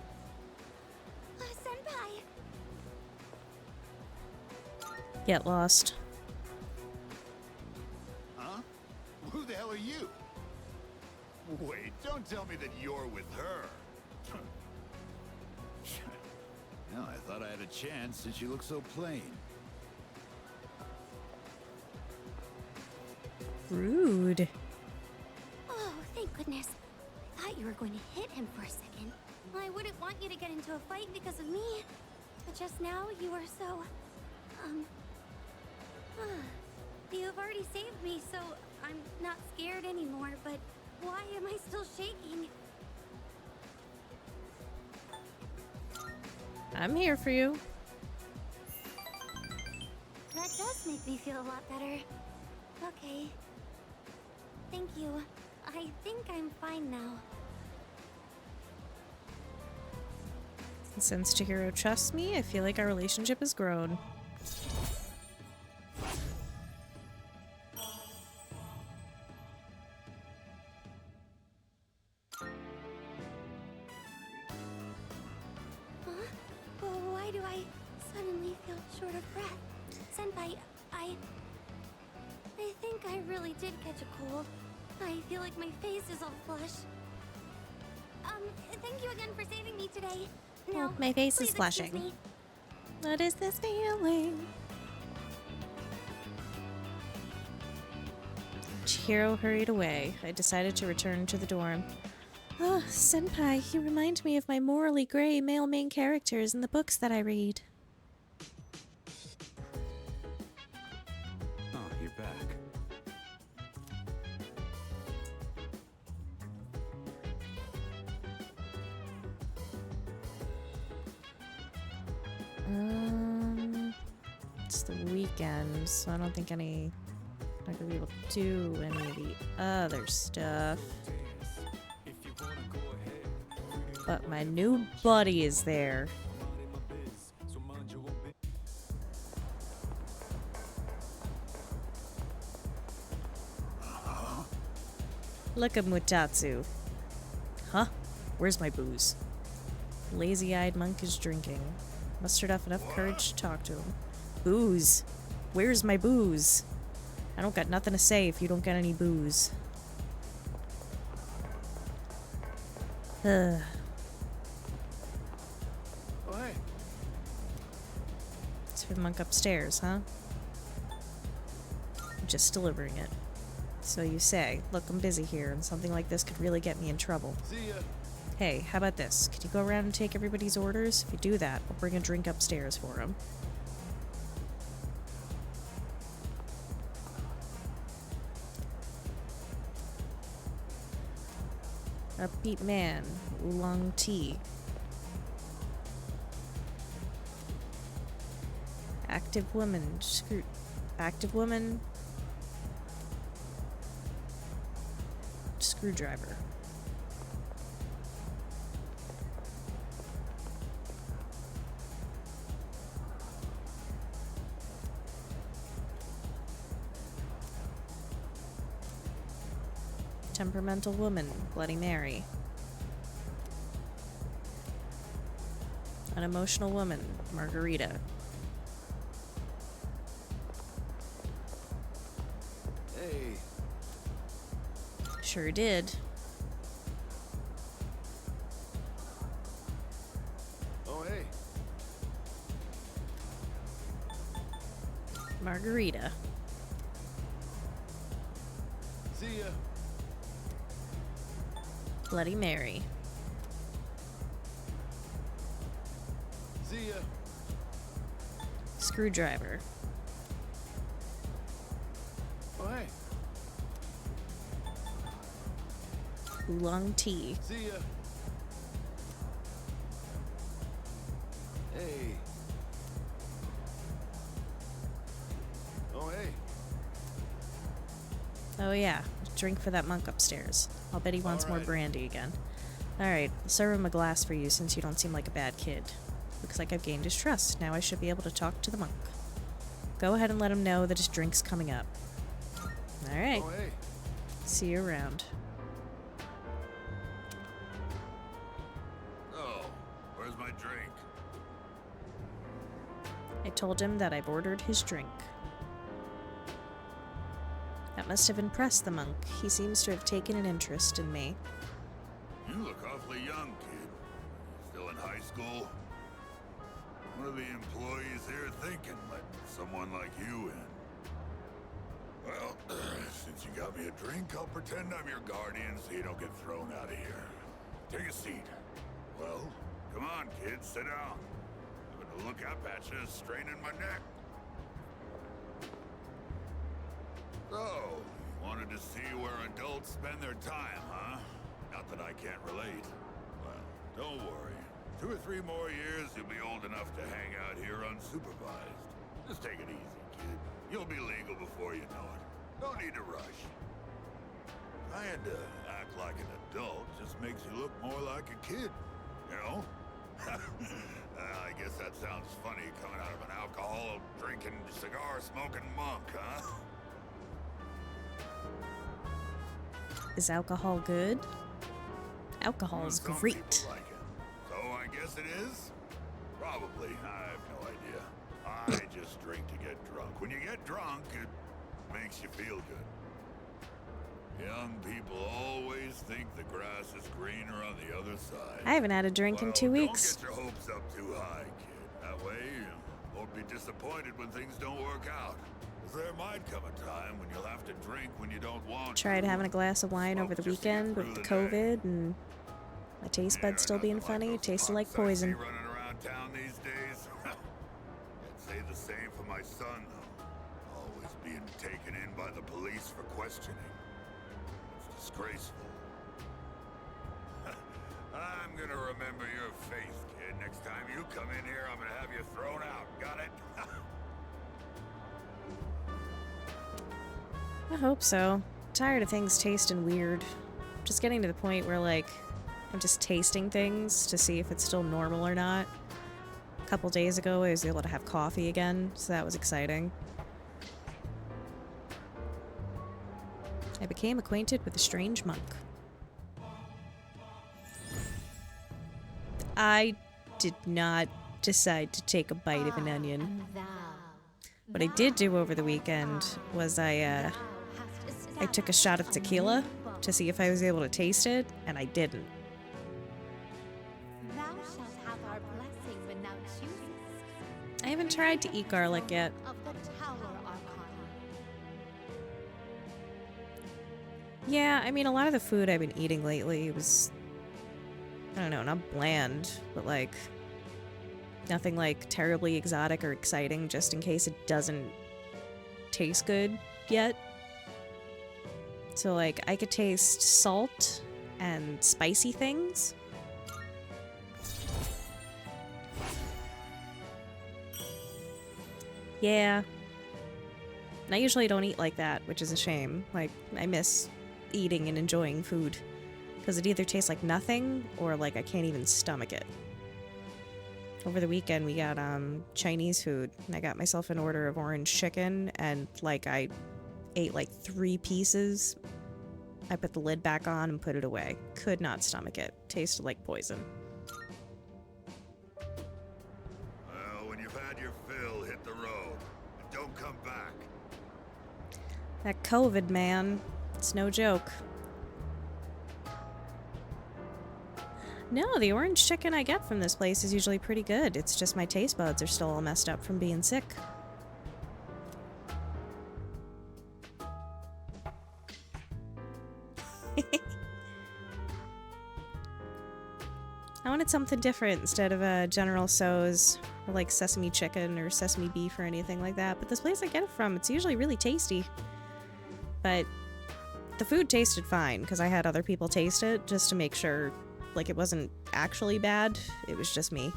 [SPEAKER 6] Senpai.
[SPEAKER 1] Get lost.
[SPEAKER 17] Wait, don't tell me that you're with her. Well, I thought I had a chance since you look so plain.
[SPEAKER 1] Rude.
[SPEAKER 11] Oh, thank goodness. I thought you were going to hit him for a second. I wouldn't want you to get into a fight because of me. But just now, you were so... You've already saved me, so I'm not scared anymore, but why am I still shaking?
[SPEAKER 1] I'm here for you.
[SPEAKER 11] That does make me feel a lot better. Okay. Thank you. I think I'm fine now.
[SPEAKER 1] Since Chihiro trusts me, I feel like our relationship has grown.
[SPEAKER 11] Why do I suddenly feel short of breath? Senpai, I think I really did catch a cold. I feel like my face is all flushed. Thank you again for saving me today. Now,
[SPEAKER 1] my face
[SPEAKER 11] please
[SPEAKER 1] is flushing.
[SPEAKER 11] excuse me.
[SPEAKER 1] What is this feeling? Chihiro hurried away. I decided to return to the dorm. Oh, Senpai, you remind me of my morally gray male main characters in the books that I read.
[SPEAKER 15] Oh, you're back.
[SPEAKER 1] It's the weekend, so I don't think I'm not gonna be able to do any of the other stuff. But my new buddy is there. Look at Mutatsu. Huh? Where's my booze? Lazy-eyed monk is drinking. Mustered up enough courage to talk to him. Booze. Where's my booze? I don't got nothing to say if you don't get any booze. Ugh.
[SPEAKER 12] Oh, hey.
[SPEAKER 1] It's for the monk upstairs, huh? I'm just delivering it. So you say, look, I'm busy here, and something like this could really get me in trouble.
[SPEAKER 12] See ya.
[SPEAKER 1] Hey, how about this? Could you go around and take everybody's orders? If you do that, I'll bring a drink upstairs for them. Upbeat man, oolong tea. Active woman, active woman, screwdriver. Temperamental woman, Bloody Mary. Unemotional woman, Margarita.
[SPEAKER 12] Hey.
[SPEAKER 1] Sure did.
[SPEAKER 12] Oh, hey.
[SPEAKER 1] Margarita.
[SPEAKER 12] See ya.
[SPEAKER 1] Bloody Mary.
[SPEAKER 12] See ya.
[SPEAKER 1] Screwdriver.
[SPEAKER 12] Oh, hey.
[SPEAKER 1] Oolong tea.
[SPEAKER 12] See ya. Hey. Oh, hey.
[SPEAKER 1] Oh yeah, drink for that monk upstairs. I'll bet he wants more brandy again. Alright, I'll serve him a glass for you since you don't seem like a bad kid. Looks like I've gained his trust. Now I should be able to talk to the monk. Go ahead and let him know that his drink's coming up. Alright.
[SPEAKER 12] Oh, hey.
[SPEAKER 1] See you around.
[SPEAKER 17] Oh, where's my drink?
[SPEAKER 1] I told him that I've ordered his drink. That must have impressed the monk. He seems to have taken an interest in me.
[SPEAKER 17] You look awfully young, kid. Still in high school? What are the employees here thinking, letting someone like you in? Well, since you got me a drink, I'll pretend I'm your guardian so you don't get thrown out of here. Take a seat. Well, come on, kid, sit down. I'm gonna look up at you, straining my neck. So, you wanted to see where adults spend their time, huh? Not that I can't relate. Well, don't worry. 2 or 3 more years, you'll be old enough to hang out here unsupervised. Just take it easy, kid. You'll be legal before you know it. Don't need to rush. Trying to act like an adult just makes you look more like a kid, you know? I guess that sounds funny coming out of an alcohol-drinking, cigar-smoking monk, huh?
[SPEAKER 1] Is alcohol good? Alcohol is
[SPEAKER 17] Some
[SPEAKER 1] great.
[SPEAKER 17] people like it. So I guess it is? Probably. I have no idea. I just drink to get drunk. When you get drunk, it makes you feel good. Young people always think the grass is greener on the other side.
[SPEAKER 1] I haven't had a drink in 2 weeks.
[SPEAKER 17] Don't get your hopes up too high, kid. That way you won't be disappointed when things don't work out. 'Cause there might come a time when you'll have to drink when you don't want
[SPEAKER 1] Tried
[SPEAKER 17] to.
[SPEAKER 1] having a glass of wine over the weekend with the COVID, and my taste buds still being funny. It tasted like poison.
[SPEAKER 17] Running around town these days. I'd say the same for my son, though. Always being taken in by the police for questioning. It's disgraceful. I'm gonna remember your face, kid. Next time you come in here, I'm gonna have you thrown out. Got it?
[SPEAKER 1] I hope so. Tired of things tasting weird. Just getting to the point where, like, I'm just tasting things to see if it's still normal or not. A couple days ago, I was able to have coffee again, so that was exciting. I became acquainted with a strange monk. I did not decide to take a bite of an onion. What I did do over the weekend was I took a shot of tequila to see if I was able to taste it, and I didn't.
[SPEAKER 6] Thou shalt have our blessing when thou choosest.
[SPEAKER 1] I haven't tried to eat garlic yet.
[SPEAKER 6] Of the Tower Arcana.
[SPEAKER 1] Yeah, I mean, a lot of the food I've been eating lately was, I don't know, not bland, but like nothing like terribly exotic or exciting, just in case it doesn't taste good yet. So like I could taste salt and spicy things. Yeah. And I usually don't eat like that, which is a shame. Like, I miss eating and enjoying food. Because it either tastes like nothing, or like I can't even stomach it. Over the weekend, we got Chinese food, and I got myself an order of orange chicken, and like I ate like 3 pieces. I put the lid back on and put it away. Could not stomach it. Tasted like poison.
[SPEAKER 17] Well, when you've had your fill, hit the road. And don't come back.
[SPEAKER 1] That COVID, man. It's no joke. No, the orange chicken I get from this place is usually pretty good. It's just my taste buds are still all messed up from being sick. I wanted something different instead of General Tso's or like sesame chicken or sesame beef or anything like that. But this place I get it from, it's usually really tasty. But the food tasted fine because I had other people taste it just to make sure like it wasn't actually bad. It was just me.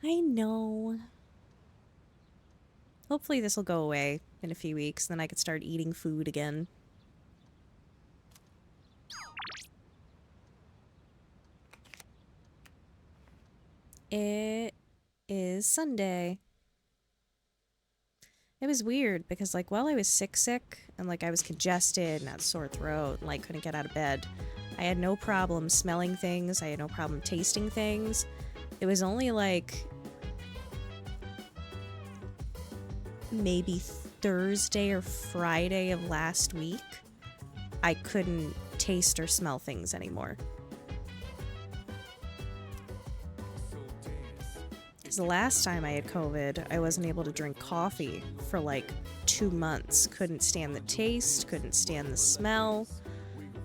[SPEAKER 1] I know. Hopefully this will go away in a few weeks, then I could start eating food again. It is Sunday. It was weird because, like, while I was sick, and, like, I was congested and had sore throat and, like, couldn't get out of bed, I had no problem smelling things. I had no problem tasting things. It was only, like, maybe Thursday or Friday of last week, I couldn't taste or smell things anymore. Because the last time I had COVID, I wasn't able to drink coffee for like 2 months. Couldn't stand the taste, couldn't stand the smell.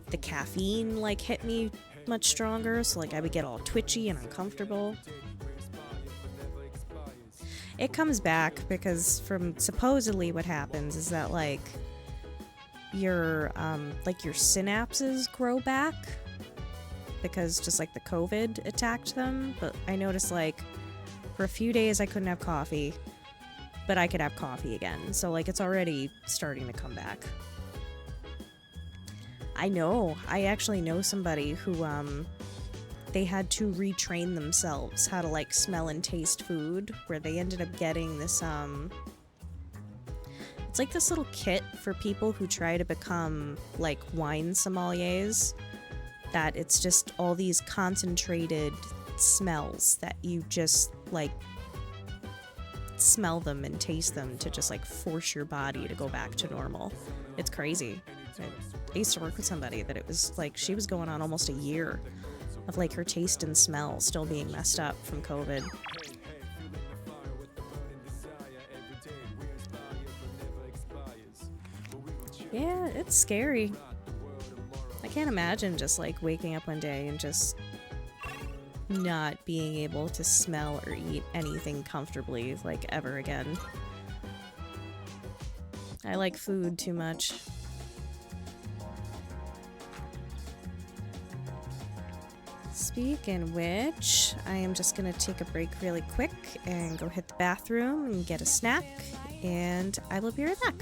[SPEAKER 1] The caffeine like hit me much stronger, so like I would get all twitchy and uncomfortable. It comes back because from supposedly what happens is that like your synapses grow back because just like the COVID attacked them. But I noticed like for a few days I couldn't have coffee, but I could have coffee again. So like it's already starting to come back. I actually know somebody who they had to retrain themselves how to like smell and taste food, where they ended up getting this it's like this little kit for people who try to become like wine sommeliers, that it's just all these concentrated smells that you just like smell them and taste them to just like force your body to go back to normal. It's crazy. I used to work with somebody that it was like she was going on almost a year of like her taste and smell still being messed up from COVID. Yeah, it's scary. I can't imagine just like waking up one day and just not being able to smell or eat anything comfortably like ever again. I like food too much. Speaking of which, I am just gonna take a break really quick and go hit the bathroom and get a snack, and I will be right back.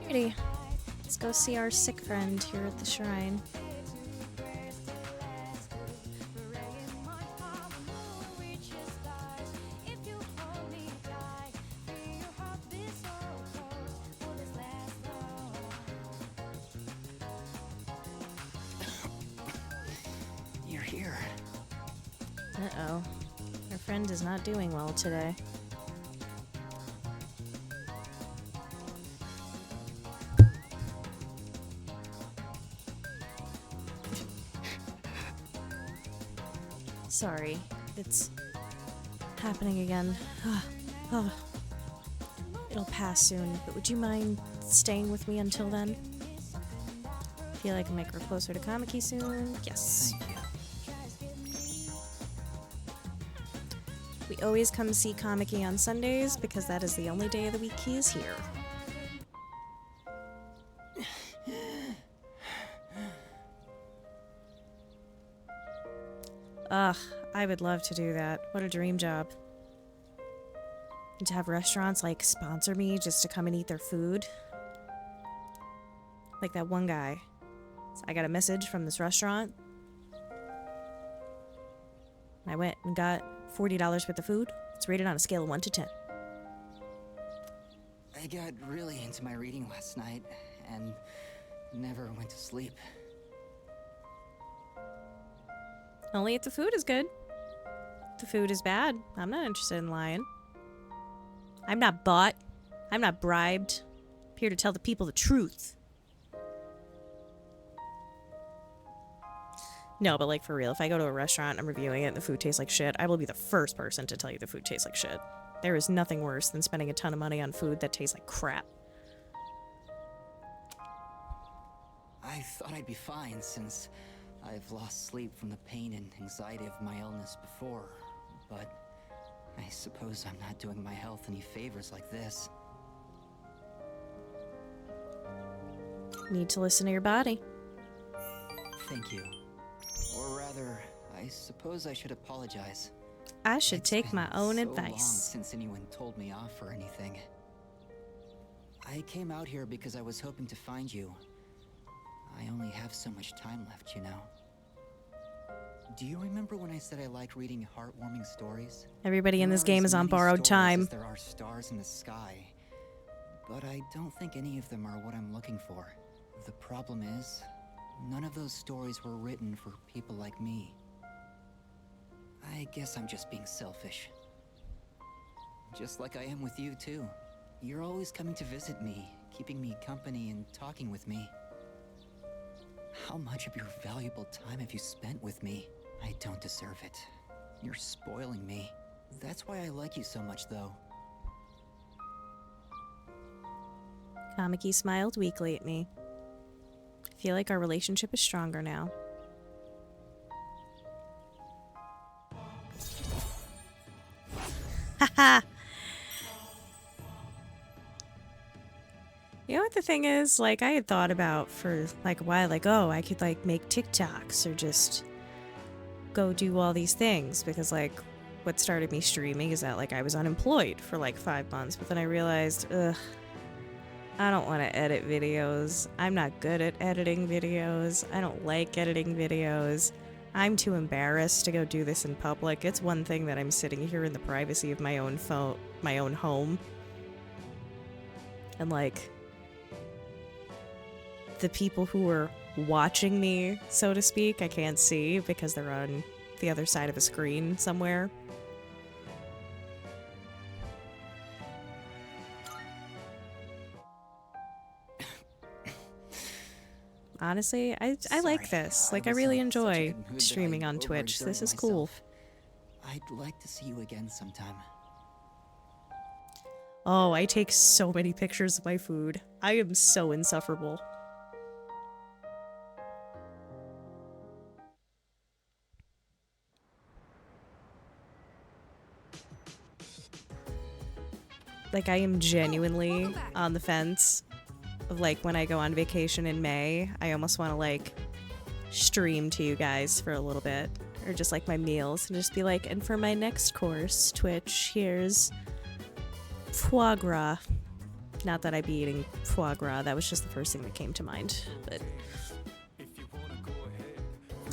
[SPEAKER 1] Alrighty. Let's go see our sick friend here at the shrine.
[SPEAKER 13] You're here.
[SPEAKER 1] Uh-oh. Our friend is not doing well today. Sorry, it's happening again. Oh. It'll pass soon, but would you mind staying with me until then? Feel like I can make her closer to Kamiki soon? Yes.
[SPEAKER 13] Thank you.
[SPEAKER 1] We always come see Kamiki on Sundays because that is the only day of the week he is here. Ugh, I would love to do that. What a dream job. And to have restaurants like sponsor me just to come and eat their food. Like that one guy. So I got a message from this restaurant. I went and got $40 worth of food. It's rated on a scale of 1 to 10.
[SPEAKER 18] I got really into my reading last night and never went to sleep.
[SPEAKER 1] Only if the food is good. If the food is bad, I'm not interested in lying. I'm not bought. I'm not bribed. I'm here to tell the people the truth. No, but like for real, if I go to a restaurant, I'm reviewing it, and the food tastes like shit, I will be the first person to tell you the food tastes like shit. There is nothing worse than spending a ton of money on food that tastes like crap.
[SPEAKER 18] I thought I'd be fine since I've lost sleep from the pain and anxiety of my illness before, but I suppose I'm not doing my health any favors like this.
[SPEAKER 1] Need to listen to your body.
[SPEAKER 18] Thank you. Or rather, I suppose I should apologize.
[SPEAKER 1] I should take my own
[SPEAKER 18] so
[SPEAKER 1] advice.
[SPEAKER 18] Long since anyone told me off or anything. I came out here because I was hoping to find you. I only have so much time left, you know. Do you remember when I said I like reading heartwarming stories?
[SPEAKER 1] Everybody in
[SPEAKER 18] There
[SPEAKER 1] this
[SPEAKER 18] are
[SPEAKER 1] game
[SPEAKER 18] as
[SPEAKER 1] is on
[SPEAKER 18] many
[SPEAKER 1] borrowed
[SPEAKER 18] stories
[SPEAKER 1] time.
[SPEAKER 18] as there are stars in the sky, but I don't think any of them are what I'm looking for. The problem is, none of those stories were written for people like me. I guess I'm just being selfish. Just like I am with you, too. You're always coming to visit me, keeping me company and talking with me. How much of your valuable time have you spent with me? I don't deserve it. You're spoiling me. That's why I like you so much, though.
[SPEAKER 1] Kamiki smiled weakly at me. I feel like our relationship is stronger now. Haha! You know what the thing is? Like, I had thought about for like a while, like, oh, I could like make TikToks or just go do all these things because like what started me streaming is that like I was unemployed for like 5 months, but then I realized, ugh, I don't want to edit videos. I'm not good at editing videos. I don't like editing videos. I'm too embarrassed to go do this in public. It's one thing that I'm sitting here in the privacy of my own phone, my own home, and like the people who are watching me, so to speak, I can't see because they're on the other side of a screen somewhere. Honestly, I like this. Like, I really enjoy streaming on Twitch. This is cool.
[SPEAKER 18] I'd like to see you again sometime.
[SPEAKER 1] Oh, I take so many pictures of my food. I am so insufferable. Like, I am genuinely on the fence of, like, when I go on vacation in May, I almost want to, like, stream to you guys for a little bit. Or just, like, my meals. And just be like, and for my next course, Twitch, here's foie gras. Not that I'd be eating foie gras, that was just the first thing that came to mind. But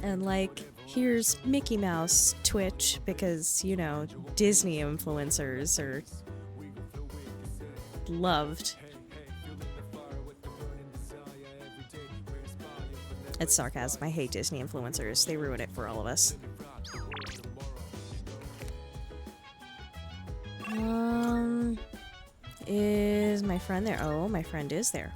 [SPEAKER 1] and like, here's Mickey Mouse Twitch because, you know, Disney influencers are loved. It's sarcasm. I hate Disney influencers. They ruin it for all of us. Is my friend there? Oh, my friend is there.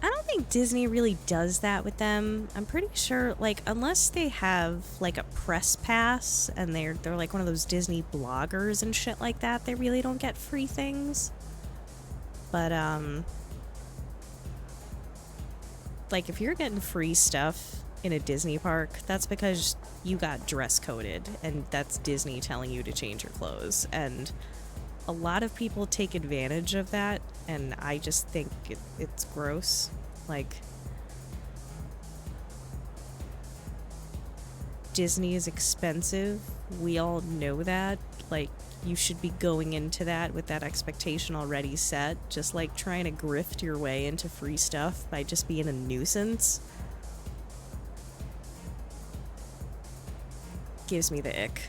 [SPEAKER 1] I don't think Disney really does that with them. I'm pretty sure, like, unless they have like a press pass and they're like one of those Disney bloggers and shit like that, they really don't get free things. But like, if you're getting free stuff in a Disney park, that's because you got dress coded, and that's Disney telling you to change your clothes. And a lot of people take advantage of that, and I just think it's gross. Like, Disney is expensive. We all know that. Like, you should be going into that with that expectation already set. Just like trying to grift your way into free stuff by just being a nuisance gives me the ick.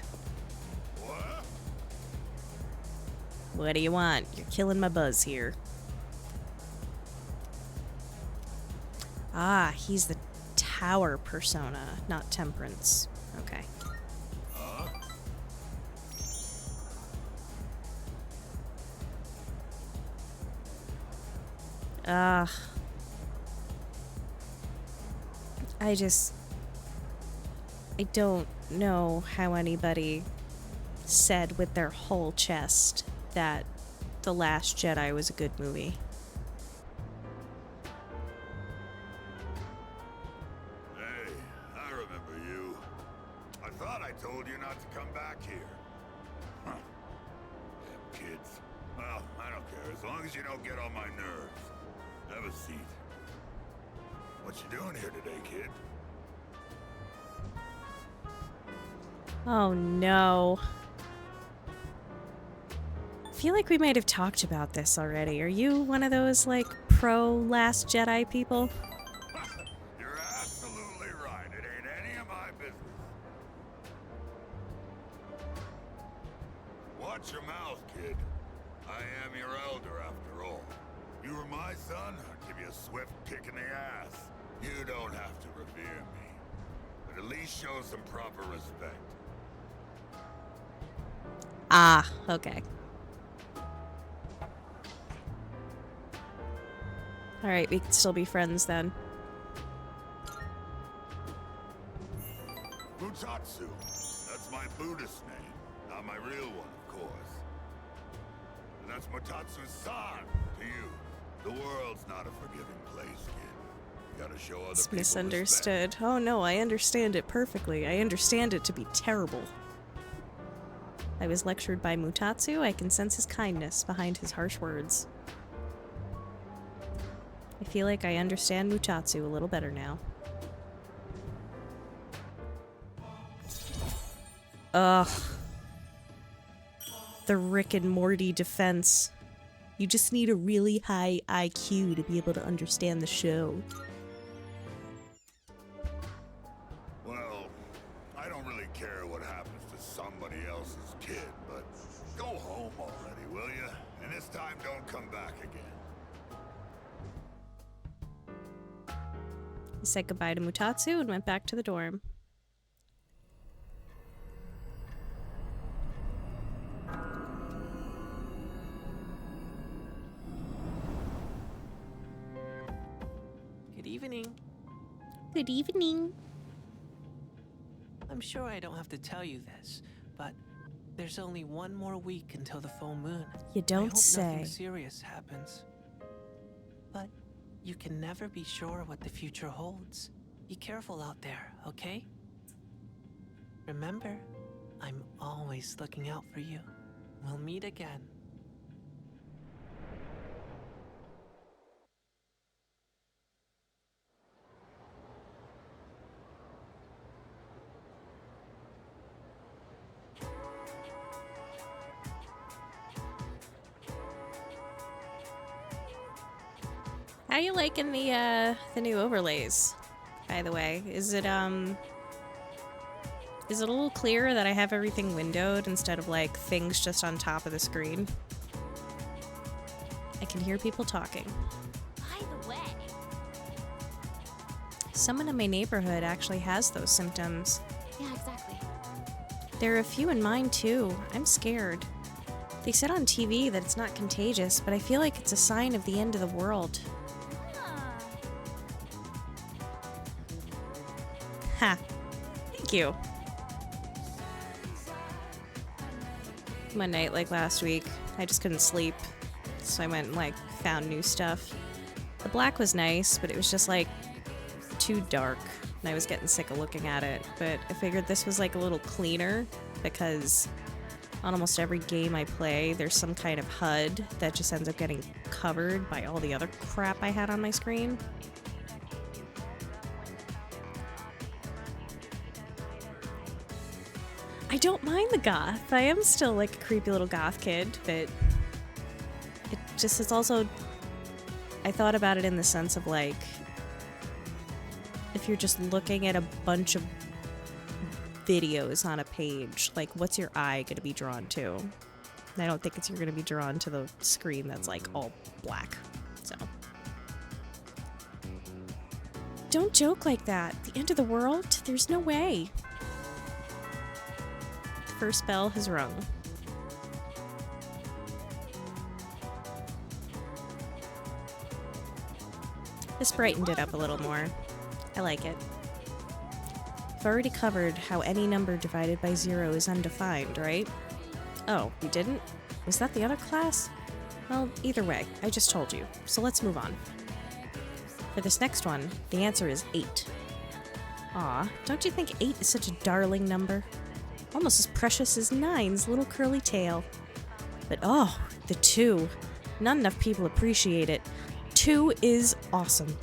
[SPEAKER 1] What do you want? You're killing my buzz here. Ah, he's the tower persona, not Temperance. Okay. I don't know how anybody said with their whole chest that The Last Jedi was a good movie.
[SPEAKER 17] Hey, I remember you. I thought I told you not to come back here. Huh. Damn kids. Well, I don't care, as long as you don't get on my nerves. Have a seat. What you doing here today, kid?
[SPEAKER 1] Oh no. I feel like we might have talked about this already. Are you one of those, like, pro Last Jedi people?
[SPEAKER 17] You're absolutely right. It ain't any of my business. Watch your mouth, kid. I am your elder, after all. You were my son, I'd give you a swift kick in the ass. You don't have to revere me, but at least show some proper respect.
[SPEAKER 1] Ah, okay. Alright, we can still be friends then.
[SPEAKER 17] Mutatsu. That's my Buddhist name, not my real one, of course. And that's Mutatsu-san to you. The world's not a forgiving place, kid. You gotta show other
[SPEAKER 1] It's
[SPEAKER 17] people
[SPEAKER 1] misunderstood. Oh no, I understand it perfectly. I understand it to be terrible. I was lectured by Mutatsu. I can sense his kindness behind his harsh words. I feel like I understand Mutatsu a little better now. Ugh. The Rick and Morty defense. You just need a really high IQ to be able to understand the show.
[SPEAKER 17] Well, I don't really care what happens to somebody else's kid, but go home already, will you? And this time don't come back again.
[SPEAKER 1] He said goodbye to Mutatsu and went back to the dorm.
[SPEAKER 19] Good evening.
[SPEAKER 1] Good evening.
[SPEAKER 19] I'm sure I don't have to tell you this, but there's only one more week until the full moon.
[SPEAKER 1] You don't
[SPEAKER 19] I hope
[SPEAKER 1] say.
[SPEAKER 19] nothing serious happens. But you can never be sure what the future holds. Be careful out there, okay? Remember, I'm always looking out for you. We'll meet again.
[SPEAKER 1] How you liking the new overlays, by the way? Is it a little clearer that I have everything windowed instead of like things just on top of the screen? I can hear people talking.
[SPEAKER 11] By the way,
[SPEAKER 1] Someone in my neighborhood actually has those symptoms.
[SPEAKER 6] Yeah, exactly.
[SPEAKER 1] There are a few in mine too. I'm scared. They said on TV that it's not contagious, but I feel like it's a sign of the end of the world. Ha. Thank you. One night, like last week, I just couldn't sleep. So I went and like found new stuff. The black was nice, but it was just like too dark. And I was getting sick of looking at it. But I figured this was like a little cleaner because on almost every game I play, there's some kind of HUD that just ends up getting covered by all the other crap I had on my screen. I don't mind the goth. I am still like a creepy little goth kid, but it's also, I thought about it in the sense of like, if you're just looking at a bunch of videos on a page, like what's your eye going to be drawn to? And I don't think you're going to be drawn to the screen that's like all black, so. Don't joke like that. The end of the world? There's no way. First bell has rung. This brightened it up a little more. I like it. I've already covered how any number divided by 0 is undefined, right? Oh, you didn't? Was that the other class? Well, either way, I just told you, so let's move on. For this next one, the answer is 8. Aw, don't you think 8 is such a darling number? Almost as precious as 9's little curly tail. But oh, the 2. Not enough people appreciate it. 2 is awesome.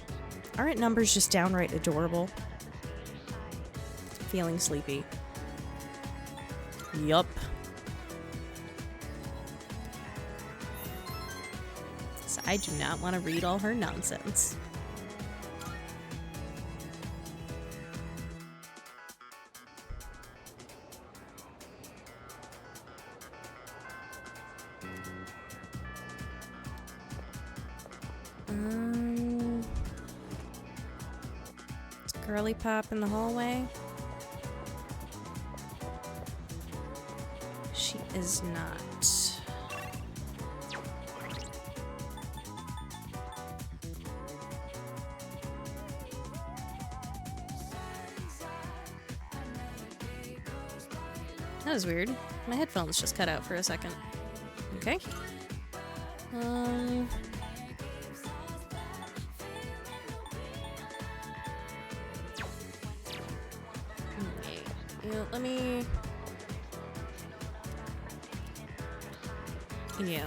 [SPEAKER 1] Aren't numbers just downright adorable? Feeling sleepy. Yup. So I do not want to read all her nonsense. Is Girly Pop in the hallway? She is not. That was weird. My headphones just cut out for a second. Okay.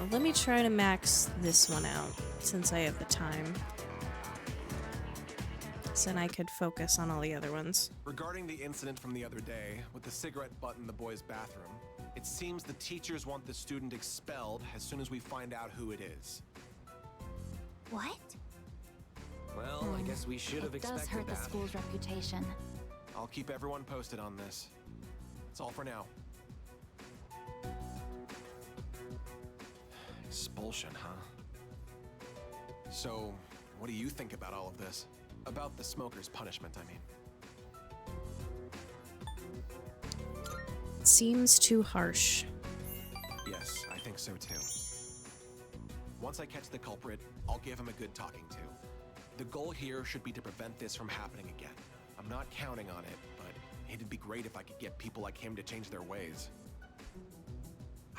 [SPEAKER 1] Let me try to max this one out since I have the time. So then I could focus on all the other ones.
[SPEAKER 12] Regarding the incident from the other day with the cigarette butt in the boys' bathroom, it seems the teachers want the student expelled as soon as we find out who it is.
[SPEAKER 11] what?
[SPEAKER 10] Well, I guess we should have
[SPEAKER 6] It does
[SPEAKER 10] expected
[SPEAKER 6] hurt the
[SPEAKER 10] that.
[SPEAKER 6] school's reputation.
[SPEAKER 12] I'll keep everyone posted on this. That's all for now. Expulsion, huh? So, what do you think about all of this? About the smoker's punishment, I mean.
[SPEAKER 1] It seems too harsh.
[SPEAKER 12] Yes, I think so too. Once I catch the culprit, I'll give him a good talking to. The goal here should be to prevent this from happening again. I'm not counting on it, but it'd be great if I could get people like him to change their ways.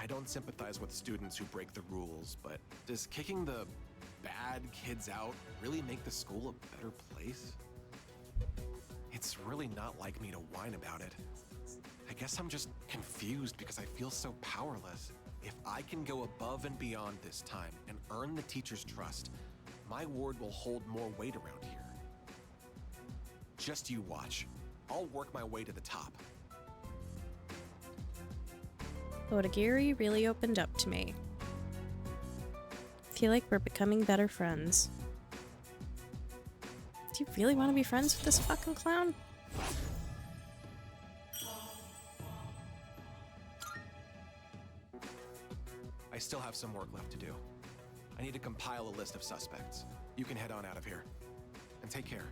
[SPEAKER 12] I don't sympathize with students who break the rules, but does kicking the bad kids out really make the school a better place? It's really not like me to whine about it. I guess I'm just confused because I feel so powerless. If I can go above and beyond this time and earn the teacher's trust, my word will hold more weight around here. Just you watch. I'll work my way to the top.
[SPEAKER 1] Odagiri really opened up to me. Feel like we're becoming better friends. Do you really want to be friends with this fucking clown?
[SPEAKER 12] I still have some work left to do. I need to compile a list of suspects. You can head on out of here. And take care.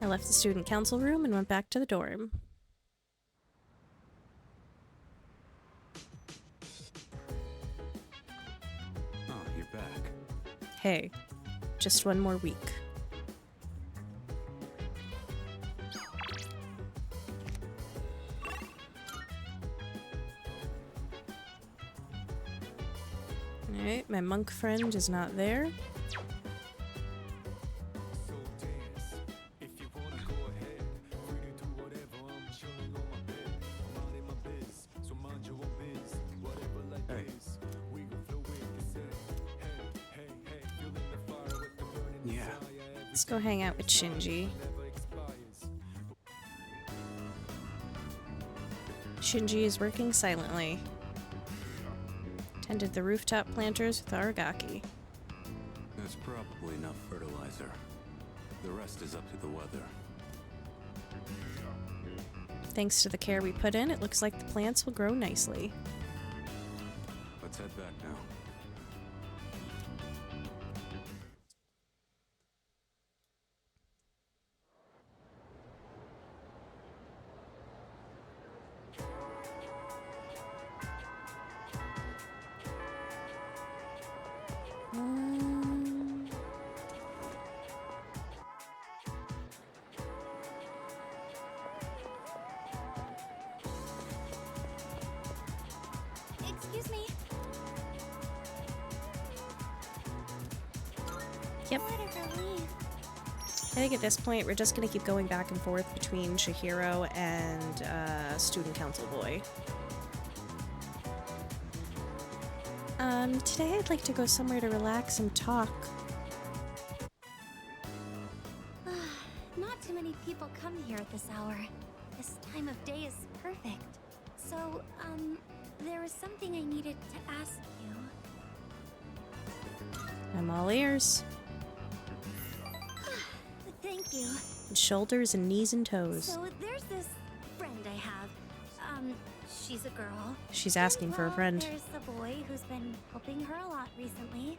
[SPEAKER 1] I left the student council room and went back to the dorm.
[SPEAKER 15] Oh, you're back.
[SPEAKER 1] Hey, just one more week. Alright, my monk friend is not there.
[SPEAKER 15] Yeah.
[SPEAKER 1] Let's go hang out with Shinji. Shinji is working silently. Tended the rooftop planters with Aragaki.
[SPEAKER 15] That's probably enough fertilizer. The rest is up to the weather.
[SPEAKER 1] Thanks to the care we put in, it looks like the plants will grow nicely.
[SPEAKER 15] Let's head back now.
[SPEAKER 11] Excuse me.
[SPEAKER 1] Yep.
[SPEAKER 11] What a relief.
[SPEAKER 1] I think at this point we're just gonna keep going back and forth between Chihiro and student council boy. Today I'd like to go somewhere to relax and talk.
[SPEAKER 6] Not too many people come here at this hour. This time of day is perfect. So, there was something I needed to ask you.
[SPEAKER 1] I'm all ears.
[SPEAKER 6] Thank you.
[SPEAKER 1] And shoulders and knees and toes.
[SPEAKER 6] So there's this friend I have. She's a girl.
[SPEAKER 1] She's asking for a friend.
[SPEAKER 6] There's the boy who's been helping her a lot recently.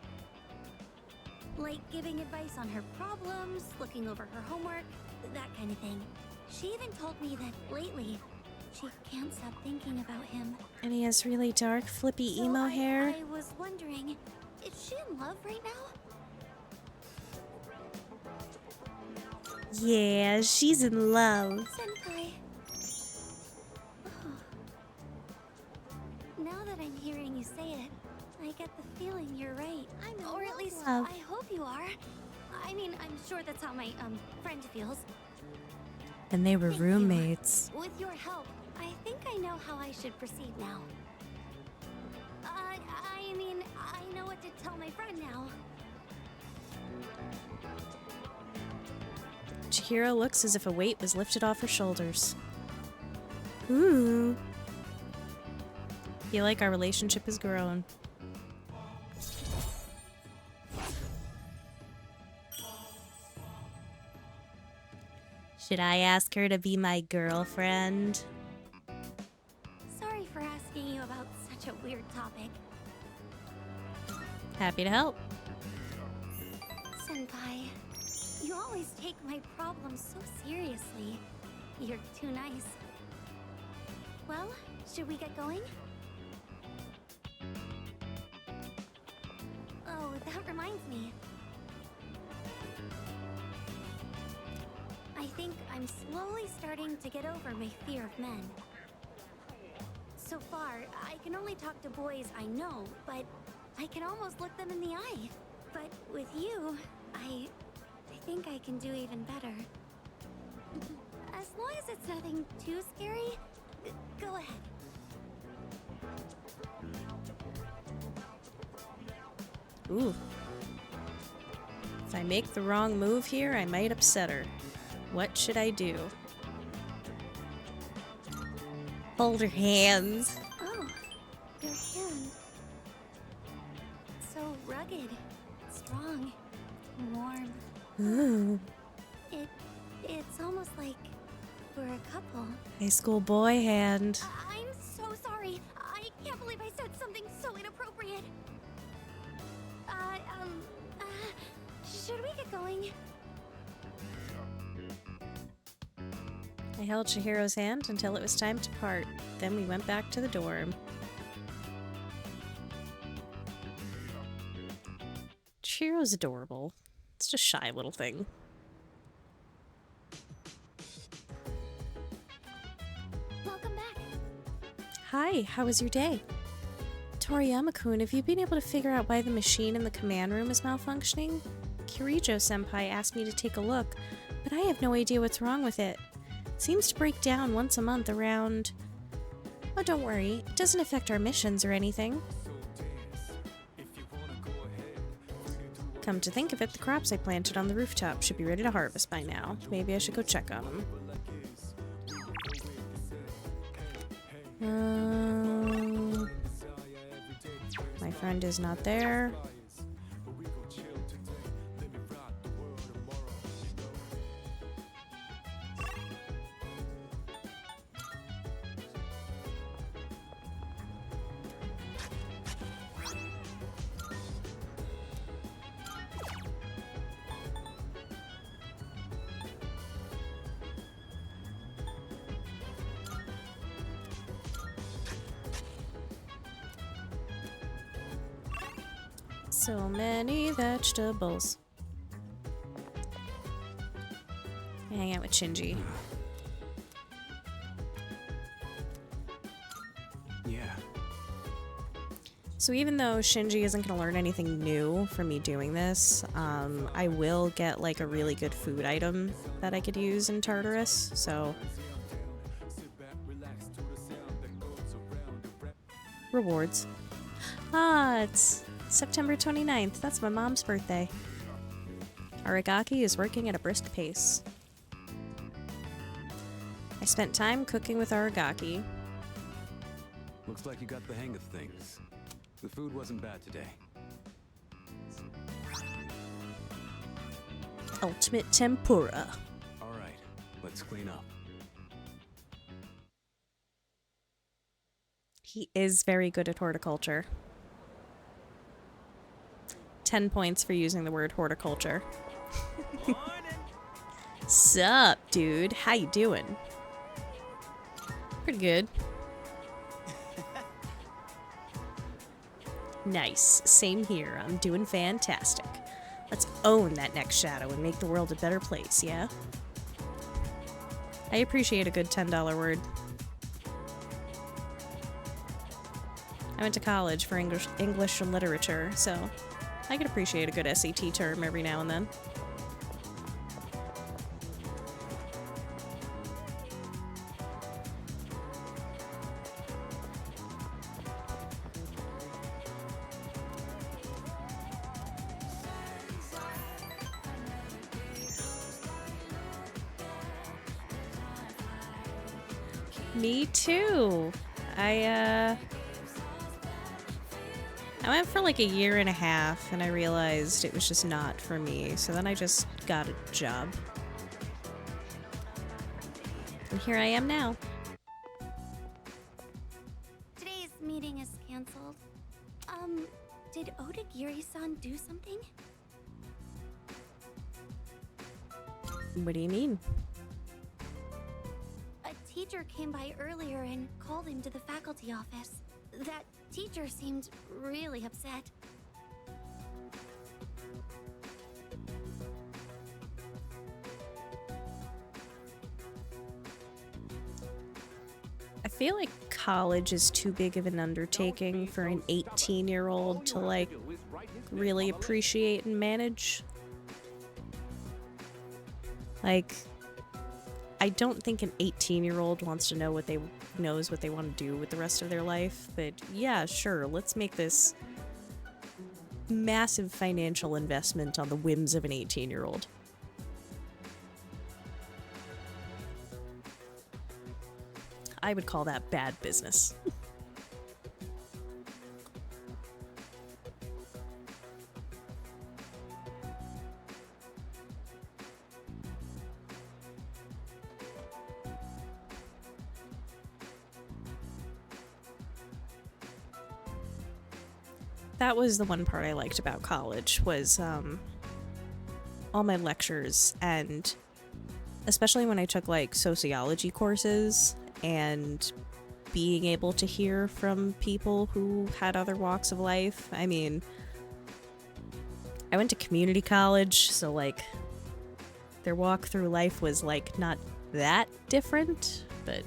[SPEAKER 6] Like giving advice on her problems, looking over her homework, that kind of thing. She even told me that lately, she can't stop thinking about him.
[SPEAKER 1] And he has really dark, flippy emo hair.
[SPEAKER 6] I was wondering, is she in love right now?
[SPEAKER 1] Yeah, she's in love.
[SPEAKER 6] Senpai. Now that I'm hearing you say it, I get the feeling you're right. Or at least,
[SPEAKER 1] love.
[SPEAKER 6] I hope you are. I mean, I'm sure that's how my, friend feels.
[SPEAKER 1] And they were roommates.
[SPEAKER 6] With your help, I think I know how I should proceed now. I mean, I know what to tell my friend now.
[SPEAKER 1] Chihiro looks as if a weight was lifted off her shoulders. Ooh. Feel like our relationship has grown. Should I ask her to be my girlfriend?
[SPEAKER 6] Sorry for asking you about such a weird topic.
[SPEAKER 1] Happy to help.
[SPEAKER 6] Senpai, you always take my problems so seriously. You're too nice. Well, should we get going? Oh, that reminds me. I think I'm slowly starting to get over my fear of men. So far, I can only talk to boys I know, but I can almost look them in the eye. But with you, I think I can do even better. As long as it's nothing too scary, go ahead.
[SPEAKER 1] Ooh. If I make the wrong move here, I might upset her. What should I do? Hold her hands.
[SPEAKER 6] Oh, your hand. So rugged. It's
[SPEAKER 1] Ooh.
[SPEAKER 6] It's almost like we're a couple.
[SPEAKER 1] High school boy hand.
[SPEAKER 6] I'm so sorry. I can't believe I said something so inappropriate. Should we get going?
[SPEAKER 1] I held Chihiro's hand until it was time to part. Then we went back to the dorm. Chihiro's adorable. It's just a shy little thing.
[SPEAKER 6] Welcome back.
[SPEAKER 1] Hi, how was your day? Toriyama-kun, have you been able to figure out why the machine in the command room is malfunctioning? Kirijo-senpai asked me to take a look, but I have no idea what's wrong with it. It seems to break down once a month around... Oh, don't worry. It doesn't affect our missions or anything. Come to think of it, the crops I planted on the rooftop should be ready to harvest by now. Maybe I should go check on them. My friend is not there. So many vegetables. Hang out with Shinji.
[SPEAKER 15] Yeah.
[SPEAKER 1] So even though Shinji isn't going to learn anything new from me doing this, I will get like a really good food item that I could use in Tartarus, so... Rewards. Ah, it's September 29th. That's my mom's birthday. Aragaki is working at a brisk pace. I spent time cooking with Aragaki.
[SPEAKER 15] Looks like you got the hang of things. The food wasn't bad today.
[SPEAKER 1] Ultimate tempura.
[SPEAKER 15] All right, let's clean up.
[SPEAKER 1] He is very good at horticulture. 10 points for using the word horticulture. Sup, dude? How you doing? Pretty good. Nice. Same here. I'm doing fantastic. Let's own that next shadow and make the world a better place, yeah? I appreciate a good $10 word. I went to college for English and literature, so I could appreciate a good SAT term every now and then. Me too. I went for like a year and a half and I realized it was just not for me, so then I just got a job. And here I am now.
[SPEAKER 6] Today's meeting is canceled. Did Odagiri-san do something?
[SPEAKER 1] What do you mean?
[SPEAKER 6] A teacher came by earlier and called him to the faculty office. That teacher seemed really upset.
[SPEAKER 1] I feel like college is too big of an undertaking for an 18-year-old to like really appreciate and manage. Like, I don't think an 18-year-old wants to know what they knows what they want to do with the rest of their life, but yeah, sure, let's make this massive financial investment on the whims of an 18-year-old. I would call that bad business. that was the one part I liked about college, was all my lectures, and especially when I took like sociology courses and being able to hear from people who had other walks of life. I mean, I went to community college, so like their walk through life was like not that different, but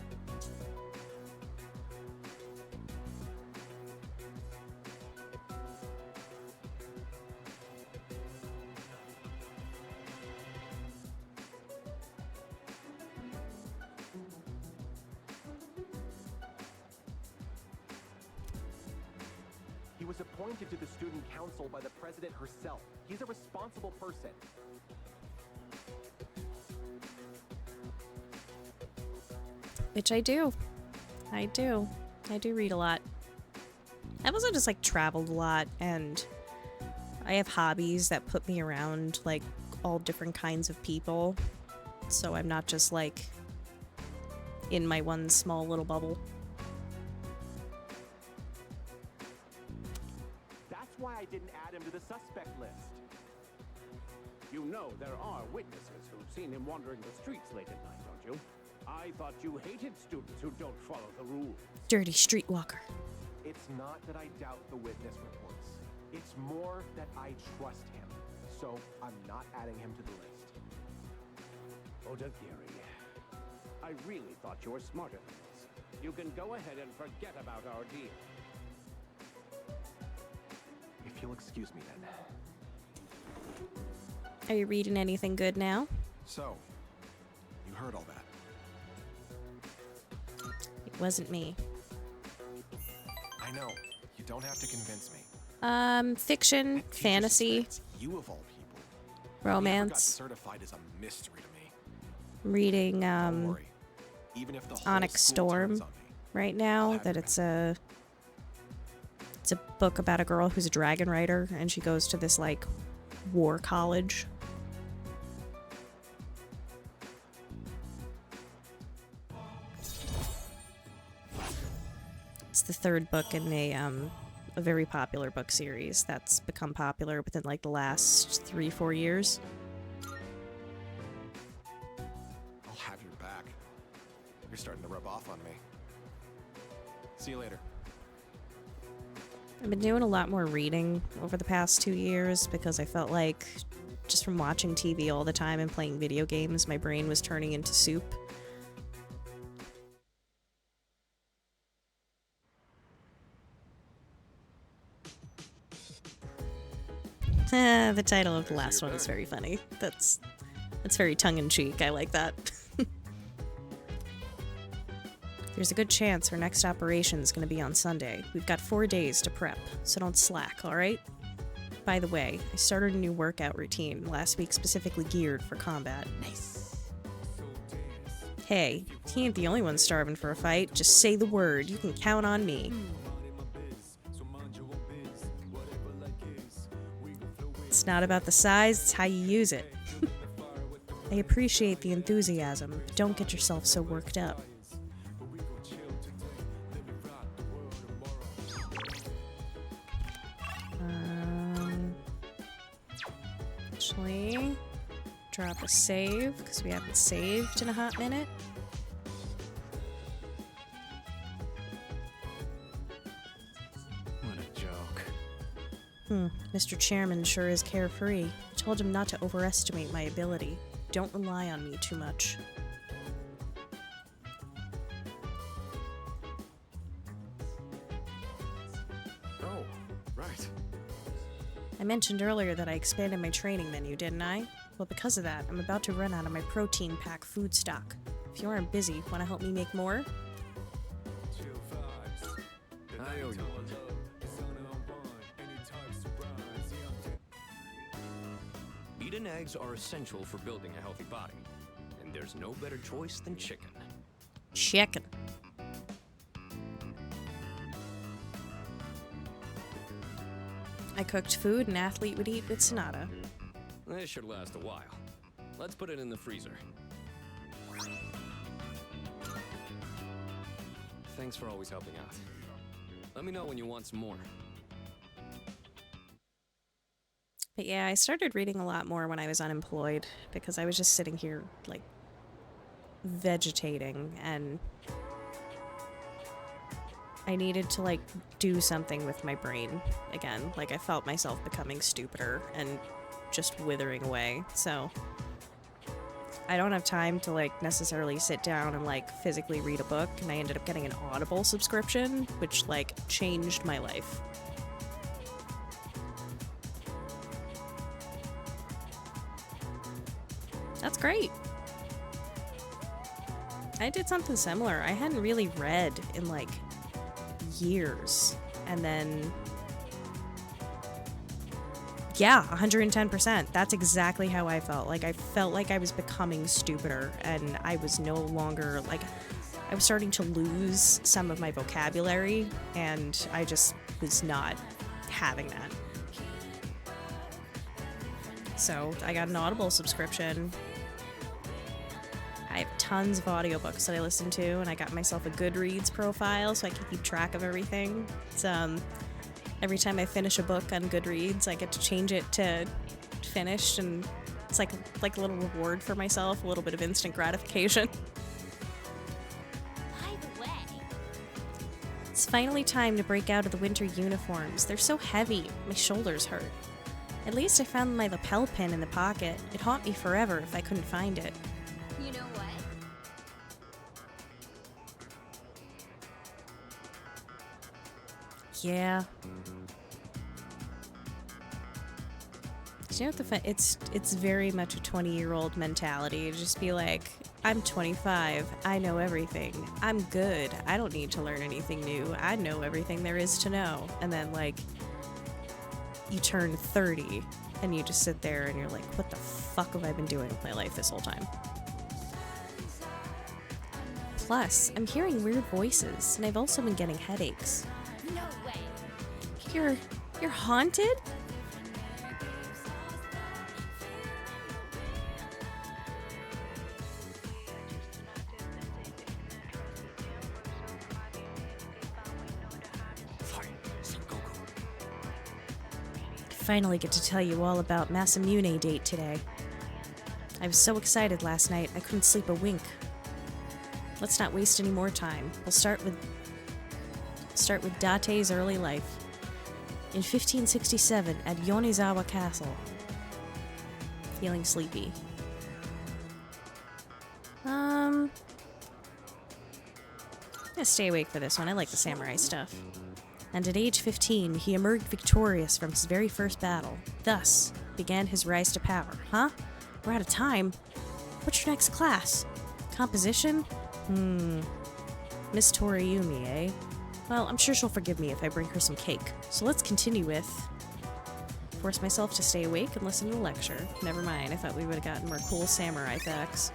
[SPEAKER 20] He was appointed to the student council by the president herself. He's a responsible person.
[SPEAKER 1] which I do. I do read a lot. I've also just like traveled a lot, and I have hobbies that put me around like all different kinds of people, so I'm not just like in my one small little bubble.
[SPEAKER 20] That's why I didn't add him to the suspect list.
[SPEAKER 21] You know there are witnesses who've seen him wandering the streets late at night, don't you? I thought you hated students who don't follow the rules.
[SPEAKER 1] Dirty streetwalker.
[SPEAKER 20] It's not that I doubt the witness reports. It's more that I trust him. So I'm not adding him to the list.
[SPEAKER 21] Odagiri, I really thought you were smarter than this. You can go ahead and forget about our deal.
[SPEAKER 20] If you'll excuse me then.
[SPEAKER 1] Are you reading anything good now?
[SPEAKER 20] So, you heard all that.
[SPEAKER 1] It wasn't me.
[SPEAKER 20] I know. You don't have to convince me.
[SPEAKER 1] Fiction, fantasy,
[SPEAKER 20] You of all people.
[SPEAKER 1] romance.
[SPEAKER 20] Got certified as a mystery to me.
[SPEAKER 1] I'm reading
[SPEAKER 20] Even if the whole
[SPEAKER 1] Onyx
[SPEAKER 20] school
[SPEAKER 1] Storm
[SPEAKER 20] turns on me,
[SPEAKER 1] right now. That it's a book about a girl who's a dragon rider, and she goes to this like war college. It's the third book in a very popular book series that's become popular within like the last 3-4 years.
[SPEAKER 20] I'll have your back. You're starting to rub off on me. See you later.
[SPEAKER 1] I've been doing a lot more reading over the past 2 years because I felt like just from watching TV all the time and playing video games, my brain was turning into soup. The title of the last one is very funny. That's very tongue-in-cheek. I like that. There's a good chance our next operation is going to be on Sunday. We've got 4 days to prep, so don't slack, alright? By the way, I started a new workout routine last week specifically geared for combat. Nice. Hey, he ain't the only one starving for a fight. Just say the word. You can count on me. It's not about the size, it's how you use it. I appreciate the enthusiasm, but don't get yourself so worked up. Actually, drop a save, because we haven't saved in a hot minute.
[SPEAKER 15] What a joke.
[SPEAKER 1] Mr. Chairman sure is carefree. I told him not to overestimate my ability. Don't rely on me too much.
[SPEAKER 20] Oh, right.
[SPEAKER 1] I mentioned earlier that I expanded my training menu, didn't I? Well, because of that, I'm about to run out of my protein pack food stock. If you aren't busy, want to help me make more?
[SPEAKER 10] I owe you. Meat and eggs are essential for building a healthy body, and there's no better choice than chicken.
[SPEAKER 1] Chicken. I cooked food an athlete would eat with Sonata.
[SPEAKER 10] This should last a while. Let's put it in the freezer. Thanks for always helping out. Let me know when you want some more.
[SPEAKER 1] But yeah, I started reading a lot more when I was unemployed because I was just sitting here, like, vegetating, and I needed to, like, do something with my brain again. Like, I felt myself becoming stupider and just withering away, so I don't have time to, like, necessarily sit down and, like, physically read a book, and I ended up getting an Audible subscription, which, like, changed my life. That's great. I did something similar. I hadn't really read in, like, years, and then yeah, 110%. That's exactly how I felt. Like, I felt like I was becoming stupider, and I was no longer, like, I was starting to lose some of my vocabulary, and I just was not having that. So I got an Audible subscription. I have tons of audiobooks that I listen to, and I got myself a Goodreads profile so I can keep track of everything. It's, every time I finish a book on Goodreads, I get to change it to finished, and it's like a little reward for myself, a little bit of instant gratification.
[SPEAKER 11] By the way,
[SPEAKER 1] It's finally time to break out of the winter uniforms. They're so heavy, my shoulders hurt. At least I found my lapel pin in the pocket. It'd haunt me forever if I couldn't find it.
[SPEAKER 11] you know what?
[SPEAKER 1] Yeah. You know what it's very much a 20-year-old mentality to just be like, I'm 25, I know everything, I'm good, I don't need to learn anything new, I know everything there is to know. And then, like, you turn 30 and you just sit there and you're like, what the fuck have I been doing with my life this whole time? Plus, I'm hearing weird voices, and I've also been getting headaches.
[SPEAKER 11] No way.
[SPEAKER 1] You're haunted? Finally get to tell you all about Masamune date today. I was so excited last night I couldn't sleep a wink. Let's not waste any more time. We'll start with Date's early life. In 1567 at Yonezawa Castle. Feeling sleepy. I'm gonna stay awake for this one. I like the samurai stuff. And at age 15, he emerged victorious from his very first battle. Thus began his rise to power. Huh? We're out of time. What's your next class? Composition? Miss Toriumi, eh? Well, I'm sure she'll forgive me if I bring her some cake. So let's continue with... Force myself to stay awake and listen to the lecture. Never mind, I thought we would have gotten more cool samurai facts.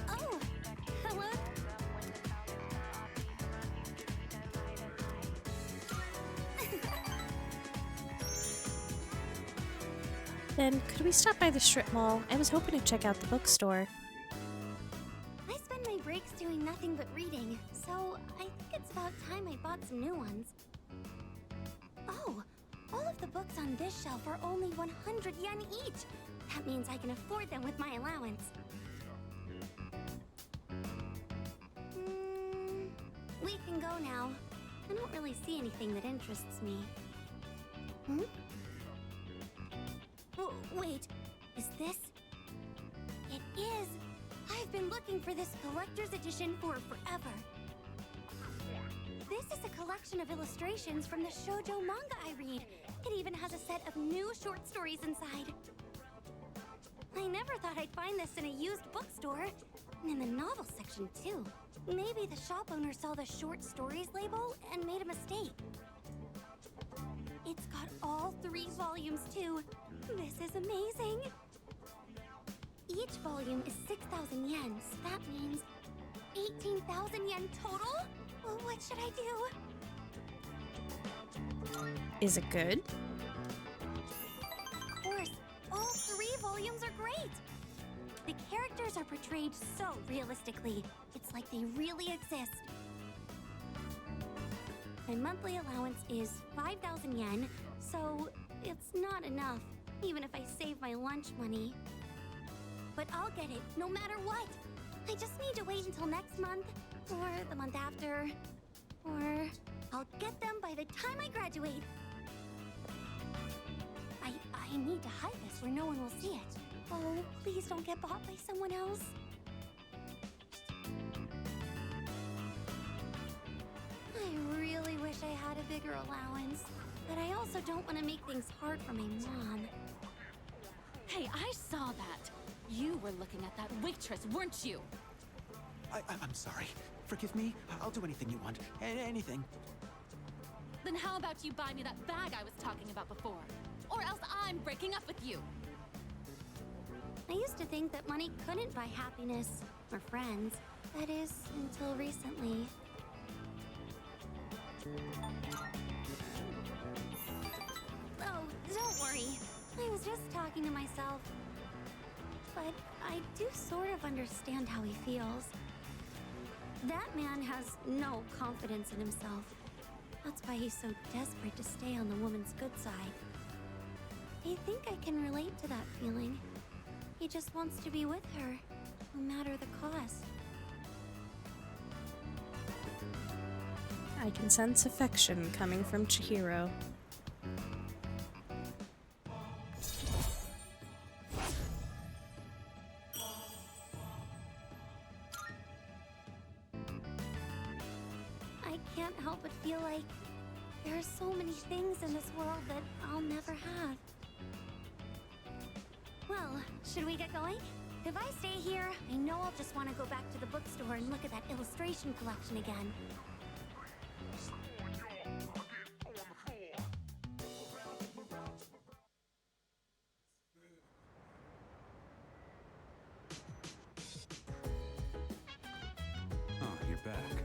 [SPEAKER 11] Oh, hello.
[SPEAKER 1] Then, could we stop by the strip mall? I was hoping to check out the bookstore.
[SPEAKER 11] I spend my breaks doing nothing but reading, so I think it's about time I bought some new ones. Oh, all of the books on this shelf are only 100 yen each. That means I can afford them with my allowance. We can go now. I don't really see anything that interests me. Oh, wait. Is this? It is! I've been looking for this collector's edition for forever. This is a collection of illustrations from the shoujo manga I read. It even has a set of new short stories inside. I never thought I'd find this in a used bookstore. And in the novel section, too. Maybe the shop owner saw the short stories label and made a mistake. It's got all 3 volumes, too. This is amazing. Each volume is 6,000 yen, so that means 18,000 yen total?
[SPEAKER 6] What should I do?
[SPEAKER 1] Is it good?
[SPEAKER 6] Of course, all 3 volumes are great. The characters are portrayed so realistically. It's like they really exist. My monthly allowance is 5,000 yen, so it's not enough, even if I save my lunch money. But I'll get it, no matter what. I just need to wait until next month, or the month after, or I'll get them by the time I graduate. I need to hide this where no one will see it. Oh, please don't get bought by someone else. I really wish I had a bigger allowance, but I also don't want to make things hard for my mom.
[SPEAKER 8] Hey, I saw that. You were looking at that waitress, weren't you?
[SPEAKER 21] I'm sorry. Forgive me. I'll do anything you want. Anything.
[SPEAKER 8] Then how about you buy me that bag I was talking about before? Or else I'm breaking up with you.
[SPEAKER 6] I used to think that money couldn't buy happiness or friends. That is, until recently. Oh, don't worry. I was just talking to myself. But I do sort of understand how he feels. That man has no confidence in himself. That's why he's so desperate to stay on the woman's good side. I think I can relate to that feeling. He just wants to be with her, no matter the cost.
[SPEAKER 1] I can sense affection coming from Chihiro.
[SPEAKER 6] I can't help but feel like there are so many things in this world that I'll never have. Well, should we get going? If I stay here, I know I'll just want to go back to the bookstore and look at that illustration collection again.
[SPEAKER 15] Oh, you're back.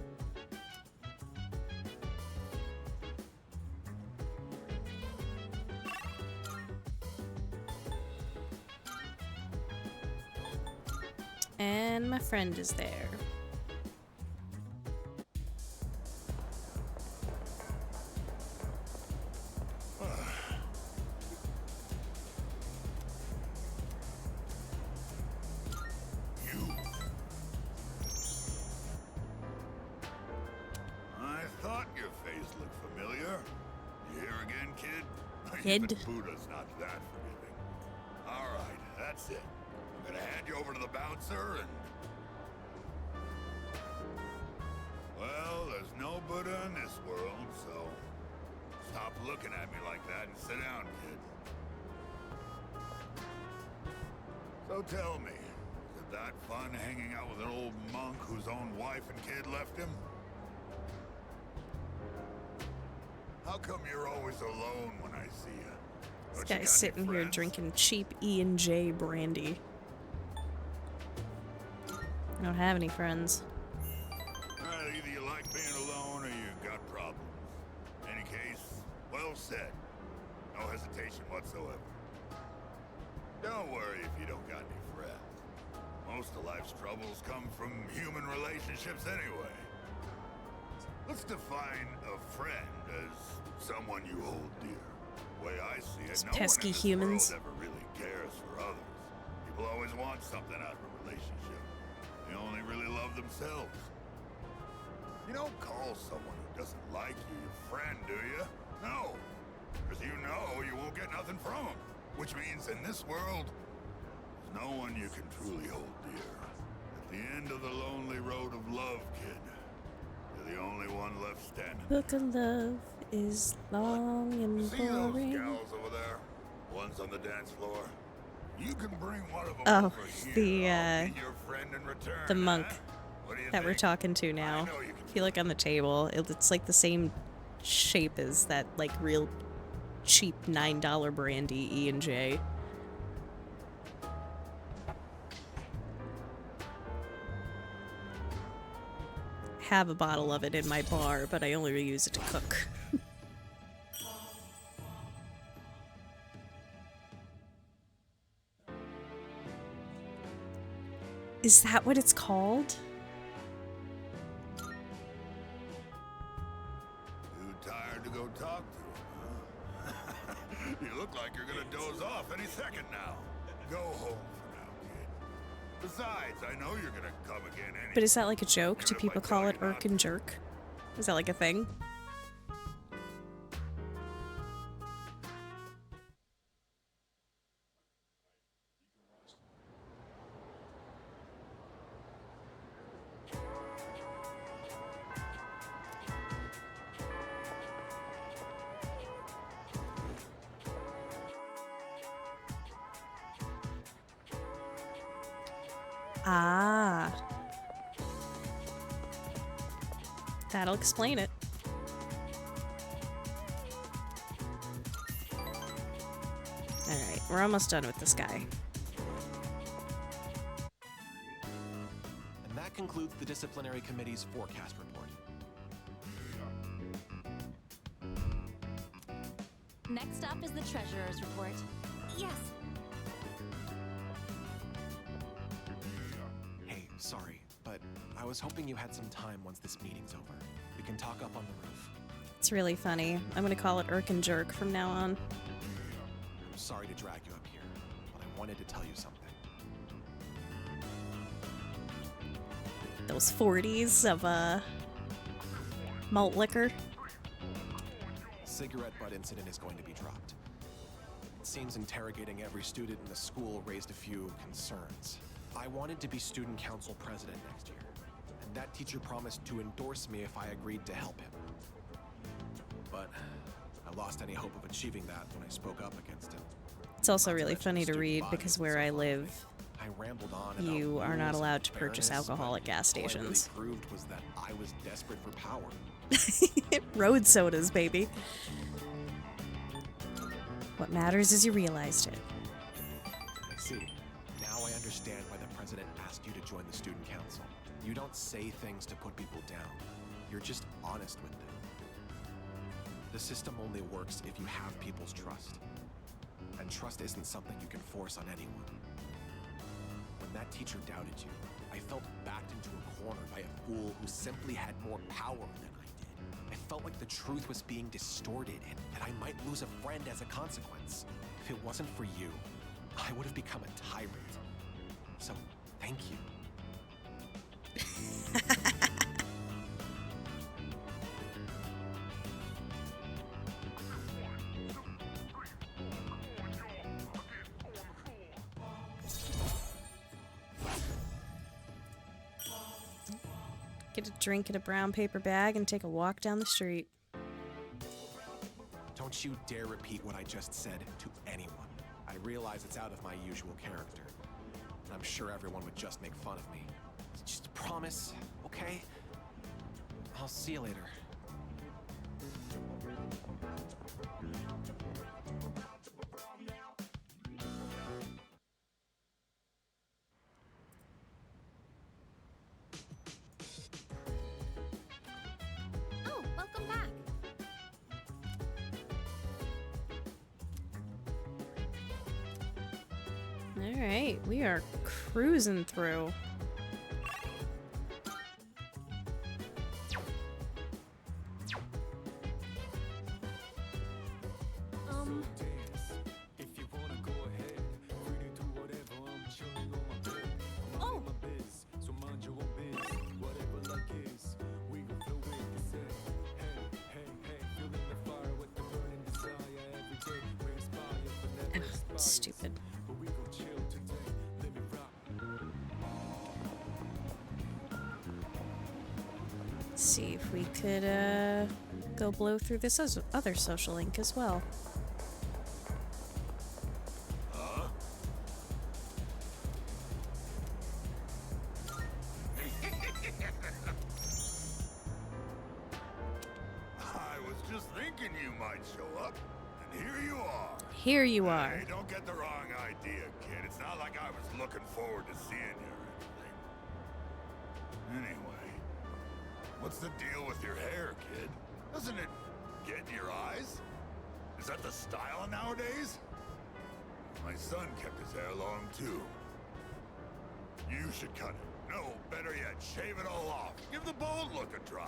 [SPEAKER 1] And my friend is there.
[SPEAKER 17] I thought your face looked familiar. You here again, kid?
[SPEAKER 1] Kid?
[SPEAKER 17] Even Buddha's not that forgiving. All right, that's it. I'm gonna hand you over to the bouncer and... Well, there's no Buddha in this world, so... Stop looking at me like that and sit down, kid. So tell me, is it that fun hanging out with an old monk whose own wife and kid left him? How come you're always alone when I see you?
[SPEAKER 1] This guy's sitting here drinking cheap E&J brandy. I don't have any friends.
[SPEAKER 17] Well, either you like being alone or you got problems. In any case, well said. No hesitation whatsoever. Don't worry if you don't got any friends. Most of life's troubles come from human relationships anyway. Let's define a friend as someone you hold dear. The way I see it, no
[SPEAKER 1] pesky
[SPEAKER 17] one in this
[SPEAKER 1] humans.
[SPEAKER 17] world ever really cares for others. People always want something out of a relationship. They only really love themselves. You don't call someone who doesn't like you your friend, do you? No. Because you know you won't get nothing from them. Which means in this world, there's no one you can truly hold dear. At the end of the lonely road of love, kid, you're the only one left standing.
[SPEAKER 1] Book of Love is long and
[SPEAKER 17] See those
[SPEAKER 1] boring.
[SPEAKER 17] gals over there? Ones on the dance floor? You can bring one of them
[SPEAKER 1] Oh,
[SPEAKER 17] over here.
[SPEAKER 1] the
[SPEAKER 17] Your friend in return,
[SPEAKER 1] the monk
[SPEAKER 17] huh? What do you
[SPEAKER 1] that we're
[SPEAKER 17] think?
[SPEAKER 1] talking to now. If you look on the table, it's like the same shape as that like real cheap $9 brandy E&J. have a bottle of it in my bar, but I only use it to cook. Is that what it's called?
[SPEAKER 17] Too tired to go talk to him, huh? You look like you're gonna doze off any second now. Go home for now, kid. Besides, I know you're gonna come again anyway.
[SPEAKER 1] But is that like a joke? Do people call it irk and jerk? Is that like a thing? Ah. That'll explain it. Alright, we're almost done with this guy.
[SPEAKER 20] And that concludes the disciplinary committee's forecast report.
[SPEAKER 6] Next up is the treasurer's report. Yes.
[SPEAKER 20] Hey, sorry, but I was hoping you had some time once this meeting's over. We can talk up on the roof.
[SPEAKER 1] It's really funny. I'm gonna call it irk and jerk from now on.
[SPEAKER 20] I'm sorry to drag you up here, but I wanted to tell you something.
[SPEAKER 1] Those 40s of malt liquor.
[SPEAKER 20] Cigarette butt incident is going to be dropped. It seems interrogating every student in the school raised a few concerns. I wanted to be student council president next year, and that teacher promised to endorse me if I agreed to help him. But I lost any hope of achieving that when I spoke up against him.
[SPEAKER 1] It's also really funny to read because where I live,
[SPEAKER 20] I rambled on
[SPEAKER 1] you
[SPEAKER 20] about
[SPEAKER 1] are not
[SPEAKER 20] rules
[SPEAKER 1] allowed
[SPEAKER 20] and
[SPEAKER 1] to purchase
[SPEAKER 20] fairness,
[SPEAKER 1] alcohol
[SPEAKER 20] but
[SPEAKER 1] at gas
[SPEAKER 20] all I really
[SPEAKER 1] stations.
[SPEAKER 20] proved was that I was desperate for power.
[SPEAKER 1] Road sodas, baby. What matters is you realized it.
[SPEAKER 20] I see. Now I understand why the president asked you to join the student council. You don't say things to put people down. You're just honest with them. The system only works if you have people's trust. And trust isn't something you can force on anyone. When that teacher doubted you, I felt backed into a corner by a fool who simply had more power than I did. I felt like the truth was being distorted and that I might lose a friend as a consequence. If it wasn't for you, I would have become a tyrant. So, thank you.
[SPEAKER 1] Get a drink in a brown paper bag and take a walk down the street.
[SPEAKER 20] Don't you dare repeat what I just said to anyone. I realize it's out of my usual character. And I'm sure everyone would just make fun of me. Just a promise, okay? I'll see you later.
[SPEAKER 6] Oh, welcome back.
[SPEAKER 1] Alright, we are cruising through.
[SPEAKER 7] If you wanna go ahead, free to do whatever. I'm chilling on my bed. I'm my biz, so mind your own biz. Whatever luck is, we gon' flow with the set. Hey, hey, hey, feeling the fire with the burning desire every day. We inspire, but never inspire.
[SPEAKER 1] Stupid.
[SPEAKER 7] But we gon' chill today. Let me rock.
[SPEAKER 1] Let's see if we could go blow through this other social link as well.
[SPEAKER 17] I was just thinking you might show up, and here you are.
[SPEAKER 1] Here you are.
[SPEAKER 17] Hey, don't get the wrong idea, kid. It's not like I was looking forward to seeing you or anything. Anyway, What's the deal with your hair, kid? Doesn't it get in your eyes? Is that the style nowadays? My son kept his hair long, too. You should cut it. No, better yet, shave it all off. Give the bald look a try.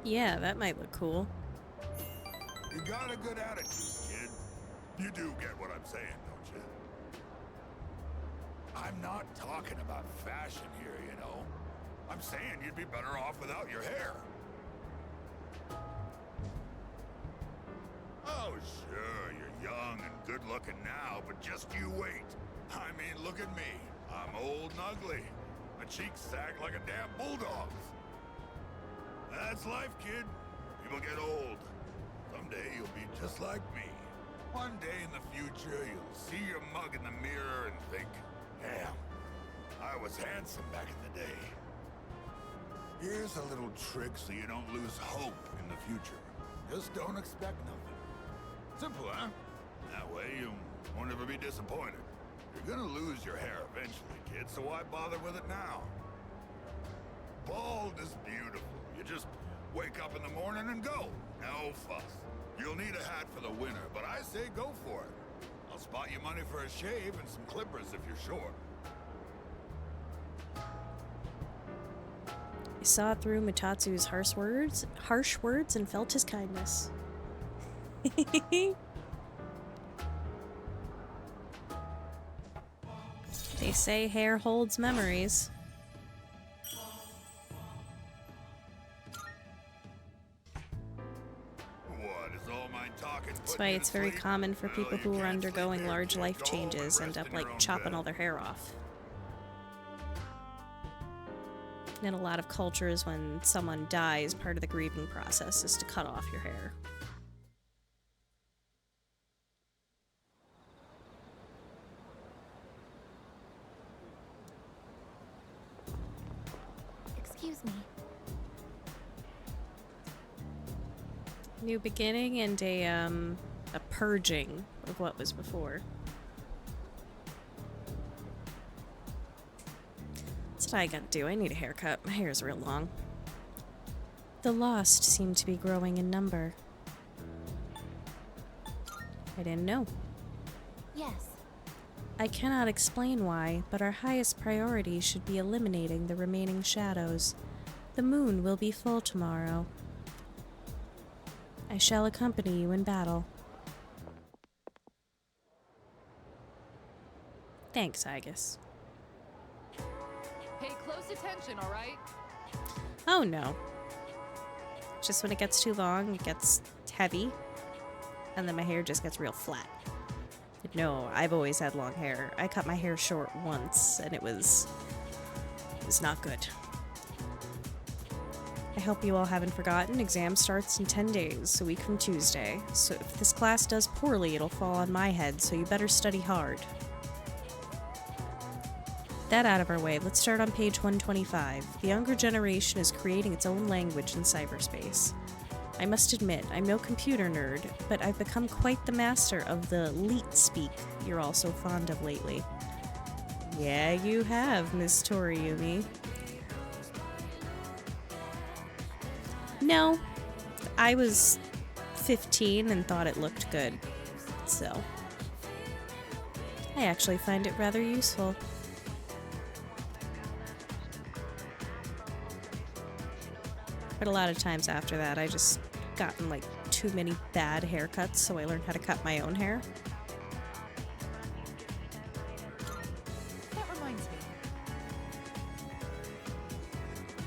[SPEAKER 1] Yeah, that might look cool.
[SPEAKER 17] You got a good attitude, kid. You do get what I'm saying, don't you? I'm not talking about fashion here, you know. I'm saying you'd be better off without your hair. Oh, sure, you're young and good-looking now, but just you wait. I mean, look at me. I'm old and ugly. My cheeks sag like a damn bulldog's. That's life, kid. People get old. Someday you'll be just like me. One day in the future, you'll see your mug in the mirror and think, damn, I was handsome back in the day. Here's a little trick so you don't lose hope in the future. Just don't expect nothing. Simple, huh? That way you won't ever be disappointed. You're gonna lose your hair eventually, kid, so why bother with it now? Bald is beautiful. You just wake up in the morning and go. No fuss. You'll need a hat for the winter, but I say go for it. I'll spot you money for a shave and some clippers if you're short.
[SPEAKER 1] I saw through Mutatsu's harsh words and felt his kindness. They say hair holds memories. That's why it's very common for people who are undergoing large life changes end up like chopping all their hair off. In a lot of cultures, when someone dies, part of the grieving process is to cut off your hair.
[SPEAKER 6] Excuse me.
[SPEAKER 1] New beginning and a purging of what was before. That's what I gotta do. I need a haircut. My hair is real long. The lost seem to be growing in number. I didn't know.
[SPEAKER 6] Yes.
[SPEAKER 1] I cannot explain why, but our highest priority should be eliminating the remaining shadows. The moon will be full tomorrow. I shall accompany you in battle. Thanks, Aegis.
[SPEAKER 3] Pay close attention, all right?
[SPEAKER 1] Oh no. Just when it gets too long, it gets heavy, and then my hair just gets real flat. No, I've always had long hair. I cut my hair short once, and it was not good. I hope you all haven't forgotten, exam starts in 10 days, a week from Tuesday. So if this class does poorly, it'll fall on my head, so you better study hard. That out of our way, let's start on page 125. The younger generation is creating its own language in cyberspace. I must admit, I'm no computer nerd, but I've become quite the master of the leet speak you're all so fond of lately. Yeah, you have, Miss Toriumi. No, I was 15 and thought it looked good, so I actually find it rather useful. But a lot of times after that, I just gotten like too many bad haircuts, so I learned how to cut my own hair.
[SPEAKER 3] That reminds me.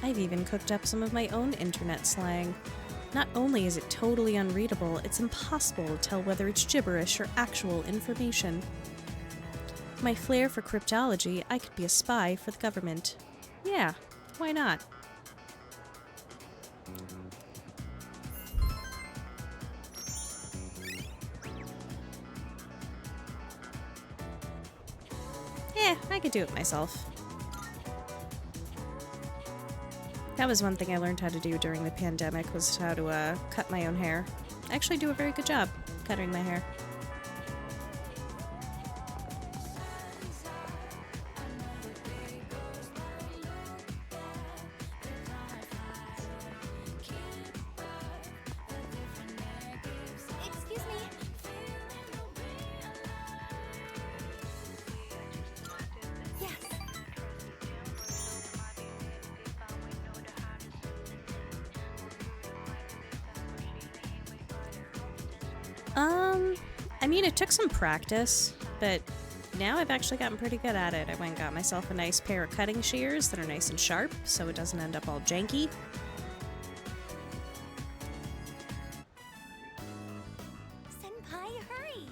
[SPEAKER 1] I've even cooked up some of my own internet slang. Not only is it totally unreadable, it's impossible to tell whether it's gibberish or actual information. My flair for cryptology, I could be a spy for the government. Yeah, why not? I could do it myself. That was one thing I learned how to do during the pandemic, was how to cut my own hair. I actually do a very good job cutting my hair. I mean, it took some practice, but now I've actually gotten pretty good at it. I went and got myself a nice pair of cutting shears that are nice and sharp, so it doesn't end up all janky.
[SPEAKER 6] Senpai, hurry!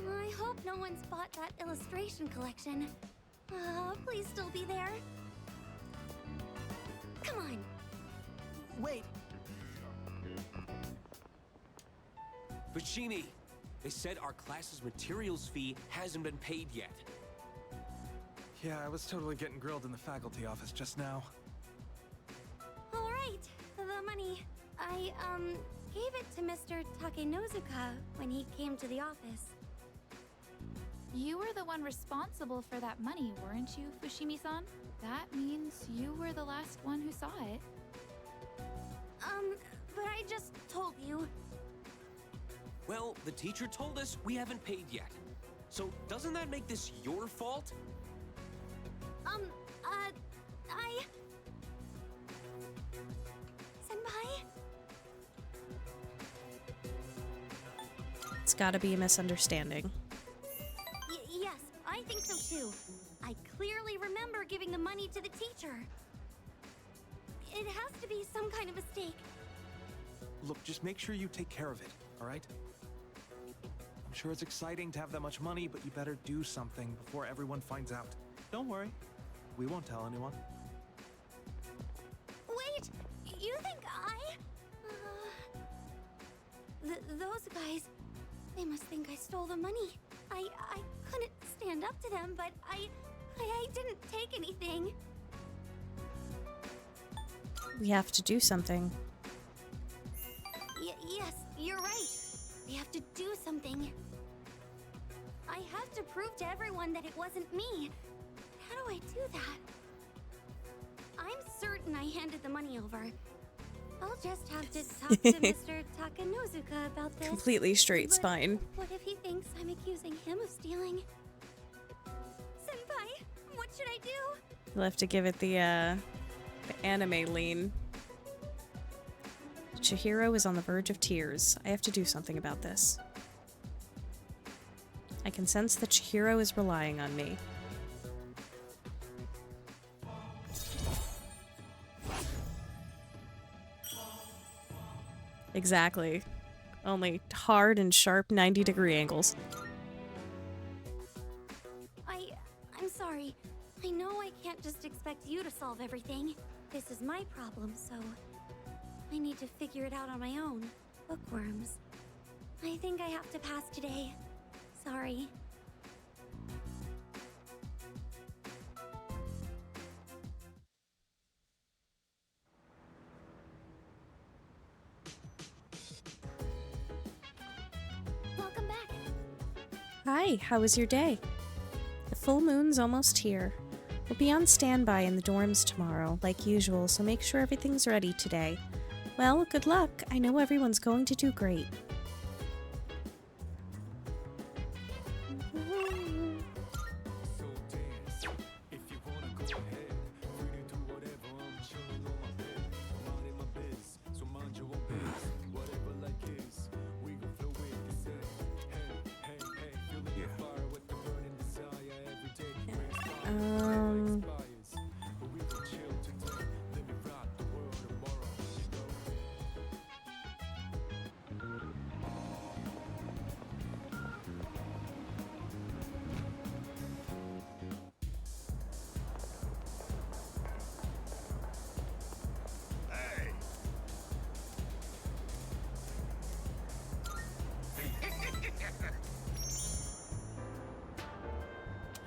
[SPEAKER 6] I hope no one's bought that illustration collection. Please still be there. Come on.
[SPEAKER 12] Wait! Fushimi! They said our class's materials fee hasn't been paid yet.
[SPEAKER 16] Yeah, I was totally getting grilled in the faculty office just now.
[SPEAKER 6] All right, the money. I, gave it to Mr. Takenozuka when he came to the office.
[SPEAKER 3] You were the one responsible for that money, weren't you, Fushimi-san? That means you were the last one who saw it.
[SPEAKER 6] But I just told you.
[SPEAKER 12] Well, the teacher told us we haven't paid yet. So doesn't that make this your fault?
[SPEAKER 6] Senpai?
[SPEAKER 1] It's gotta be a misunderstanding.
[SPEAKER 6] Yes, I think so too. I clearly remember giving the money to the teacher. It has to be some kind of mistake.
[SPEAKER 16] Look, just make sure you take care of it, all right? I'm sure it's exciting to have that much money, but you better do something before everyone finds out. Don't worry. We won't tell anyone.
[SPEAKER 6] Wait! You think those guys... They must think I stole the money. I couldn't stand up to them, but I didn't take anything.
[SPEAKER 1] We have to do something.
[SPEAKER 6] Yes, you're right. We have to do something. I have to prove to everyone that it wasn't me. How do I do that? I'm certain I handed the money over. I'll just have to talk to Mr. Takenozuka about this.
[SPEAKER 1] Completely straight
[SPEAKER 6] But
[SPEAKER 1] spine.
[SPEAKER 6] what if he thinks I'm accusing him of stealing? Senpai, what should I do?
[SPEAKER 1] You'll have to give it the anime lean. Chihiro is on the verge of tears. I have to do something about this. I can sense that Chihiro is relying on me. Exactly. Only hard and sharp 90-degree angles.
[SPEAKER 6] I'm sorry. I know I can't just expect you to solve everything. This is my problem, so I need to figure it out on my own. Bookworms. I think I have to pass today. Sorry. Welcome back.
[SPEAKER 1] Hi, how was your day? The full moon's almost here. We'll be on standby in the dorms tomorrow, like usual, so make sure everything's ready today. Well, good luck. I know everyone's going to do great.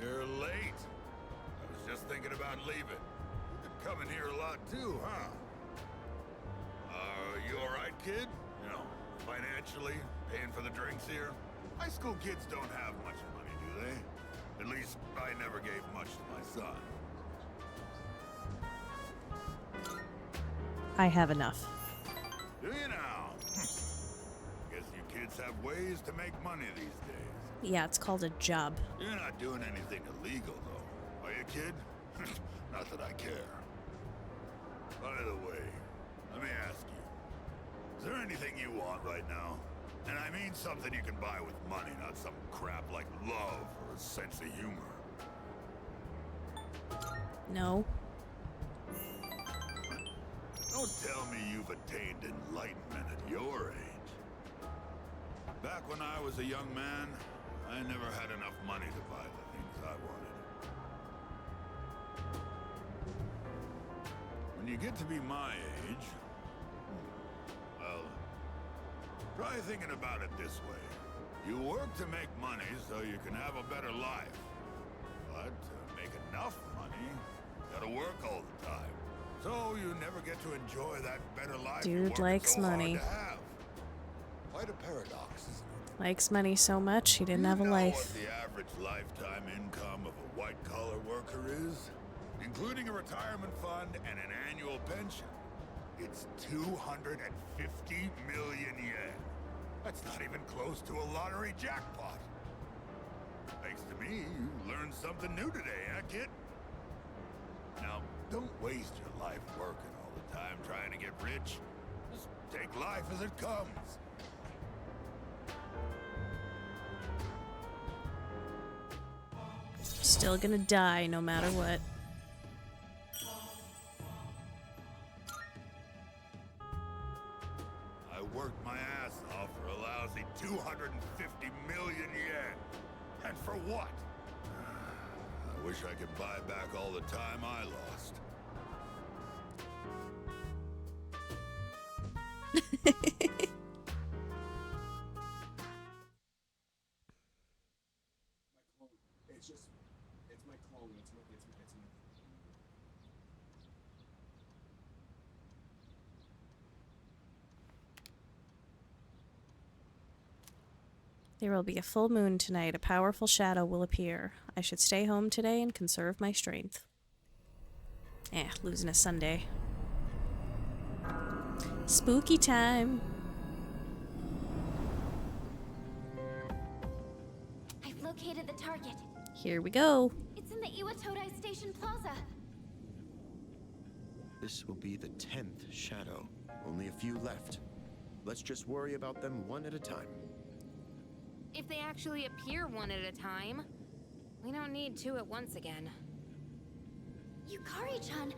[SPEAKER 17] You're late. I was just thinking about leaving. You've been coming here a lot too, huh? You alright, kid? You know, financially, paying for the drinks here? High school kids don't have much money, do they? At least, I never gave much to my son.
[SPEAKER 1] I have enough.
[SPEAKER 17] Do you now? Guess you kids have ways to make money these days.
[SPEAKER 1] Yeah, it's called a job.
[SPEAKER 17] You're not doing anything illegal, though, are you, kid? Not that I care. By the way, let me ask you, is there anything you want right now. And I mean something you can buy with money, not some crap like love or a sense of humor.
[SPEAKER 1] No.
[SPEAKER 17] Don't tell me you've attained enlightenment at your age. Back when I was a young man, I never had enough money to buy the things I wanted. When you get to be my age, well, try thinking about it this way. You work to make money so you can have a better life. But to make enough money, you gotta work all the time. So you never get to enjoy that better life you
[SPEAKER 1] Dude
[SPEAKER 17] worked
[SPEAKER 1] likes
[SPEAKER 17] so hard
[SPEAKER 1] money.
[SPEAKER 17] to have. Quite a paradox, isn't it?
[SPEAKER 1] Likes money so much he didn't have a
[SPEAKER 17] Know
[SPEAKER 1] life.
[SPEAKER 17] what the average lifetime income of a white-collar worker is? Including a retirement fund and an annual pension. It's 250 million yen. That's not even close to a lottery jackpot. Thanks to me, you learned something new today, huh, kid? Now, don't waste your life working all the time trying to get rich. Just take life as it comes.
[SPEAKER 1] Still gonna die no matter what.
[SPEAKER 17] I worked my ass off for a lousy 250 million yen. And for what? I wish I could buy back all the time I lost.
[SPEAKER 20] It's my clone. It's my.
[SPEAKER 1] There will be a full moon tonight. A powerful shadow will appear. I should stay home today and conserve my strength. Losing a Sunday. Spooky time.
[SPEAKER 11] I've located the target.
[SPEAKER 1] Here we go.
[SPEAKER 11] It's in the Iwatodai Station Plaza.
[SPEAKER 4] This will be the 10th shadow. Only a few left. Let's just worry about them one at a time.
[SPEAKER 14] If they actually appear one at a time, we don't need two at once again.
[SPEAKER 11] Yukari-chan,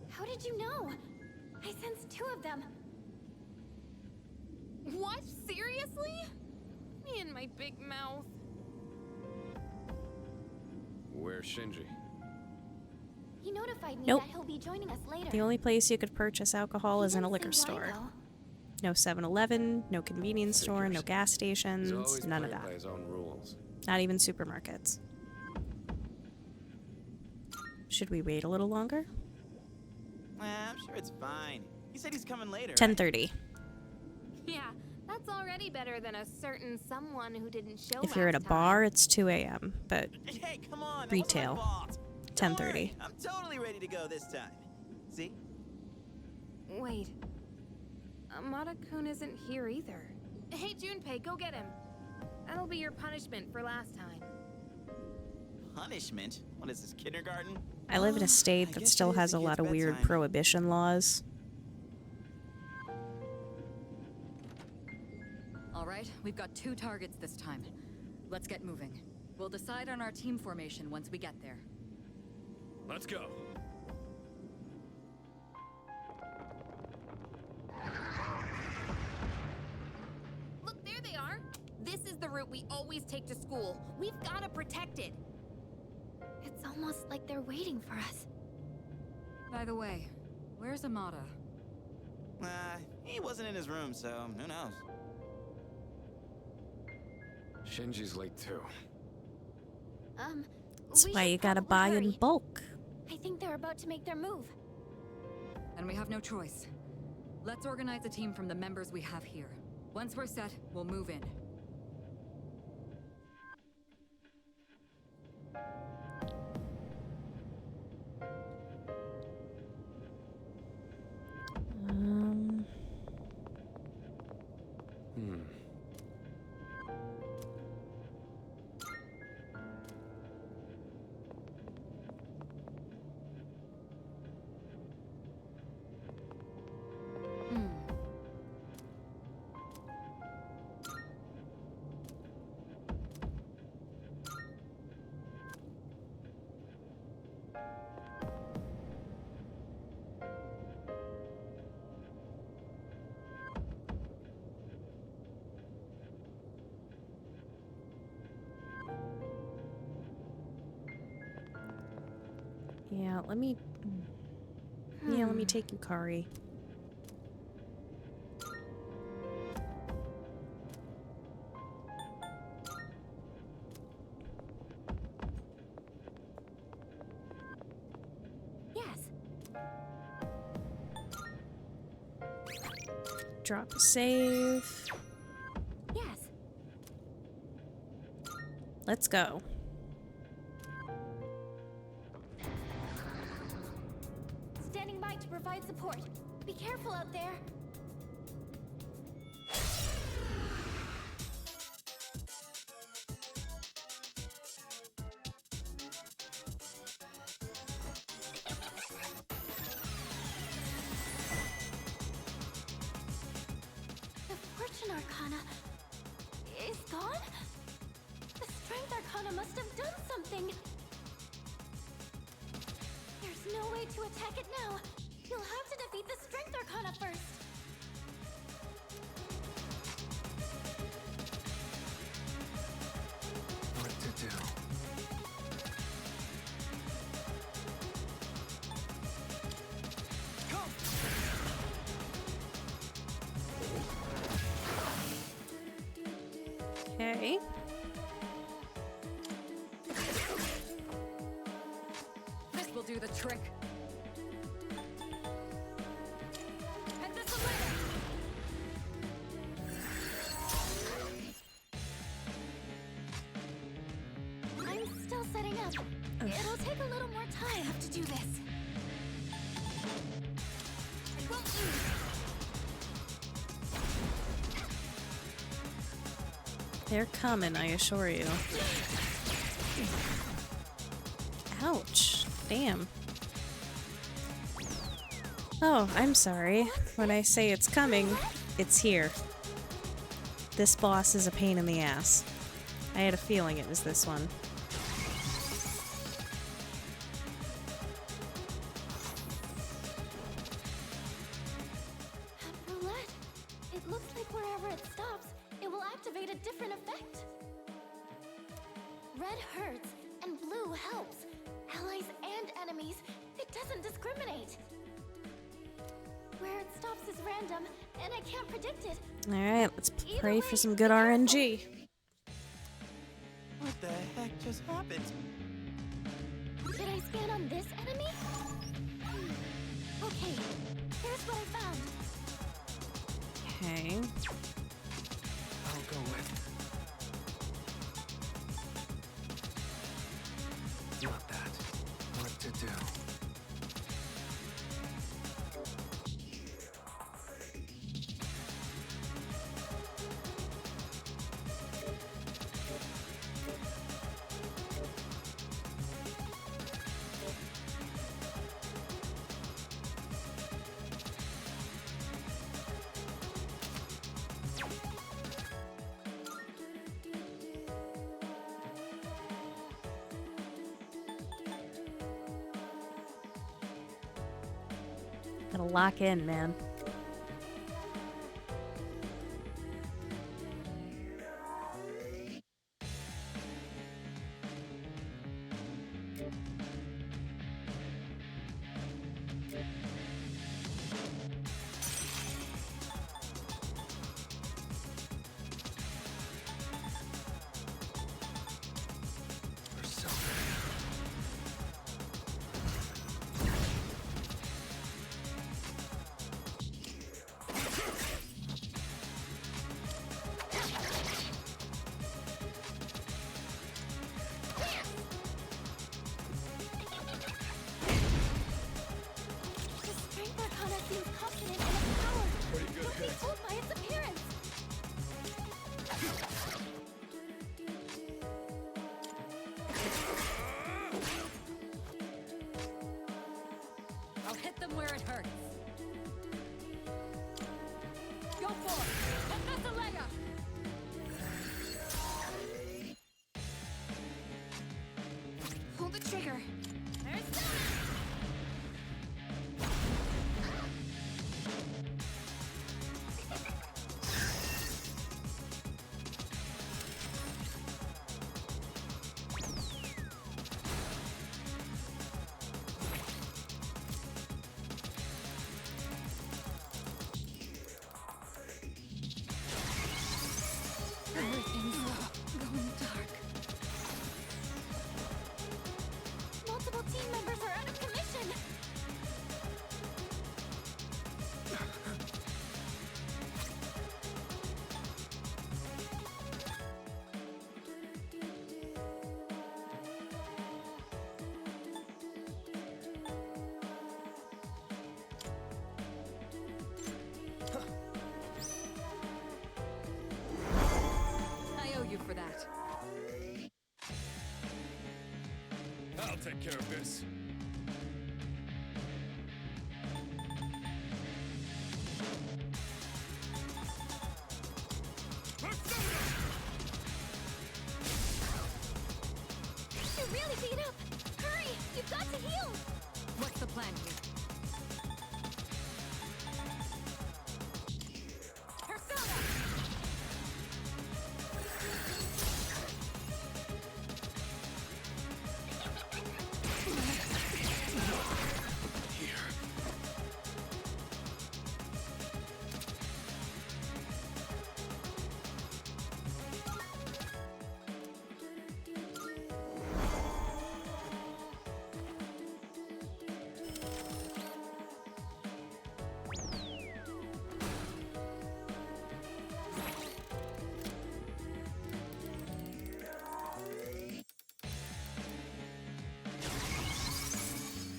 [SPEAKER 11] how did you know? I sensed two of them.
[SPEAKER 14] What? Seriously? Me and my big mouth.
[SPEAKER 10] Where's Shinji?
[SPEAKER 11] He notified me
[SPEAKER 1] Nope.
[SPEAKER 11] that he'll be joining us later.
[SPEAKER 1] The only place you could purchase alcohol is in a liquor store. No 7-Eleven, no convenience store, no gas
[SPEAKER 10] He's
[SPEAKER 1] stations,
[SPEAKER 10] always
[SPEAKER 1] none of
[SPEAKER 10] playing
[SPEAKER 1] that.
[SPEAKER 10] by his own rules.
[SPEAKER 1] Not even supermarkets. Should we wait a little longer?
[SPEAKER 9] I'm sure it's fine. He said he's coming later.
[SPEAKER 1] 10:30.
[SPEAKER 14] Yeah, that's already better than a certain someone who didn't show
[SPEAKER 1] If you're at a
[SPEAKER 14] last
[SPEAKER 1] bar, it's 2 a.m., but
[SPEAKER 9] Hey, come on. that wasn't my
[SPEAKER 1] retail,
[SPEAKER 9] fault.
[SPEAKER 1] 10:30.
[SPEAKER 9] I'm totally ready to go this time. See?
[SPEAKER 14] time. Wait. Amada-kun isn't here either. Hey, Junpei, go get him. That'll be your punishment for last time.
[SPEAKER 9] Punishment? What is this, kindergarten?
[SPEAKER 1] I live in a state that still has a lot of weird prohibition laws.
[SPEAKER 8] All right, we've got 2 targets this time. Let's get moving. We'll decide on our team formation once we get there.
[SPEAKER 10] Let's go.
[SPEAKER 14] Look, there they are. This is the route we always take to school. We've got to protect it.
[SPEAKER 11] It's almost like they're waiting for us.
[SPEAKER 8] By the way, where's Amada?
[SPEAKER 9] He wasn't in his room, so who knows?
[SPEAKER 10] Shinji's late too.
[SPEAKER 1] That's
[SPEAKER 11] We
[SPEAKER 1] why
[SPEAKER 11] should
[SPEAKER 1] you gotta
[SPEAKER 11] probably
[SPEAKER 1] buy in
[SPEAKER 11] hurry.
[SPEAKER 1] bulk.
[SPEAKER 11] I think they're about to make their move.
[SPEAKER 8] And we have no choice. Let's organize a team from the members we have here. Once we're set, we'll move in.
[SPEAKER 1] Yeah, let me... Yeah, let me take Yukari.
[SPEAKER 6] Yes.
[SPEAKER 1] Drop a save.
[SPEAKER 6] Yes.
[SPEAKER 1] Let's go.
[SPEAKER 6] Standing by to provide support. Be careful out there. The Fortune Arcana is gone? The Strength Arcana must have done something. There's no way to attack it now. You'll have to defeat the Strength Arcana first.
[SPEAKER 10] What to do?
[SPEAKER 1] Okay.
[SPEAKER 8] This will do the trick. And this will later.
[SPEAKER 6] I'm still setting up. It'll take a little more time. I have to do this. I won't lose.
[SPEAKER 1] They're coming, I assure you. Ouch. Damn. Oh, I'm sorry. When I say it's coming, it's here. This boss is a pain in the ass. I had a feeling it was this one.
[SPEAKER 6] Roulette. It looks like wherever it stops, it will activate a different effect. Red hurts and blue helps. Allies and enemies. It doesn't discriminate. Where it stops is random, and I can't predict it.
[SPEAKER 1] Alright, let's pray for some good RNG.
[SPEAKER 9] What the heck just happened?
[SPEAKER 6] Did I scan on this enemy? Okay, here's what I found.
[SPEAKER 1] Okay.
[SPEAKER 20] I'll go with.
[SPEAKER 10] Not that. What to do?
[SPEAKER 1] Gotta lock in, man.
[SPEAKER 8] Everything's going dark.
[SPEAKER 6] Multiple team members are out of commission.
[SPEAKER 8] I owe you for that.
[SPEAKER 10] I'll take care of this.
[SPEAKER 6] You're really beat up. Hurry! You've got to heal.
[SPEAKER 8] What's the plan here?
[SPEAKER 6] Persona!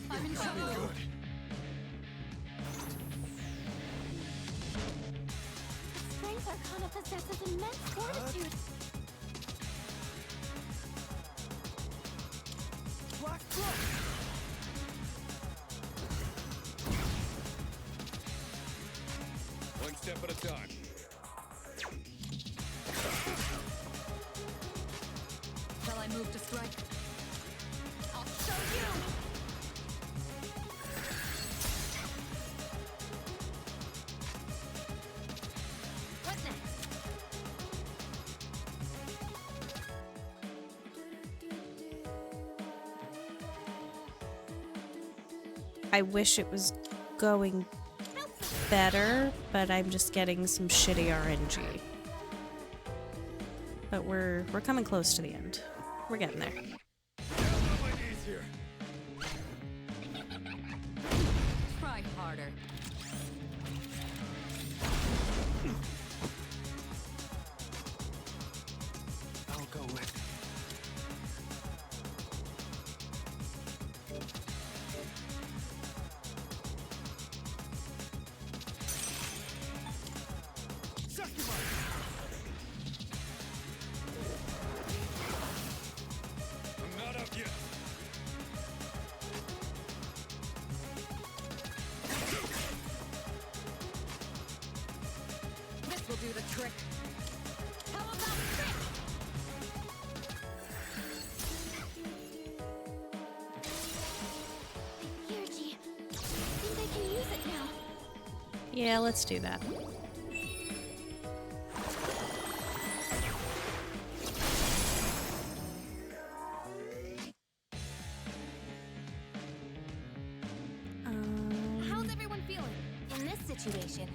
[SPEAKER 8] I'm in trouble.
[SPEAKER 6] The strength Arcana possesses immense fortitude.
[SPEAKER 16] Black Cloak!
[SPEAKER 10] One step at a time.
[SPEAKER 8] Shall I move to strike?
[SPEAKER 6] I'll show you. What next?
[SPEAKER 1] I wish it was going better, but I'm just getting some shitty RNG. But we're coming close to the end. We're getting there.
[SPEAKER 10] Down on my knees here.
[SPEAKER 8] Try harder.
[SPEAKER 16] I'll go with.
[SPEAKER 10] I'm not up yet.
[SPEAKER 8] This will do the trick.
[SPEAKER 6] How about this? Kirji, I think I can use it now.
[SPEAKER 1] Yeah, let's do that.
[SPEAKER 6] How's everyone feeling in this situation?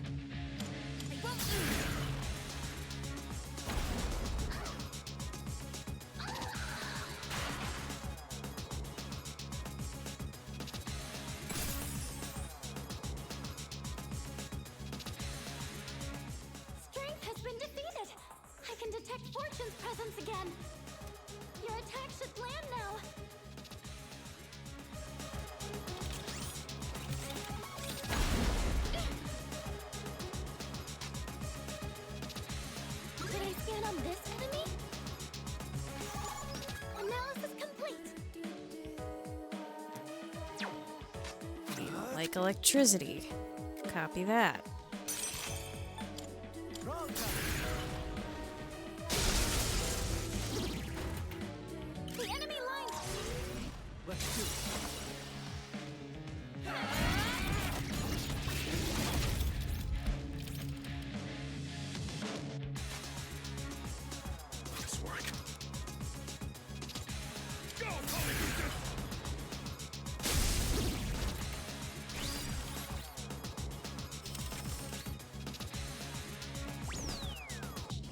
[SPEAKER 6] I won't lose. Strength has been defeated. I can detect Fortune's presence again. Your attack should land now. Did I scan on this enemy? Analysis complete.
[SPEAKER 1] Like electricity. Copy that.
[SPEAKER 6] The enemy line.
[SPEAKER 16] Let's do it.
[SPEAKER 10] Nice work. Go, Polyjuice!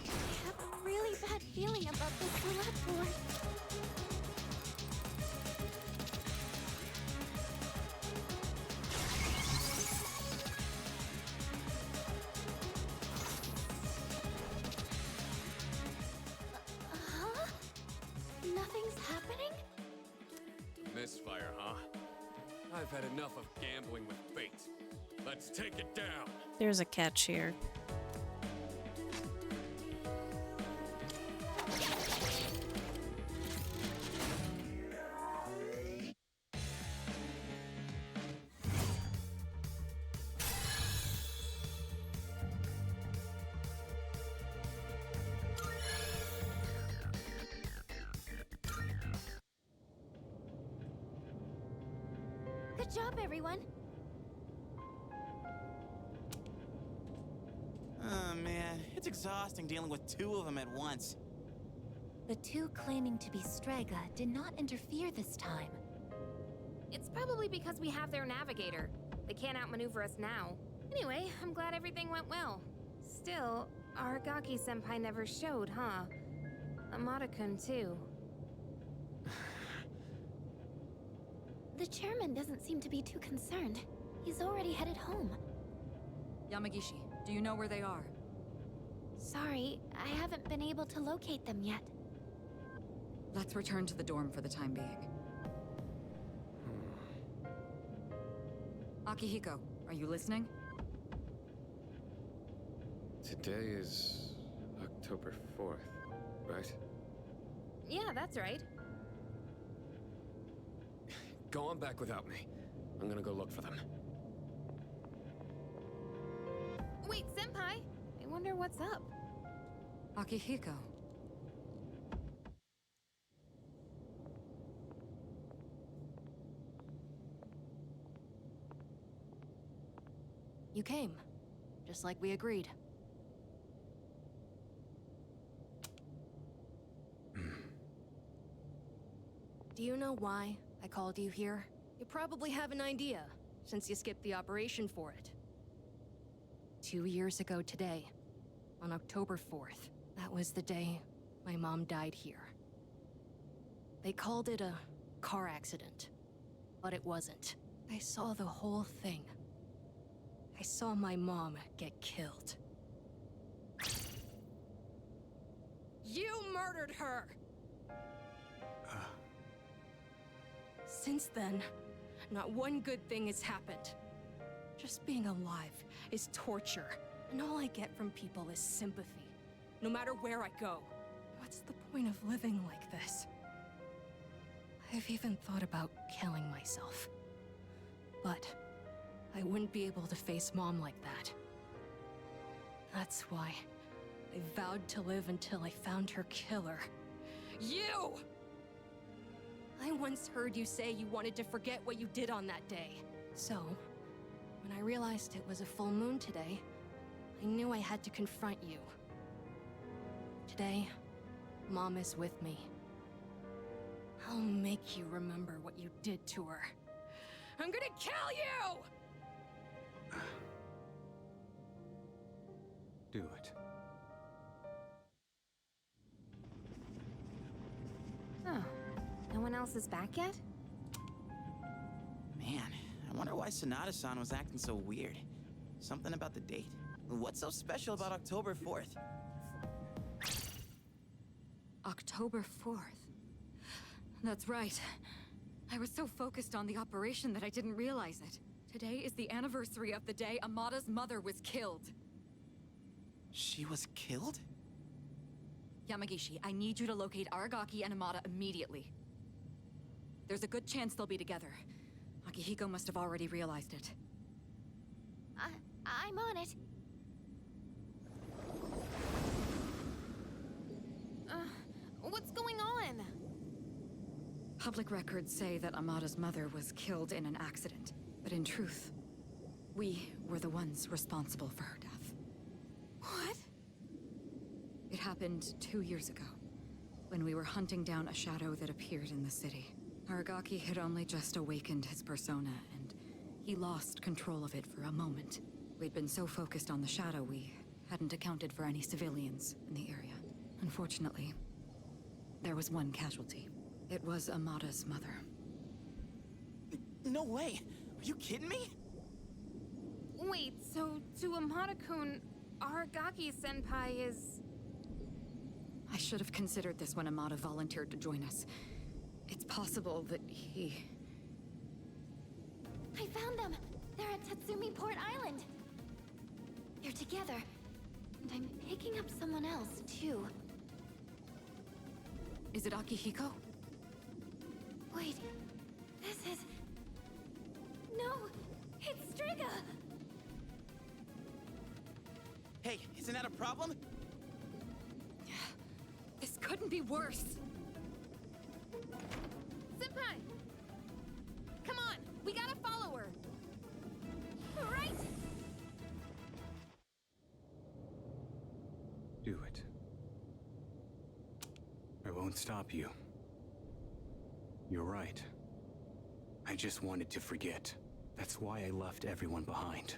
[SPEAKER 6] I have a really
[SPEAKER 10] I've had enough of gambling with fate. Let's take it down.
[SPEAKER 1] There's a catch here.
[SPEAKER 11] Good job, everyone.
[SPEAKER 9] Oh man, it's exhausting dealing with two of them at once.
[SPEAKER 6] The two claiming to be Strega did not interfere this time.
[SPEAKER 14] It's probably because we have their navigator. They can't outmaneuver us now. Anyway, I'm glad everything went well. Still, Aragaki-senpai never showed, huh? Amada-kun, too.
[SPEAKER 11] The chairman doesn't seem to be too concerned. He's already headed home.
[SPEAKER 8] Yamagishi, do you know where they are?
[SPEAKER 11] Sorry, I haven't been able to locate them yet.
[SPEAKER 8] Let's return to the dorm for the time being. Akihiko, are you listening?
[SPEAKER 10] Today is October 4th, right?
[SPEAKER 14] Yeah, that's right.
[SPEAKER 10] Go on back without me. I'm gonna go look for them.
[SPEAKER 14] Wait, senpai! I wonder what's up.
[SPEAKER 8] Akihiko.
[SPEAKER 2] You came, just like we agreed. Do you know why I called you here? You probably have an idea, since you skipped the operation for it. 2 years ago today, on October 4th, that was the day my mom died here. They called it a car accident, but it wasn't. I saw the whole thing. I saw my mom get killed. You murdered her! Since then, not one good thing has happened. Just being alive is torture, and all I get from people is sympathy, no matter where I go. What's the point of living like this? I've even thought about killing myself. But I wouldn't be able to face Mom like that. That's why I vowed to live until I found her killer. You! I once heard you say you wanted to forget what you did on that day. So, when I realized it was a full moon today, I knew I had to confront you. Today, Mom is with me. I'll make you remember what you did to her. I'm gonna kill you!
[SPEAKER 15] Do it.
[SPEAKER 14] Oh, no one else is back yet?
[SPEAKER 9] Man, I wonder why Sonata-san was acting so weird. Something about the date? What's so special about October 4th?
[SPEAKER 8] October 4th. That's right. I was so focused on the operation that I didn't realize it. Today is the anniversary of the day Amada's mother was killed.
[SPEAKER 9] She was killed?
[SPEAKER 8] Yamagishi, I need you to locate Aragaki and Amada immediately. There's a good chance they'll be together. Akihiko must have already realized it.
[SPEAKER 11] I'm on it.
[SPEAKER 14] What's going on?
[SPEAKER 8] Public records say that Amada's mother was killed in an accident, but in truth, we were the ones responsible for her death.
[SPEAKER 14] What?
[SPEAKER 8] It happened 2 years ago, when we were hunting down a shadow that appeared in the city. Aragaki had only just awakened his persona, and he lost control of it for a moment. We'd been so focused on the shadow, we hadn't accounted for any civilians in the area. Unfortunately, there was one casualty. It was Amada's mother.
[SPEAKER 9] No way! Are you kidding me?
[SPEAKER 14] Wait, so to Amada-kun, Aragaki-senpai is...
[SPEAKER 8] I should have considered this when Amada volunteered to join us. It's possible that he...
[SPEAKER 3] I found them! They're at Tatsumi Port Island! They're together. And I'm picking up someone else, too.
[SPEAKER 8] Is it Akihiko?
[SPEAKER 3] Wait, this is... No, it's Striga!
[SPEAKER 9] Hey, isn't that a problem?
[SPEAKER 8] This couldn't be worse.
[SPEAKER 14] Senpai! Come on, we gotta follow her.
[SPEAKER 3] Right!
[SPEAKER 15] Do it. I won't stop you. You're right. I just wanted to forget. That's why I left everyone behind.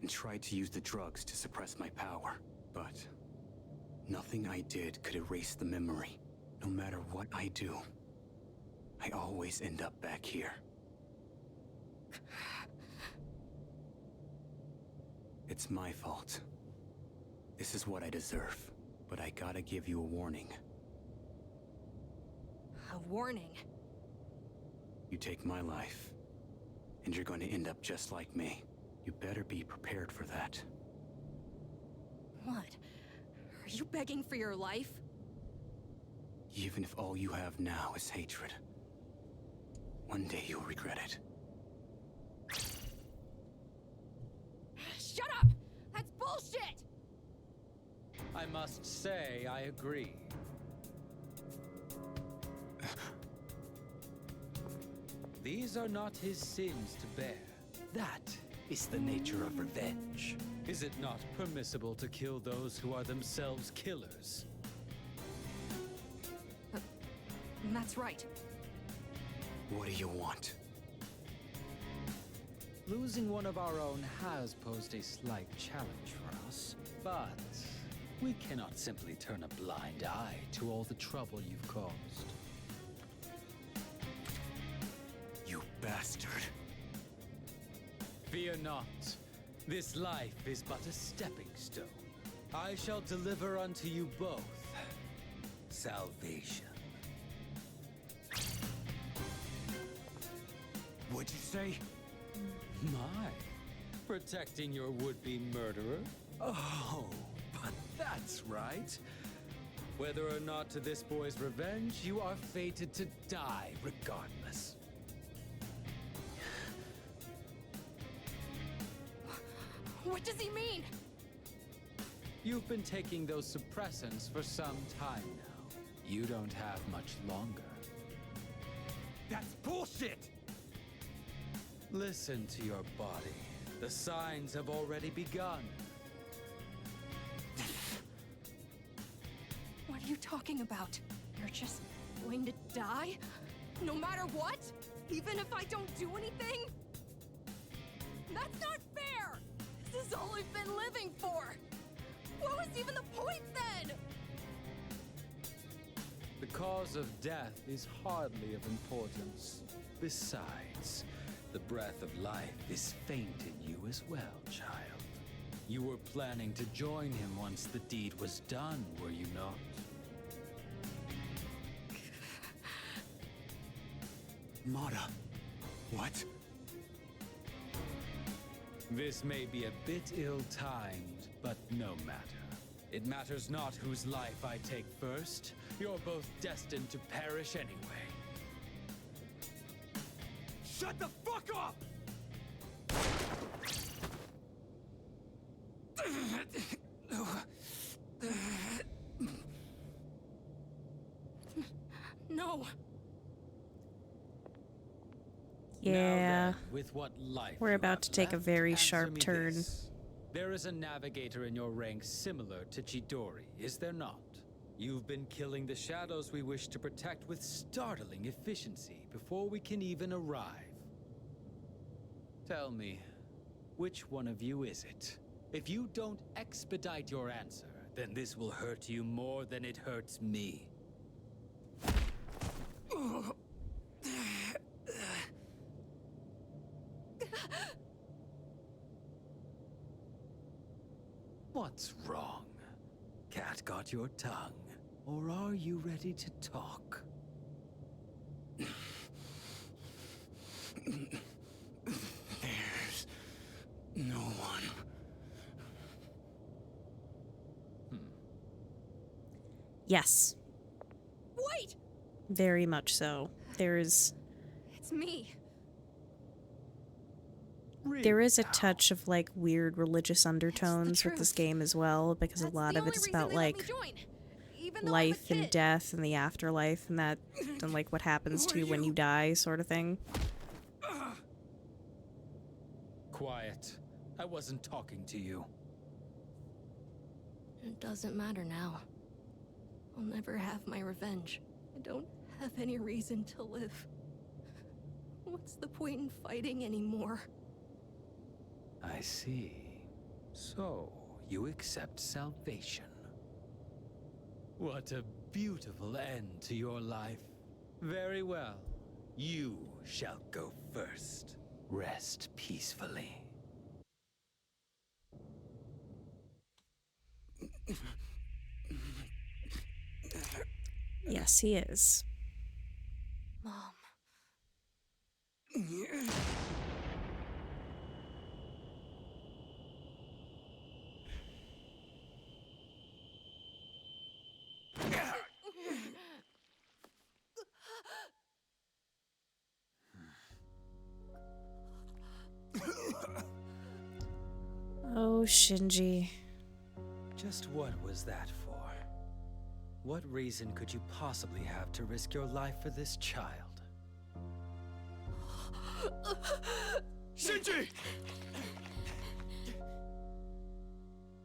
[SPEAKER 15] And tried to use the drugs to suppress my power. But nothing I did could erase the memory. No matter what I do, I always end up back here. It's my fault. This is what I deserve. But I gotta give you a warning.
[SPEAKER 2] A warning?
[SPEAKER 15] You take my life, and you're going to end up just like me. You better be prepared for that.
[SPEAKER 2] What? Are you begging for your life?
[SPEAKER 15] Even if all you have now is hatred, one day you'll regret it.
[SPEAKER 2] Shut up! That's bullshit!
[SPEAKER 5] I must say, I agree. These are not his sins to bear. That is the nature of revenge. Is it not permissible to kill those who are themselves killers?
[SPEAKER 2] That's right.
[SPEAKER 15] What do you want?
[SPEAKER 5] Losing one of our own has posed a slight challenge for us, but we cannot simply turn a blind eye to all the trouble you've caused.
[SPEAKER 15] You bastard.
[SPEAKER 5] Fear not. This life is but a stepping stone. I shall deliver unto you both salvation.
[SPEAKER 15] What'd you say?
[SPEAKER 5] My, protecting your would-be murderer? Oh, but that's right. Whether or not to this boy's revenge, you are fated to die regardless.
[SPEAKER 2] What does he mean?
[SPEAKER 5] You've been taking those suppressants for some time now. You don't have much longer.
[SPEAKER 15] That's bullshit!
[SPEAKER 5] Listen to your body. The signs have already begun.
[SPEAKER 2] What are you talking about? You're just going to die? No matter what? Even if I don't do anything? That's not fair! This is all I've been living for! What was even the point then?
[SPEAKER 5] The cause of death is hardly of importance. Besides, the breath of life is faint in you as well, child. You were planning to join him once the deed was done, were you not?
[SPEAKER 15] Mata. What?
[SPEAKER 5] This may be a bit ill-timed, but no matter. It matters not whose life I take first. You're both destined to perish anyway.
[SPEAKER 15] Shut the fuck up!
[SPEAKER 2] No.
[SPEAKER 1] Yeah.
[SPEAKER 5] Now then, with what life
[SPEAKER 1] We're
[SPEAKER 5] you
[SPEAKER 1] about
[SPEAKER 5] have
[SPEAKER 1] to take a
[SPEAKER 5] left,
[SPEAKER 1] very
[SPEAKER 5] answer
[SPEAKER 1] sharp
[SPEAKER 5] me
[SPEAKER 1] turn.
[SPEAKER 5] this. There is a navigator in your ranks similar to Chidori, is there not? You've been killing the shadows we wish to protect with startling efficiency before we can even arrive. Tell me, which one of you is it? If you don't expedite your answer, then this will hurt you more than it hurts me. What's wrong? Cat got your tongue? Or are you ready to talk?
[SPEAKER 1] Yes,
[SPEAKER 2] Wait!
[SPEAKER 1] very much so. There's
[SPEAKER 2] It's me.
[SPEAKER 1] there is a touch of like weird religious undertones with this game as well, because a lot of it is about like life and death and the afterlife and that and like what happens to you when you die sort of thing.
[SPEAKER 5] Quiet. I wasn't talking to you.
[SPEAKER 2] It doesn't matter now. I'll never have my revenge. I don't have any reason to live. What's the point in fighting anymore?
[SPEAKER 5] I see. So, you accept salvation. What a beautiful end to your life. Very well. You shall go first. Rest peacefully.
[SPEAKER 1] Yes, he is.
[SPEAKER 2] Mom.
[SPEAKER 1] Oh, Shinji.
[SPEAKER 5] Just what was that for? What reason could you possibly have to risk your life for this child?
[SPEAKER 17] Shinji!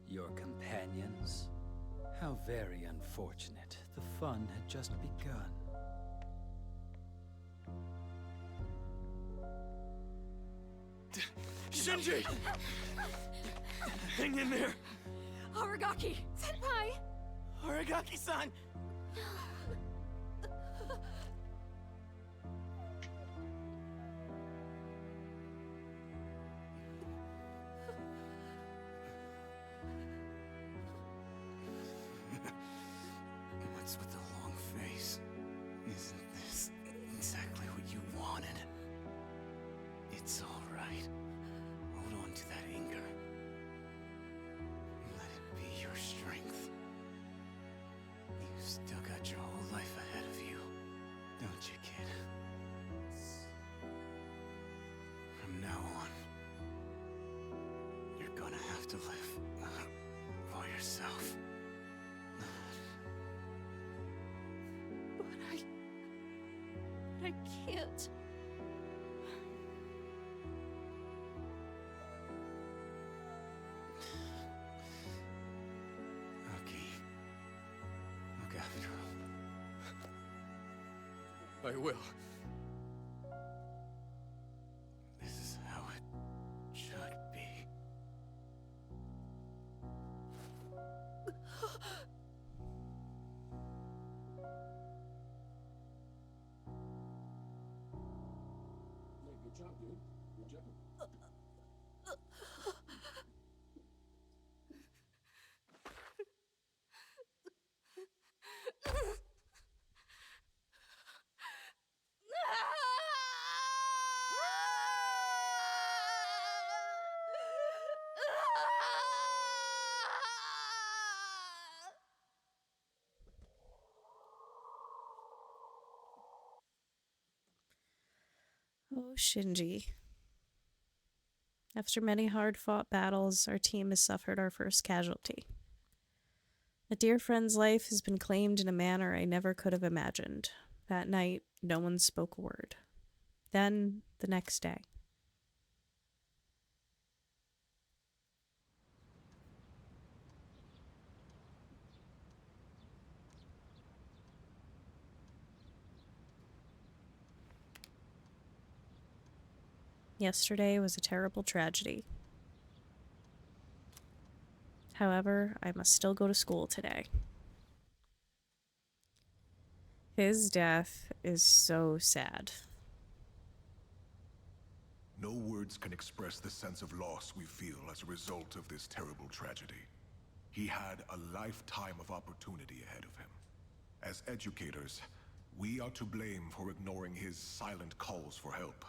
[SPEAKER 5] Your companions? How very unfortunate. The fun had just begun.
[SPEAKER 17] Shinji! Hang in there!
[SPEAKER 2] Aragaki! Senpai!
[SPEAKER 9] Aragaki-san!
[SPEAKER 15] What's with the long face? Isn't this exactly what you wanted? It's all right. Hold on to that anger. Let it be your strength. You've still got your whole life ahead of you, don't you, kid? From now on, you're gonna have to live for yourself.
[SPEAKER 2] But I can't.
[SPEAKER 15] Okay. Look after him.
[SPEAKER 20] I will.
[SPEAKER 15] This is how it should be.
[SPEAKER 21] Good job, dude. Good job.
[SPEAKER 1] Oh, Shinji. After many hard-fought battles, our team has suffered our first casualty. A dear friend's life has been claimed in a manner I never could have imagined. That night, no one spoke a word. Then, the next day. Yesterday was a terrible tragedy. However, I must still go to school today. His death is so sad.
[SPEAKER 13] No words can express the sense of loss we feel as a result of this terrible tragedy. He had a lifetime of opportunity ahead of him. As educators, we are to blame for ignoring his silent calls for help.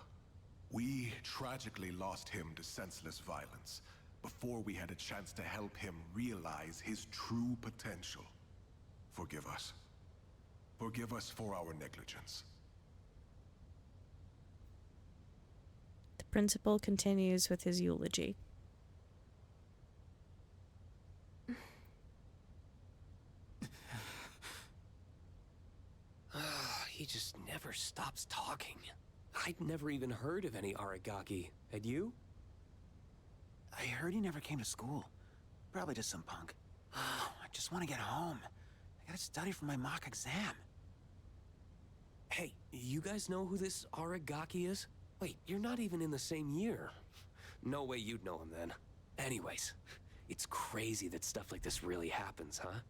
[SPEAKER 13] We tragically lost him to senseless violence before we had a chance to help him realize his true potential. forgive us. Forgive us for our negligence.
[SPEAKER 1] The principal continues with his eulogy.
[SPEAKER 12] He just never stops talking. I'd never even heard of any Aragaki. Had you?
[SPEAKER 18] I heard he never came to school. Probably just some punk. I just want to get home. I gotta study for my mock exam.
[SPEAKER 12] Hey, you guys know who this Aragaki is? Wait, you're not even in the same year. No way you'd know him then. Anyways, it's crazy that stuff like this really happens, huh?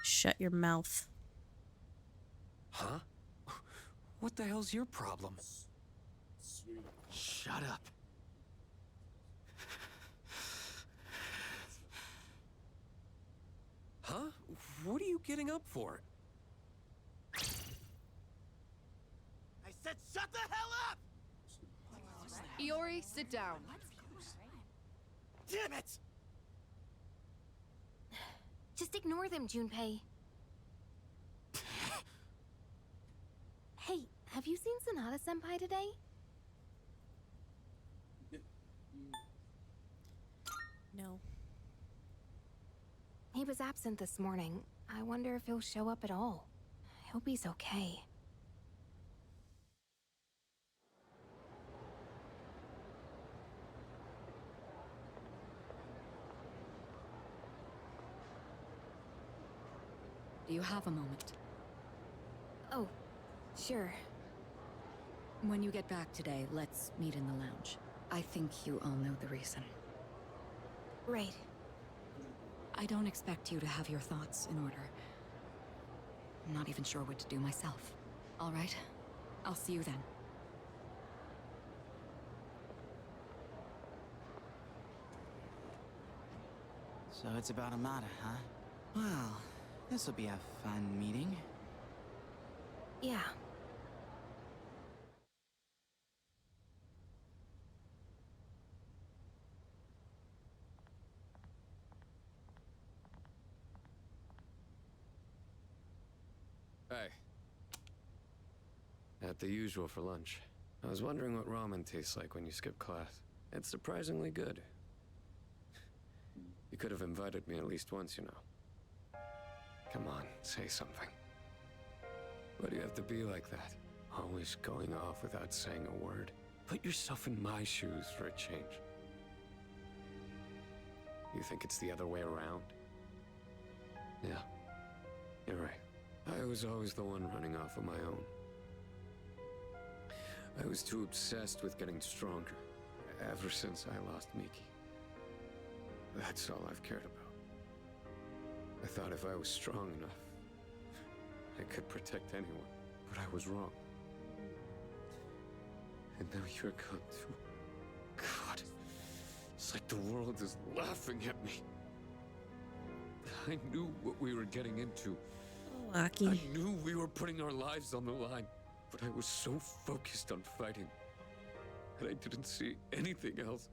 [SPEAKER 1] Shut your mouth.
[SPEAKER 12] Huh? What the hell's your problem? Shut up. Huh? What are you getting up for?
[SPEAKER 9] I said shut the hell up!
[SPEAKER 2] Iori, sit down.
[SPEAKER 9] Damn it!
[SPEAKER 14] Just ignore them, Junpei. Hey, have you seen Sanada-senpai today?
[SPEAKER 1] No.
[SPEAKER 14] He was absent this morning. I wonder if he'll show up at all. I hope he's okay.
[SPEAKER 8] Do you have a moment?
[SPEAKER 14] Oh, sure.
[SPEAKER 8] When you get back today, let's meet in the lounge. I think you all know the reason.
[SPEAKER 14] Right.
[SPEAKER 8] I don't expect you to have your thoughts in order. I'm not even sure what to do myself. All right? I'll see you then.
[SPEAKER 9] So it's about Amada, huh? Well, this'll be a fun meeting.
[SPEAKER 14] Yeah.
[SPEAKER 10] Hey. At the usual for lunch. I was wondering what ramen tastes like when you skip class. It's surprisingly good. You could have invited me at least once, you know. Come on, say something. Why do you have to be like that? Always going off without saying a word. Put yourself in my shoes for a change. You think it's the other way around? Yeah, you're right. I was always the one running off on my own. I was too obsessed with getting stronger, ever since I lost Miki. That's all I've cared about. I thought if I was strong enough, I could protect anyone, but I was wrong. And now you're gone too. God, it's like the world is laughing at me. I knew what we were getting into.
[SPEAKER 1] Aki.
[SPEAKER 10] I knew we were putting our lives on the line, but I was so focused on fighting that I didn't see anything else.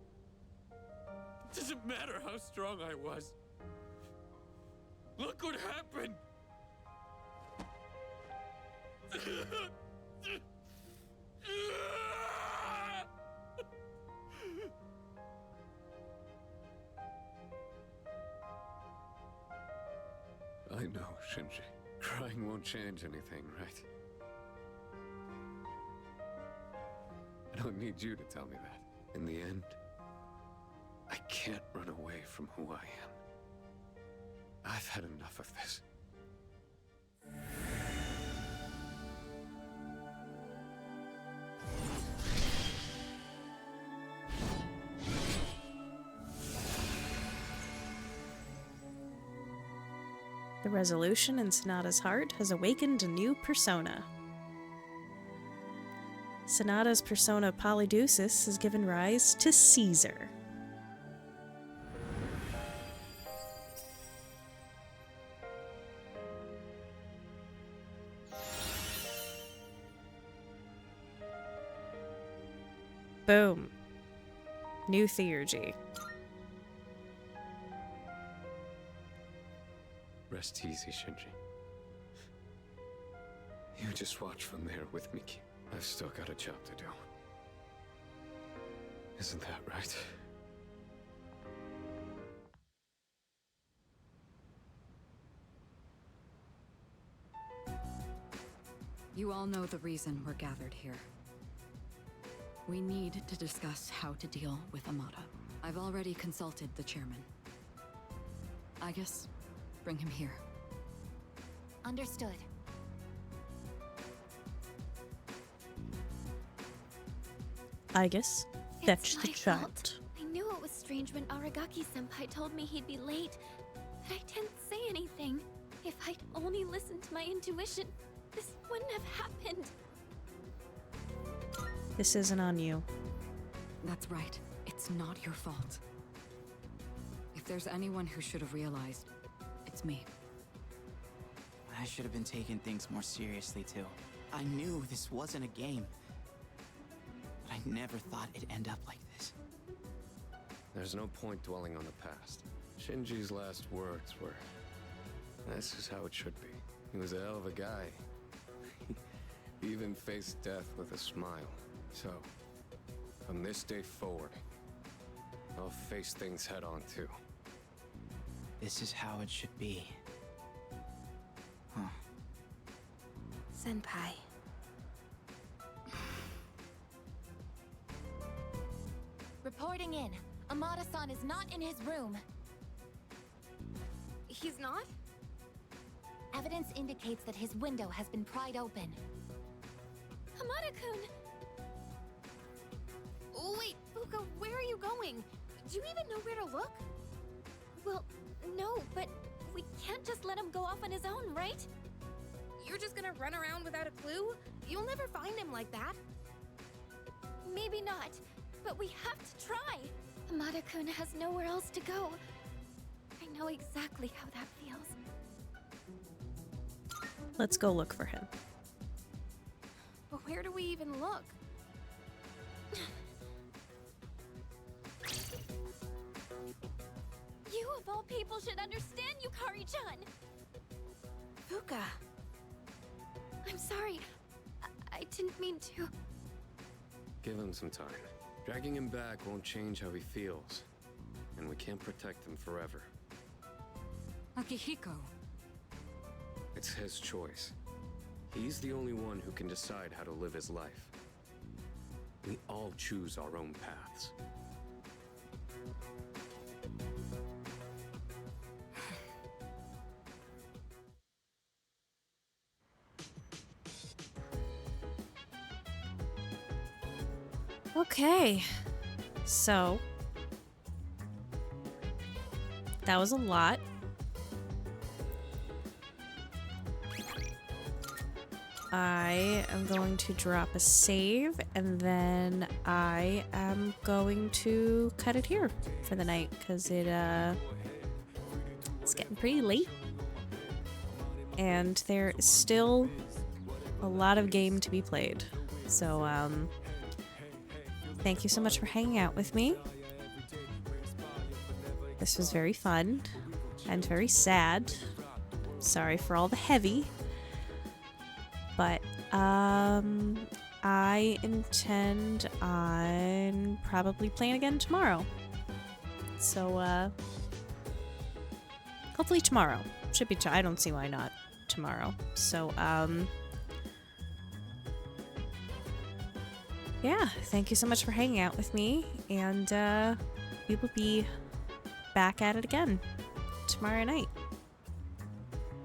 [SPEAKER 10] It doesn't matter how strong I was. Look what happened! I know, Shinji. Crying won't change anything, right? I don't need you to tell me that. In the end, I can't run away from who I am. I've had enough of this.
[SPEAKER 1] The resolution in Sonata's heart has awakened a new persona. Sonata's persona Polydeuces has given rise to Caesar. Boom. New theurgy.
[SPEAKER 10] Rest easy, Shinji. You just watch from there with Miki. I've still got a job to do. Isn't that right?
[SPEAKER 8] You all know the reason we're gathered here. We need to discuss how to deal with Amada. I've already consulted the chairman. I guess bring him here.
[SPEAKER 6] Understood.
[SPEAKER 1] I guess fetch the child.
[SPEAKER 19] I knew it was strange when Aragaki-senpai told me he'd be late, but I didn't say anything. If I'd only listened to my intuition, this wouldn't have happened.
[SPEAKER 1] This isn't on you.
[SPEAKER 8] That's right. It's not your fault. If there's anyone who should have realized, it's me.
[SPEAKER 9] I should have been taking things more seriously, too. I knew this wasn't a game. But I never thought it'd end up like this.
[SPEAKER 10] There's no point dwelling on the past. Shinji's last words were, "This is how it should be." He was a hell of a guy. He even faced death with a smile. So, from this day forward, I'll face things head on too.
[SPEAKER 9] This is how it should be. Huh.
[SPEAKER 19] Senpai.
[SPEAKER 6] Reporting in. Amada-san is not in his room.
[SPEAKER 14] He's not?
[SPEAKER 6] Evidence indicates that his window has been pried open.
[SPEAKER 19] Amada-kun!
[SPEAKER 14] Oh, wait, Fuka, where are you going? Do you even know where to look?
[SPEAKER 19] Well, no, but we can't just let him go off on his own, right?
[SPEAKER 14] You're just gonna run around without a clue? You'll never find him like that.
[SPEAKER 19] Maybe not, but we have to try. Amada-kun has nowhere else to go. I know exactly how that feels.
[SPEAKER 1] Let's go look for him.
[SPEAKER 14] But where do we even look?
[SPEAKER 19] You of all people should understand, Yukari-chan!
[SPEAKER 14] Fuka.
[SPEAKER 19] I'm sorry. I didn't mean to.
[SPEAKER 10] Give him some time. Dragging him back won't change how he feels. And we can't protect him forever.
[SPEAKER 8] Akihiko.
[SPEAKER 10] It's his choice. He's the only one who can decide how to live his life. We all choose our own paths.
[SPEAKER 1] Okay, so that was a lot. I am going to drop a save, and then I am going to cut it here for the night because it's getting pretty late, and there is still a lot of game to be played. So thank you so much for hanging out with me. This was very fun and very sad. Sorry for all the heavy. But I intend on probably playing again tomorrow. So hopefully tomorrow. Should be I don't see why not tomorrow. So yeah, thank you so much for hanging out with me, and we will be back at it again tomorrow night.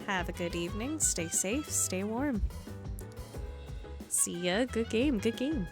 [SPEAKER 1] Have a good evening, stay safe, stay warm. See ya. Good game, good game.